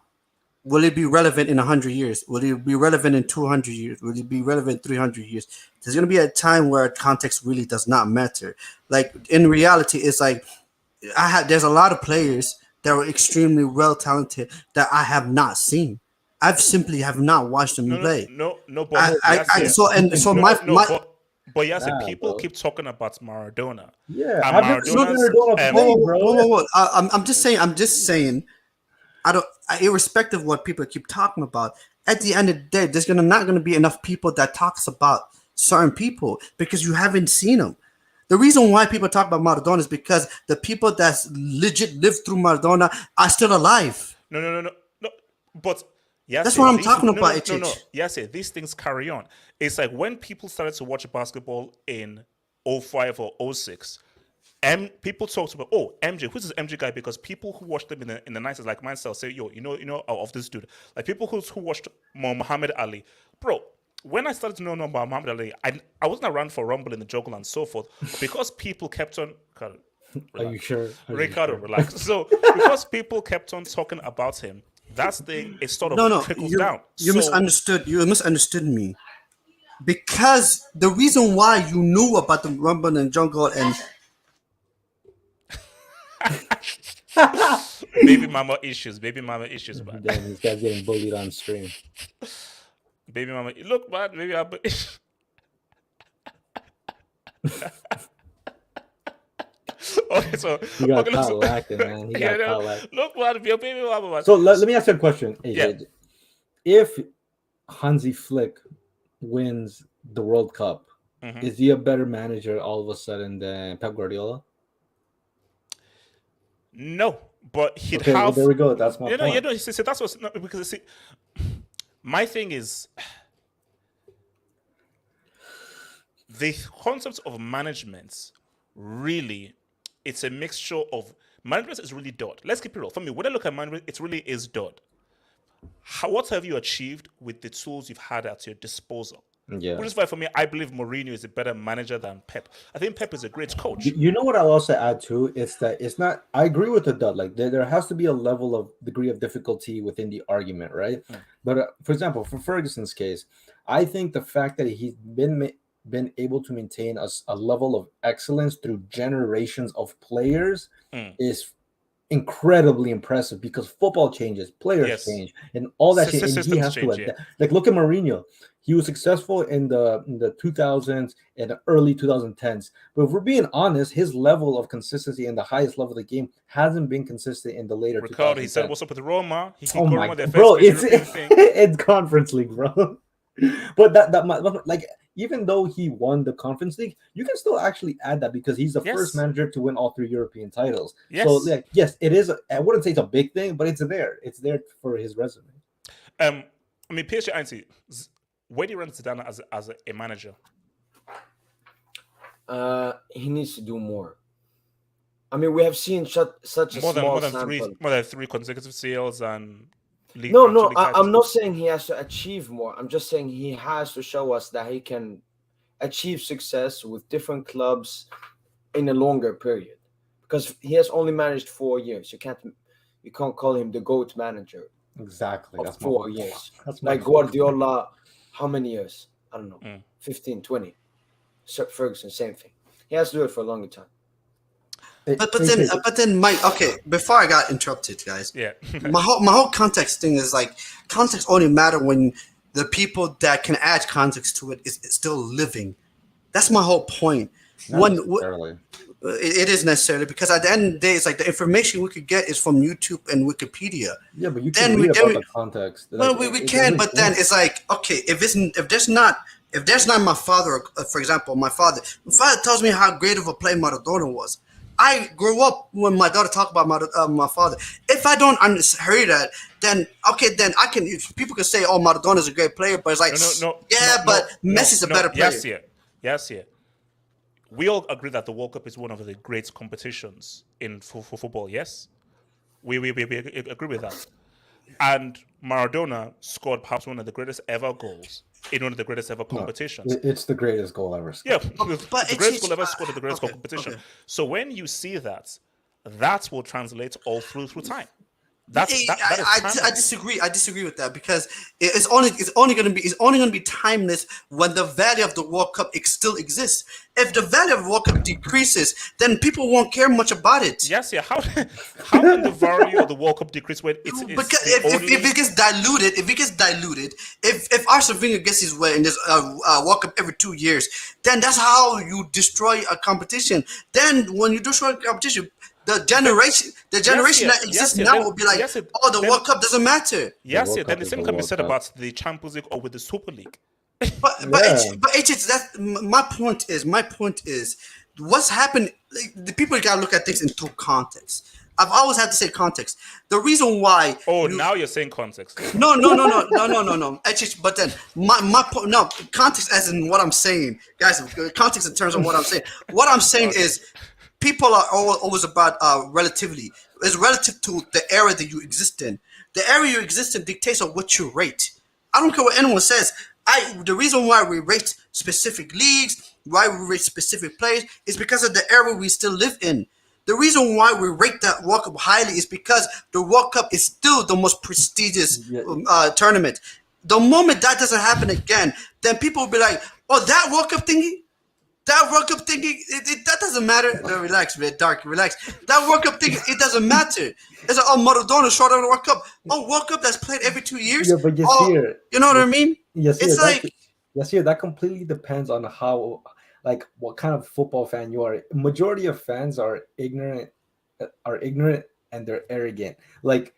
will it be relevant in 100 years? Will it be relevant in 200 years? Will it be relevant 300 years? There's going to be a time where context really does not matter. Like in reality, it's like there's a lot of players that are extremely well talented that I have not seen. I've simply have not watched them play. But but yes, people bro. keep talking about Maradona. Yeah, And I've never seen Maradona play, bro. I'm just saying. I don't. Irrespective of what people keep talking about, at the end of the day, there's not gonna be enough people that talks about certain people because you haven't seen them. The reason why people talk about Maradona is because the people that's legit lived through Maradona are still alive. No. But yes, that's what I'm talking about. No. Yes, these things carry on. It's like when people started to watch basketball in 05 or 06. People talked about MJ. Who's this MJ guy? Because people who watched them in the 90s, like myself, say of this dude. Like people who watched Muhammad Ali, bro. When I started to know about Muhammad Ali, I wasn't around for Rumble in the Jungle and so forth because people kept on. Are you sure? Ricardo, relax. So because people kept on talking about him, that's it sort of trickles down. You misunderstood. You misunderstood me. Because the reason why you knew about the Rumble in the Jungle and baby mama issues, man. Damn, this guy's getting bullied on stream. Baby mama, look, man, baby mama. Okay, so he got caught lacking, man. He got caught lacking. Look, man, your baby mama. Man. So let me ask you a question. If Hansi Flick wins the World Cup, is he a better manager all of a sudden than Pep Guardiola? No, but he'd have. Well, there we go. That's my point. See, that's what's because see, my thing is the concept of management. Really, it's a mixture of management is really dot. Let's keep it real. For me, when I look at management, it really is dot. What have you achieved with the tools you've had at your disposal? Yeah. Which is why for me, I believe Mourinho is a better manager than Pep. I think Pep is a great coach. You know what I'll also add too is that it's not. I agree with the dot. Like there has to be a level of degree of difficulty within the argument, right? But for example, for Ferguson's case, I think the fact that he's been able to maintain a level of excellence through generations of players is incredibly impressive because football changes, players change, and all that shit. And he has to adapt. Like look at Mourinho. He was successful in the 2000s and the early 2010s. But if we're being honest, his level of consistency in the highest level of the game hasn't been consistent in the later 2010s. He said, "What's up with Roma?" He can go Roma their bro, it's Conference League, bro. But that like even though he won the Conference League, you can still actually add that because he's the first manager to win all 3 European titles. Yes. So like, yes, it is. I wouldn't say it's a big thing, but it's there. It's there for his resume. I mean, PSG, where do you run Zidane as a manager? He needs to do more. I mean, we have seen such a small sample. More than 3 consecutive sales and. No, I'm not saying he has to achieve more. I'm just saying he has to show us that he can achieve success with different clubs in a longer period. Because he has only managed 4 years. You can't call him the GOAT manager. Exactly. That's 4 years. That's like Guardiola, how many years? I don't know. 15, 20. Ferguson, same thing. He has to do it for a longer time. But then, Mike. Okay, before I got interrupted, guys. Yeah. my whole context thing is like context only matter when the people that can add context to it is still living. That's my whole point. It is necessarily because at the end of the day, it's like the information we could get is from YouTube and Wikipedia. Yeah, but you can read about the context. Well, we can, but then it's like okay, if there's not my father, for example, my father tells me how great of a player Maradona was. I grew up when my daughter talked about my father. If I don't hear that, then okay, then I can. People can say, "Oh, Maradona's a great player," but it's like, Messi's a better player. Yes. We all agree that the World Cup is one of the great competitions for football. Yes, we agree with that. And Maradona scored perhaps one of the greatest ever goals in one of the greatest ever competitions. It's the greatest goal ever scored. Yeah, the greatest goal ever scored in the greatest competition. Okay. So when you see that will translate all through time. That is I disagree. I disagree with that because it's only going to be timeless when the value of the World Cup still exists. If the value of the World Cup decreases, then people won't care much about it. Yes, yeah. How can the value of the World Cup decrease when it's Because the if it gets diluted, if Arsene Wenger gets his way and there's a World Cup every 2 years, then that's how you destroy a competition. Then when you destroy a competition, the generation that exists now will be like, the World Cup doesn't matter. Yes, then the same can be said about the Champions League or with the Super League. But that's my point is what's happened. Like, the people gotta look at things in two contexts. I've always had to say context. The reason why. Oh, now you're saying context. No. But then my point. No, context as in what I'm saying, guys. Context in terms of what I'm saying. What I'm saying is. People are always about relativity. It's relative to the era that you exist in. The era you exist in dictates on what you rate. I don't care what anyone says. The reason why we rate specific leagues, why we rate specific players, is because of the era we still live in. The reason why we rate that World Cup highly is because the World Cup is still the most prestigious tournament. The moment that doesn't happen again, then people will be like, "Oh, that World Cup thingy." That World Cup thing, that doesn't matter. No, relax, man. Dark, relax. That World Cup thing, it doesn't matter. It's like, Maradona short of the World Cup. World Cup that's played every 2 years. Yeah, but Yasir, you know what I mean? Yes, it's like Yasir, that completely depends on how, like, what kind of football fan you are. Majority of fans are ignorant, and they're arrogant. Like,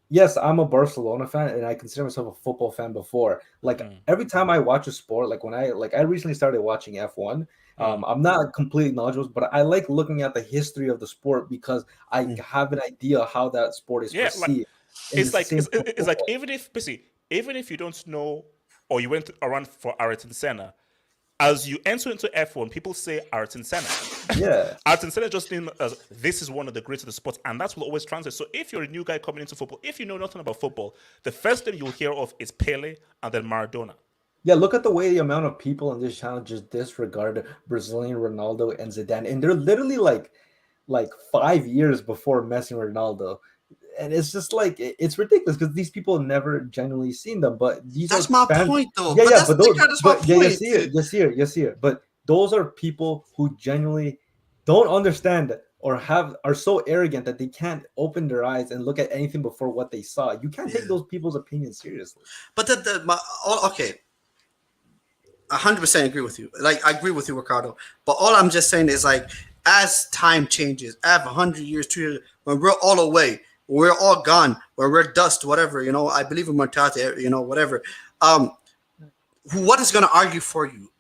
yes, I'm a Barcelona fan, and I consider myself a football fan before. Like, every time I watch a sport, like when I recently started watching F1. I'm not completely knowledgeable, but I like looking at the history of the sport because I have an idea how that sport is perceived. It's like even if you don't know or you went around for Ayrton Senna, as you enter into F1, people say Ayrton Senna. Yeah, Ayrton Senna just named as this is one of the greats of the sport, and that's what always translates. So if you're a new guy coming into football, if you know nothing about football, the first thing you'll hear of is Pele and then Maradona. Yeah, look at the way the amount of people on this channel just disregard Brazilian Ronaldo and Zidane, and they're literally like 5 years before Messi and Ronaldo, and it's just like it's ridiculous because these people have never genuinely seen them. But that's my point, though. Yeah, you see it. But those are people who genuinely don't understand or are so arrogant that they can't open their eyes and look at anything before what they saw. You can't take those people's opinions seriously. But okay. 100% agree with you. Like, I agree with you, Ricardo. But all I'm just saying is, like, as time changes, after 100 years, 2 years, when we're all away, we're all gone, when we're dust, whatever, I believe in mortality, whatever. What is going to argue for you?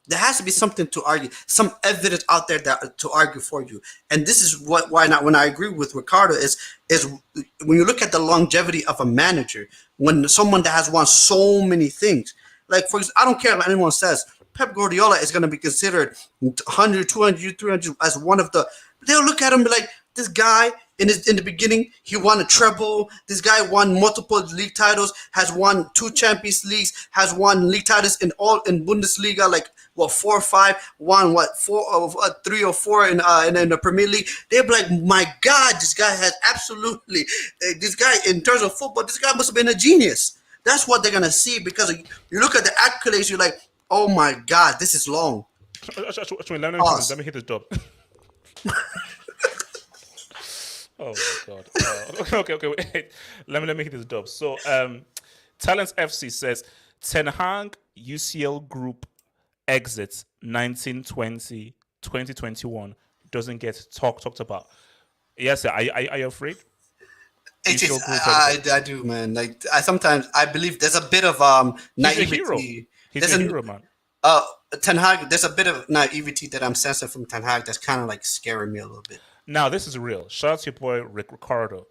There has to be something to argue, some evidence out there to argue for you. And this is when I agree with Ricardo is when you look at the longevity of a manager, when someone that has won so many things. Like, for example, I don't care what anyone says. Pep Guardiola is going to be considered 100, 200, 300 as one of the. They'll look at him and be like, this guy in the beginning, he won a treble. This guy won multiple league titles, has won 2 Champions Leagues, has won league titles in Bundesliga, like 4 or 5, won 3 or 4 in the Premier League. They'll be like, my God, this guy has absolutely. This guy in terms of football, this guy must have been a genius. That's what they're gonna see because you look at the accolades. You're like, oh my God, this is long. Let me hit the dub. Oh my God. Okay. Wait. Let me hit this dub. So, Talents FC says Ten Hag UCL Group exits 1920 2021 doesn't get talked about. Yes, are you afraid? I do, man. Like, sometimes I believe there's a bit of naivety. He's a hero, man. Ten Hag, there's a bit of naivety that I'm sensing from Ten Hag that's kind of like scaring me a little bit. Now, this is real. Shout out to your boy Ricardo.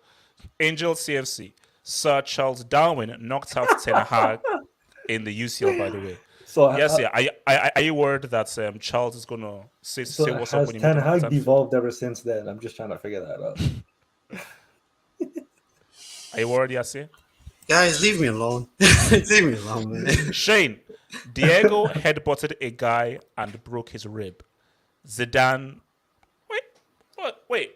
Angel CFC. Sir Charles Darwin knocked out Ten Hag in the UCL, by the way. So yes, are you worried that Charles is gonna say what's up when you meet him? Has Ten Hag devolved ever since then? I'm just trying to figure that out. Are you worried, Yasir? Guys, leave me alone. Leave me alone, man. Shane, Diego headbutted a guy and broke his rib. Zidane, wait.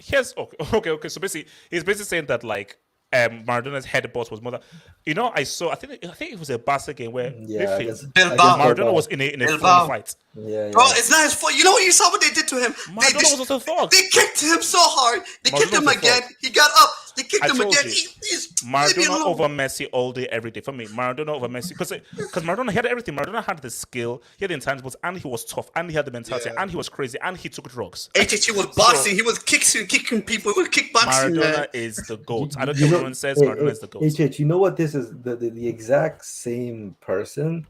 Here's okay. So basically, he's basically saying that like Maradona's headbutt was more than I think it was a Barca game where Yeah, I guess Bilbao. Maradona was in a Bilbao. phone fight. Yeah, Bro, yeah. it's not his fault. You know what you saw what they did to him? Maradona was also thug. They kicked him so hard. They kicked Maradona him was a again. thug. He got up. They kicked I him told again. you. Leave me Maradona alone. over Messi all day, every day. For me, Maradona over Messi. Because Maradona had everything. Maradona had the skill, he had the intangibles, and he was tough, and he had the mentality, and he was crazy, and he took drugs. HHE was boxing. He was kicking people. He was kickboxing, Maradona man. is the GOAT. I don't care what anyone says, Maradona is the GOAT. HH, you know what this is? The exact same person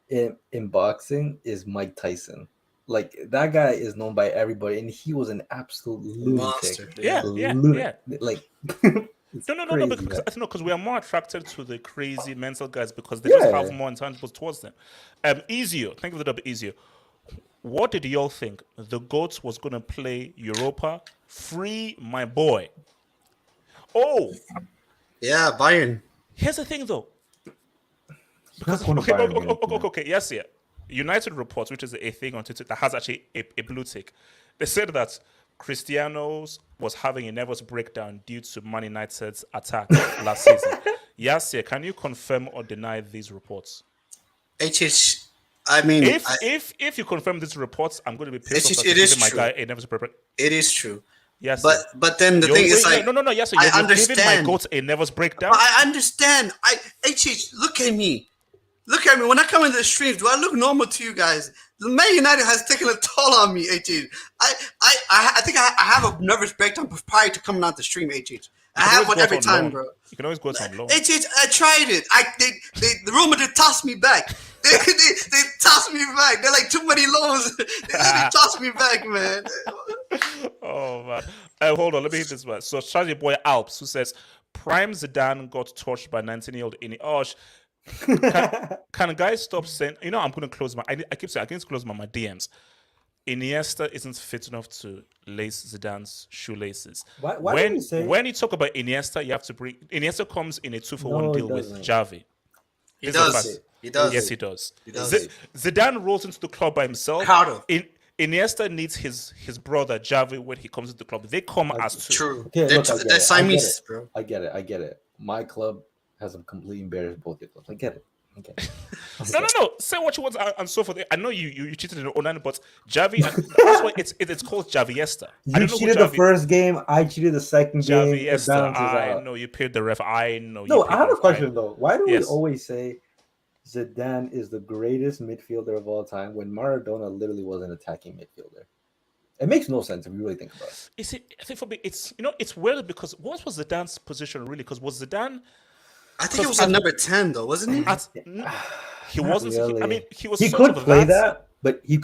in boxing is Mike Tyson. Like, that guy is known by everybody, and he was an absolute lunatic. Monster. Yeah. Like, No, because we are more attracted to the crazy mental guys because they just have more intangibles towards them. Easier. Think of it up easier. What did y'all think? The GOAT was going to play Europa? Free my boy. Oh. Yeah, Bayern. Here's the thing, though. Because, Okay, yes, yeah. United reports, which is a thing on Twitter that has actually a blue tick. They said that Cristiano's was having a nervous breakdown due to Man United's attack last season. Yassir, can you confirm or deny these reports? HH, I mean, if you confirm these reports, I'm going to be pissed off. It is my true. guy a nervous breakdown. It is true. Yes, but then the thing is like no. Yes, I you're understand. giving my GOAT a nervous breakdown. I understand. HH, look at me. Look at me. When I come into the streams, do I look normal to you guys? The Man United has taken a toll on me, HH. I think I have a nervous breakdown prior to coming out the stream, HH. I have one every time, bro. You can always go on loan. HH, I tried it. The Roma did toss me back. They tossed me back. They're like too many loans. They tossed me back, man. Oh man. Hold on, let me hit this one. So Charlie Boy Alps, who says Prime Zidane got touched by 19-year-old Ini. Can guys stop saying? I'm going to close my. I keep saying I can close my DMs. Iniesta isn't fit enough to lace Zidane's shoelaces. Why do you say? When you talk about Iniesta, you have to bring. Iniesta comes in a 2-for-1 deal with Xavi. He does. He does. Yes, he does. He does. Zidane rolls into the club by himself. Proud of. Iniesta needs his brother Xavi when he comes to the club. They come as two. True. Okay, they're Siamese, bro. I get it. My club has completely embarrassed both your clubs. I get it. No. Say what you want and so forth. I know you cheated in the online, but Xavi. That's why it's called Xaviesta. You cheated the first game. I cheated the second game. Xaviesta. I know you paid the ref. I know. No, I have a question though. Why do we always say Zidane is the greatest midfielder of all time when Maradona literally was an attacking midfielder? It makes no sense if you really think about it. I think for me, it's weird because what was Zidane's position really? Because was Zidane? I think it was at number 10 though, wasn't he? He wasn't. Really. He was. He could play that, but he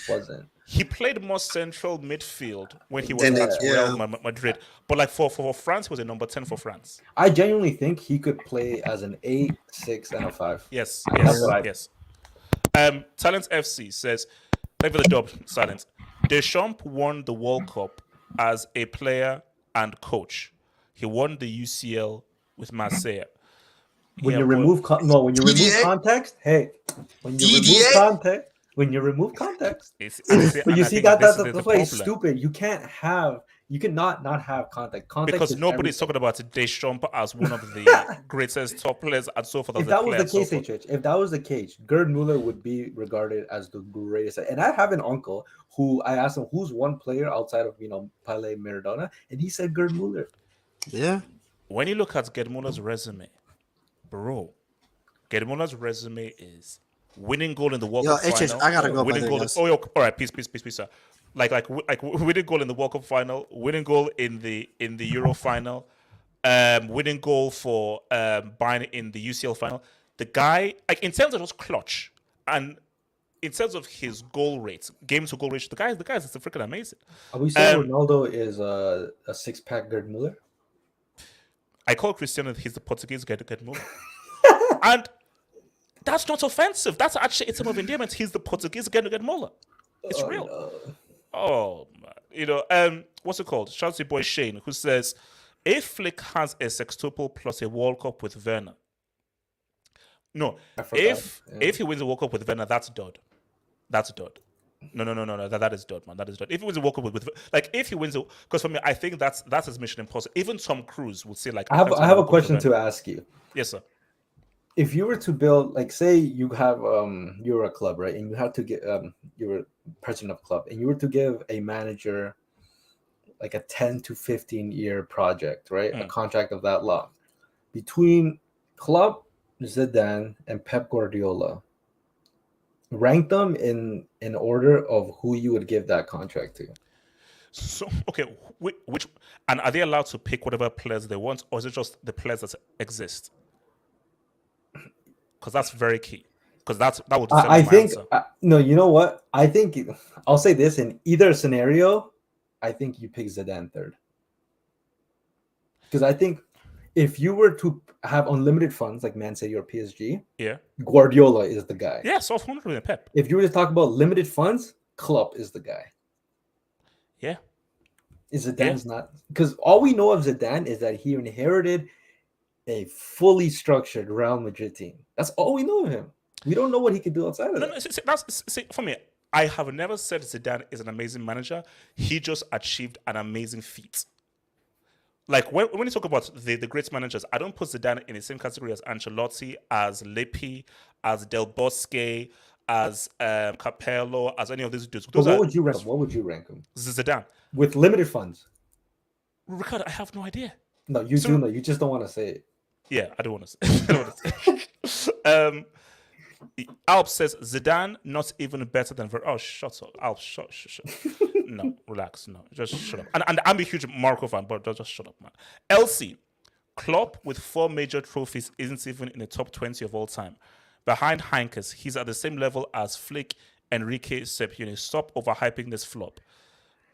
wasn't. He played more central midfield when he was at Real Madrid. But like for France, he was a number 10 for France. I genuinely think he could play as an 8, 6, and a 5. Yes. Talent FC says, thank you for the dub, Silence. Deschamps won the World Cup as a player and coach. He won the UCL with Marseille. When you remove context, when you remove context, but you see that's why it's stupid. You cannot not have context. Because nobody's talking about Deschamps as one of the greatest top players and so forth. If that was the case, Gerd Muller would be regarded as the greatest. And I have an uncle who I asked him who's one player outside of Pele, Maradona, and he said Gerd Muller. Yeah. When you look at Gerd Muller's resume, bro, Gerd Muller's resume is winning goal in the World Cup final. I gotta go. Winning goal. All right, peace, sir. Like winning goal in the World Cup final, winning goal in the Euro final, winning goal for Bayern in the UCL final. The guy, like in terms of just clutch and in terms of his goal rates, game to goal ratio, the guy is freaking amazing. Are we saying Ronaldo is a 6-pack Gerd Muller? I call Cristiano he's the Portuguese Gerd Muller. And that's not offensive. That's actually a term of endearment. He's the Portuguese Gerd Muller. It's real. No. Oh, man. What's it called? Shout out to boy Shane, who says, if Flick has a sextuple plus a World Cup with Werner. No, if he wins a World Cup with Werner, that's dud. That's dud. No. That is done, man. That is done. If he wins a World Cup with like, if he wins, because for me, I think that's his mission impossible. Even Tom Cruise would say like, I have a question to ask you. Yes, sir. If you were to build, like, say you have you're a club, right, and you have to get you're president of club, and you were to give a manager like a 10 to 15-year project, right, a contract of that long, between Klopp, Zidane, and Pep Guardiola, rank them in order of who you would give that contract to. So, okay, which, and are they allowed to pick whatever players they want, or is it just the players that exist? Because that's very key. Because that will determine I my think answer. No, you know what? I think I'll say this: in either scenario, I think you pick Zidane third. Because I think if you were to have unlimited funds like Man City or PSG, Yeah, Guardiola is the guy. yeah, so 100% Pep. If you were to talk about limited funds, Klopp is the guy. Yeah. Zidane's not, because all we know of Zidane is that he inherited a fully structured Real Madrid team. That's all we know of him. We don't know what he could do outside of that. No, see, for me, I have never said Zidane is an amazing manager. He just achieved an amazing feat. Like when you talk about the great managers, I don't put Zidane in the same category as Ancelotti, as Lippi, as Del Bosque, as Capello, as any of these dudes. What would you rank him? What would you rank him? Zidane. With limited funds. Ricardo, I have no idea. No, you do know. You just don't want to say it. Yeah, I don't want to say. Alp says Zidane not even better than shut up. Alp, shut. No, relax. No, just shut up. And I'm a huge Marco fan, but just shut up, man. LC, Klopp with 4 major trophies isn't even in the top 20 of all time. Behind Heinkes, he's at the same level as Flick, Enrique, Sepp. Stop overhyping this flop.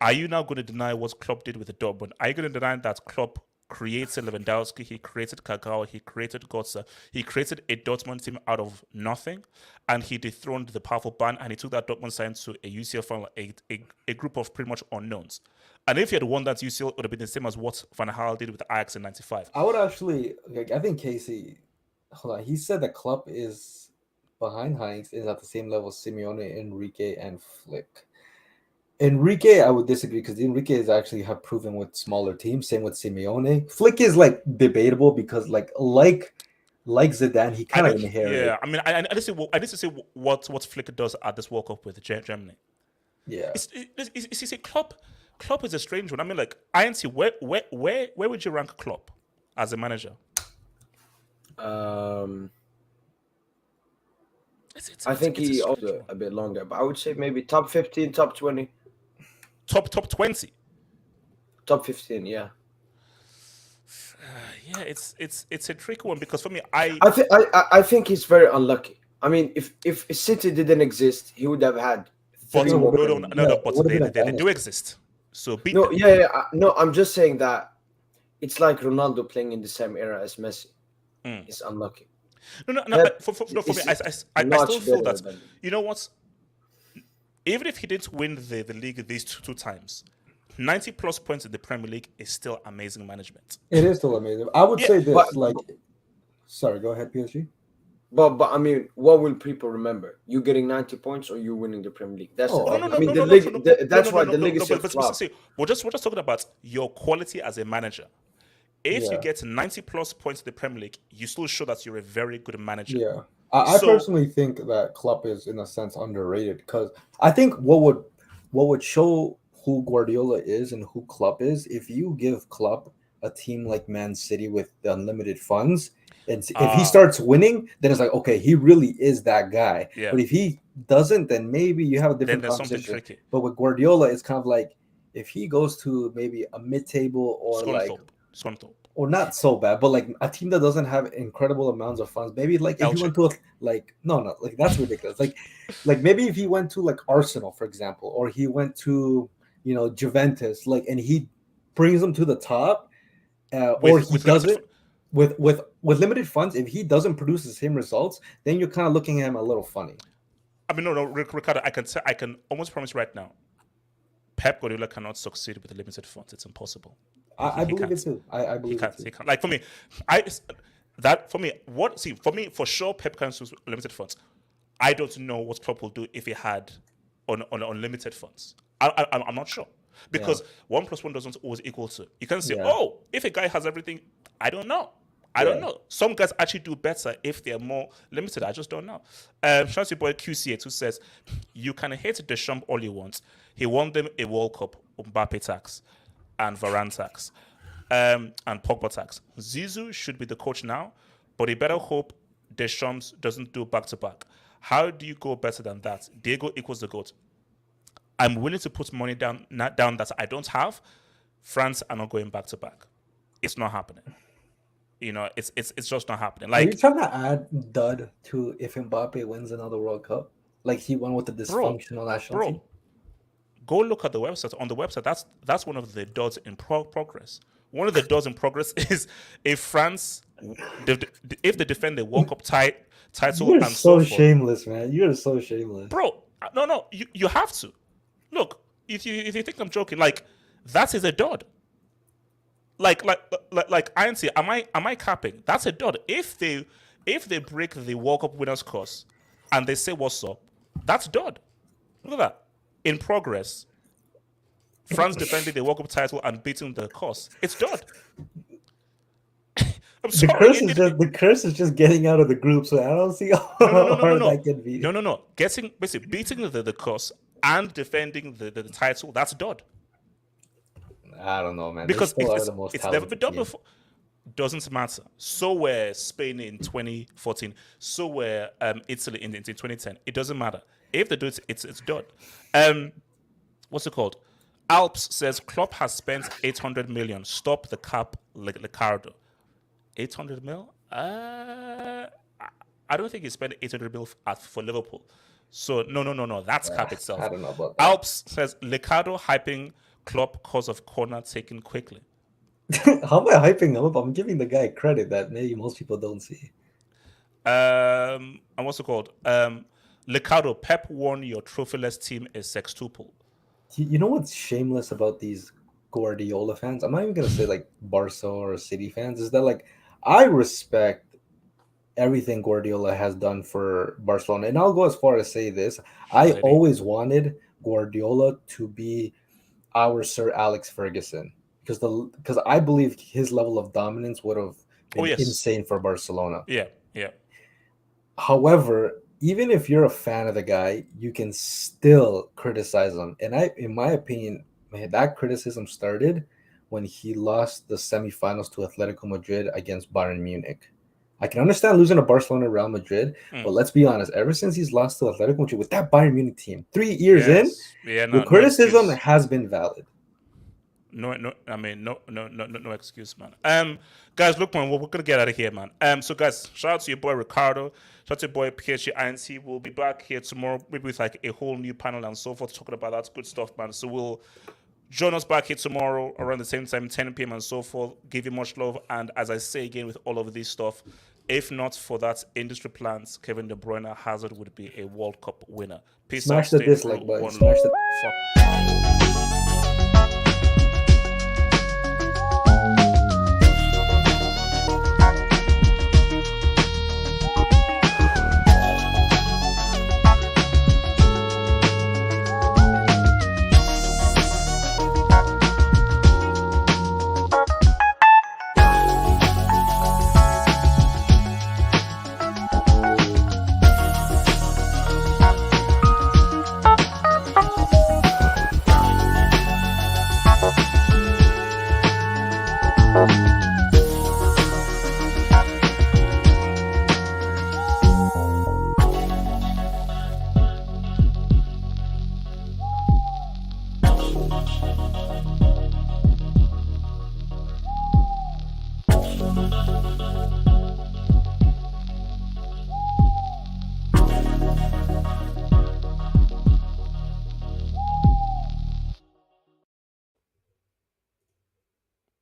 Are you now going to deny what Klopp did with the Dortmund? Are you going to deny that Klopp created Lewandowski, he created Kagawa, he created Götze, he created a Dortmund team out of nothing, and he dethroned the powerful Bayern, and he took that Dortmund side to a UCL final, a group of pretty much unknowns. And if he had won that UCL, it would have been the same as what Van Gaal did with Ajax in '95. I would actually, I think Casey, hold on, he said that Klopp is behind Heinz, is at the same level as Simeone, Enrique, and Flick. Enrique, I would disagree because Enrique is actually have proven with smaller teams. Same with Simeone. Flick is like debatable because like Zidane, he kind of inherited. Yeah, I mean, I need to say what Flick does at this World Cup with Germany. Yeah, it's Klopp is a strange one. I mean, like INC, where would you rank Klopp as a manager? I think he also a bit longer, but I would say maybe top 15, top 20. Top 20. Top 15, yeah. Yeah, it's a tricky one because for me, I think he's very unlucky. I mean, if City didn't exist, he would have had. But they do exist. So beat them. No, I'm just saying that it's like Ronaldo playing in the same era as Messi. It's unlucky. No. For me, I still feel that. You know what? Even if he didn't win the league these two times, 90 plus points in the Premier League is still amazing management. It is still amazing. I would say this, sorry, go ahead, PSG. But I mean, what will people remember? You getting 90 points or you winning the Premier League? That's that's why the league is so flop. We're just talking about your quality as a manager. If you get 90 plus points in the Premier League, you still show that you're a very good manager. Yeah. I personally think that Klopp is, in a sense, underrated because I think what would show who Guardiola is and who Klopp is, if you give Klopp a team like Man City with the unlimited funds, and if he starts winning, then it's like, okay, he really is that guy. Yeah. But if he doesn't, then maybe you have a different conversation. But with Guardiola, it's kind of like if he goes to maybe a mid-table or Scunthorpe. Or not so bad, but like a team that doesn't have incredible amounts of funds. Maybe like if he went to no, like that's ridiculous. Like maybe if he went to like Arsenal, for example, or he went to Juventus, and he brings them to the top, or he does it with limited funds. If he doesn't produce the same results, then you're kind of looking at him a little funny. I mean, no, Ricardo, I can almost promise right now, Pep Guardiola cannot succeed with limited funds. It's impossible. I believe it too. I believe it too. He can't. Like for me, for sure, Pep can use limited funds. I don't know what Klopp will do if he had on unlimited funds? I'm not sure. Because 1 + 1 doesn't always equal 2. You can say, oh, if a guy has everything, I don't know. I don't know. Some guys actually do better if they're more limited. I just don't know. Shout out to your boy QC8 who says, you can hate Deschamps all you want. He won them a World Cup, Mbappe tax, and Varane tax, and Pogba tax. Zizou should be the coach now, but he better hope Deschamps doesn't do back-to-back. How do you go better than that? Diego equals the GOAT. I'm willing to put money down that I don't have. France are not going back-to-back. It's not happening. It's just not happening. Are you trying to add dud to if Mbappe wins another World Cup? Like he won with the dysfunctional national team? Go look at the website. On the website, that's one of the duds in progress. One of the duds in progress is if France, if they defend the World Cup title. You're so shameless, man. You're so shameless. Bro, no, you have to. Look, if you think I'm joking, like that is a dud. Like INC, am I capping? That's a dud. If they break the World Cup winners course and they say what's up, that's dud. Look at that. In progress, France defending the World Cup title and beating the course. It's dud. I'm sorry. The curse is just getting out of the group, so I don't see how hard that can be. No. Basically beating the course and defending the title, that's dud. I don't know, man. Because it's never been done before. Doesn't matter. So were Spain in 2014. So were Italy in 2010. It doesn't matter. If they do it, it's done. What's it called? Alps says Klopp has spent 800 million. Stop the cap, Ricardo. 800 mil? I don't think he spent 800 mil for Liverpool. So no. That's cap itself. I don't know about that. Alps says Ricardo hyping Klopp cause of corner taken quickly. How am I hyping him up? I'm giving the guy credit that maybe most people don't see. And what's it called? Ricardo, Pep won your trophyless team is sextuple. You know what's shameless about these Guardiola fans? I'm not even gonna say like Barca or City fans. Is that like I respect everything Guardiola has done for Barcelona, and I'll go as far as say this: I always wanted Guardiola to be our Sir Alex Ferguson because I believe his level of dominance would have been insane for Barcelona. Yeah. However, even if you're a fan of the guy, you can still criticize him. And in my opinion, man, that criticism started when he lost the semifinals to Atletico Madrid against Bayern Munich. I can understand losing to Barcelona, Real Madrid, but let's be honest. Ever since he's lost to Atletico Madrid with that Bayern Munich team, 3 years in, the criticism has been valid. No excuse, man. Guys, look, man, we're gonna get out of here, man. So guys, shout out to your boy Ricardo, shout out to your boy PSG INC. We'll be back here tomorrow, maybe with like a whole new panel and so forth, talking about that good stuff, man. So we'll join us back here tomorrow around the same time, 10 p.m. and so forth. Give you much love, and as I say again with all of this stuff, if not for that industry plans, Kevin De Bruyne Hazard would be a World Cup winner. Peace out. Smash the dislike button. Smash the.